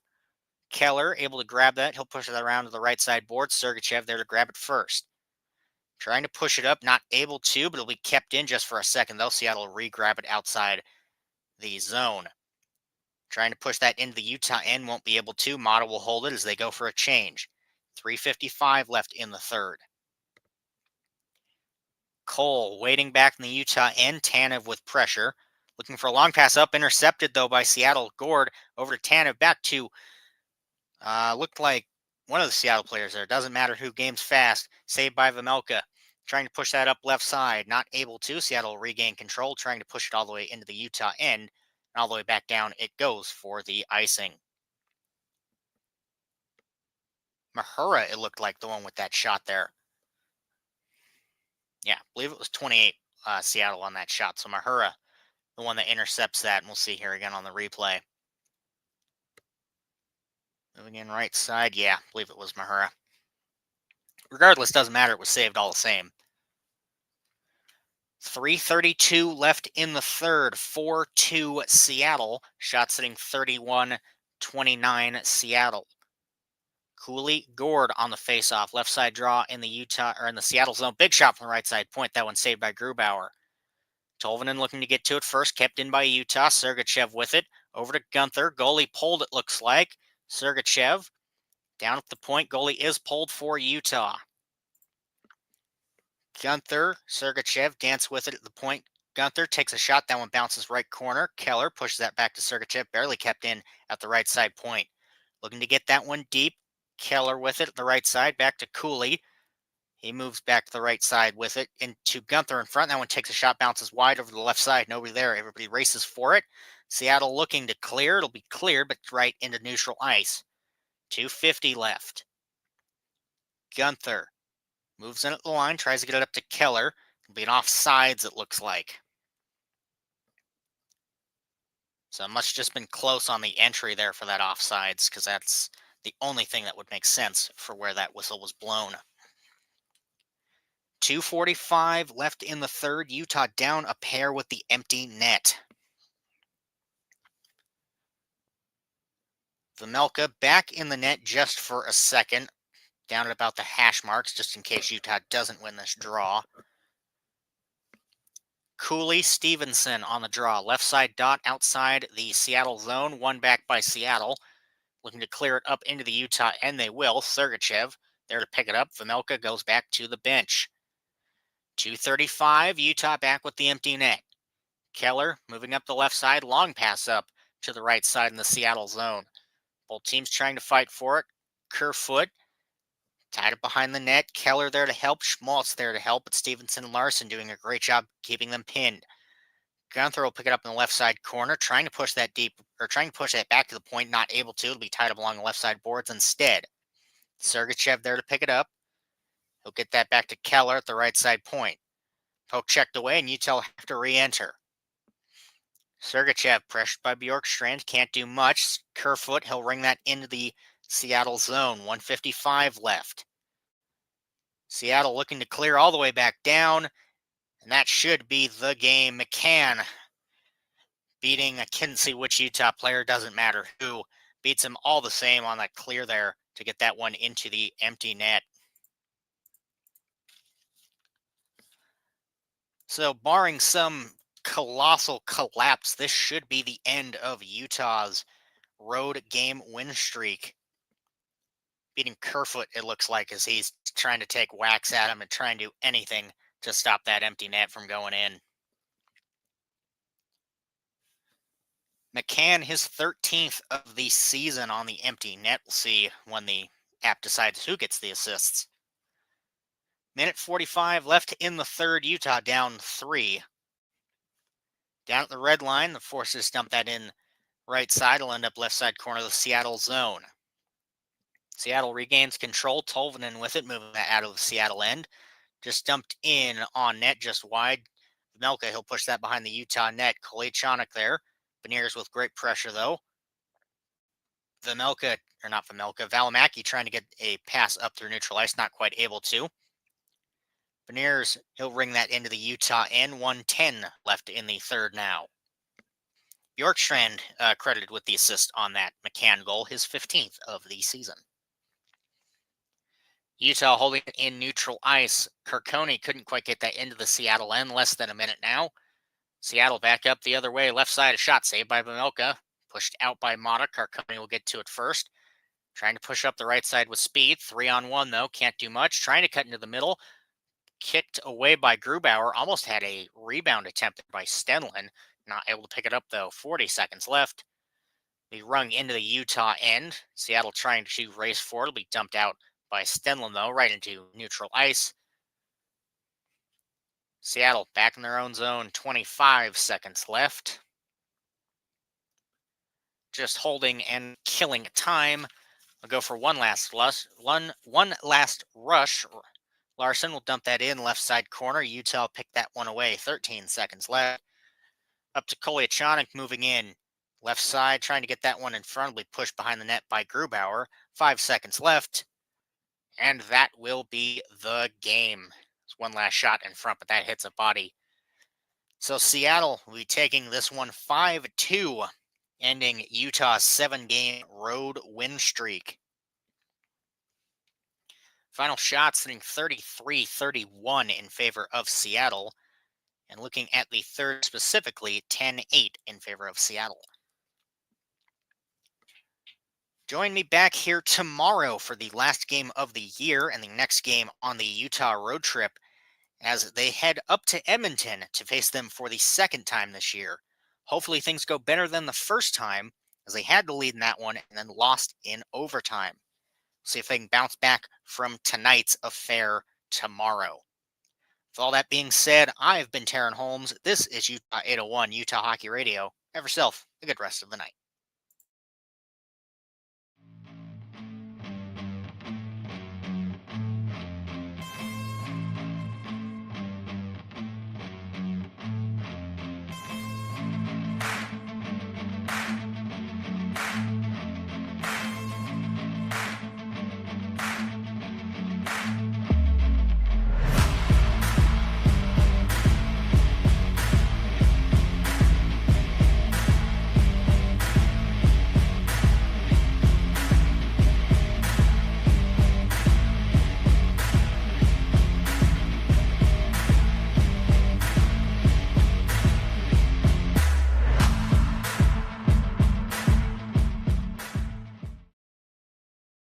[SPEAKER 1] Keller able to grab that. He'll push that around to the right side board. Sergachev there to grab it first. Trying to push it up, not able to, but it'll be kept in just for a second, though. Seattle will re-grab it outside the zone. Trying to push that into the Utah end, won't be able to. Mata will hold it as they go for a change. 3:55 left in the third. Cole waiting back in the Utah end. Tanev with pressure. Looking for a long pass up. Intercepted, though, by Seattle. Gord over to Tanev. Back to, looked like one of the Seattle players there. Doesn't matter who. Game's fast. Saved by Vamelka. Trying to push that up left side. Not able to. Seattle regain control. Trying to push it all the way into the Utah end. And all the way back down it goes for the icing. Mahura, it looked like the one with that shot there. Yeah, I believe it was 28 Seattle on that shot. So Mahura, the one that intercepts that. And we'll see here again on the replay. Moving in right side. Yeah, I believe it was Mahura. Regardless, doesn't matter. It was saved all the same. 3:32 left in the third. 4-2 Seattle. Shot sitting 31-29 Seattle. Cooley, Gord on the faceoff. Left side draw in the Utah or in the Seattle zone. Big shot from the right side point. That one saved by Grubauer. Tolvanen looking to get to it first. Kept in by Utah. Sergachev with it. Over to Gunther. Goalie pulled, it looks like. Sergachev down at the point. Goalie is pulled for Utah. Gunther, Sergachev dance with it at the point. Gunther takes a shot. That one bounces right corner. Keller pushes that back to Sergachev. Barely kept in at the right side point. Looking to get that one deep. Keller with it at the right side. Back to Cooley. He moves back to the right side with it into Gunther in front. That one takes a shot, bounces wide over the left side. Nobody there. Everybody races for it. Seattle looking to clear. It'll be cleared, but right into neutral ice. 2:50 left. Gunther moves in at the line, tries to get it up to Keller. It'll be an offsides, it looks like. So it must have just been close on the entry there for that offsides, because that's the only thing that would make sense for where that whistle was blown. 2:45 left in the third. Utah down a pair with the empty net. Vamelka back in the net just for a second. Down at about the hash marks, just in case Utah doesn't win this draw. Cooley, Stevenson on the draw. Left side dot outside the Seattle zone. One back by Seattle. Looking to clear it up into the Utah, and they will. Sergachev there to pick it up. Vamelka goes back to the bench. 2:35, Utah back with the empty net. Keller moving up the left side. Long pass up to the right side in the Seattle zone. Both teams trying to fight for it. Kerfoot tied it behind the net. Keller there to help. Schmaltz there to help, but Stevenson and Larson doing a great job keeping them pinned. Gunther will pick it up in the left side corner, trying to push that deep, or trying to push that back to the point, not able to. It'll be tied up along the left side boards instead. Sergachev there to pick it up. He'll get that back to Keller at the right side point. Poke checked away, and Utah will have to re-enter. Sergachev pressured by Bjorkstrand, can't do much. Kerfoot, he'll ring that into the Seattle zone. 1:55 left. Seattle looking to clear all the way back down, and that should be the game. McCann beating, I couldn't see which Utah player, doesn't matter who, beats him all the same on that clear there to get that one into the empty net. So barring some colossal collapse, this should be the end of Utah's road game win streak. Beating Kerfoot, it looks like, as he's trying to take whacks at him and trying to do anything to stop that empty net from going in. McCann, his 13th of the season on the empty net. We'll see when the app decides who gets the assists. Minute 45 left in the third. Utah down 3. Down at the red line, the Forces dump that in right side. It'll end up left side corner of the Seattle zone. Seattle regains control. Tolvanen with it, moving that out of the Seattle end. Just dumped in on net, just wide. Melka, he'll push that behind the Utah net. Kolechanik there. Beniers with great pressure, though. Valimaki trying to get a pass up through neutral ice, not quite able to. Beniers, he'll ring that into the Utah end. 1:10 left in the third now. Bjorkstrand credited with the assist on that McCann goal, his 15th of the season. Utah holding it in neutral ice. Kirkoni couldn't quite get that into the Seattle end. Less than a minute now. Seattle back up the other way. Left side, a shot saved by Vejmelka. Pushed out by Mata. Kirkoni will get to it first. Trying to push up the right side with speed. 3-on-1, though. Can't do much. Trying to cut into the middle. Kicked away by Grubauer. Almost had a rebound attempt by Stenlin. Not able to pick it up, though. 40 seconds left. Be rung into the Utah end. Seattle trying to race forward. Will be dumped out by Stenlin, though, right into neutral ice. Seattle back in their own zone. 25 seconds left. Just holding and killing time. I'll go for one last rush. Larson will dump that in left side corner. Utah picked that one away. 13 seconds left. Up to Kolechanik moving in. Left side, trying to get that one in front. Will be pushed behind the net by Grubauer. 5 seconds left. And that will be the game. It's one last shot in front, but that hits a body. So Seattle will be taking this one 5-2, ending Utah's 7-game road win streak. Final shots sitting 33-31 in favor of Seattle. And looking at the third specifically, 10-8 in favor of Seattle. Join me back here tomorrow for the last game of the year and the next game on the Utah road trip as they head up to Edmonton to face them for the second time this year. Hopefully things go better than the first time as they had the lead in that one and then lost in overtime. See if they can bounce back from tonight's affair tomorrow. With all that being said, I have been Taryn Holmes. This is Utah 801, Utah Hockey Radio. Have yourself a good rest of the night.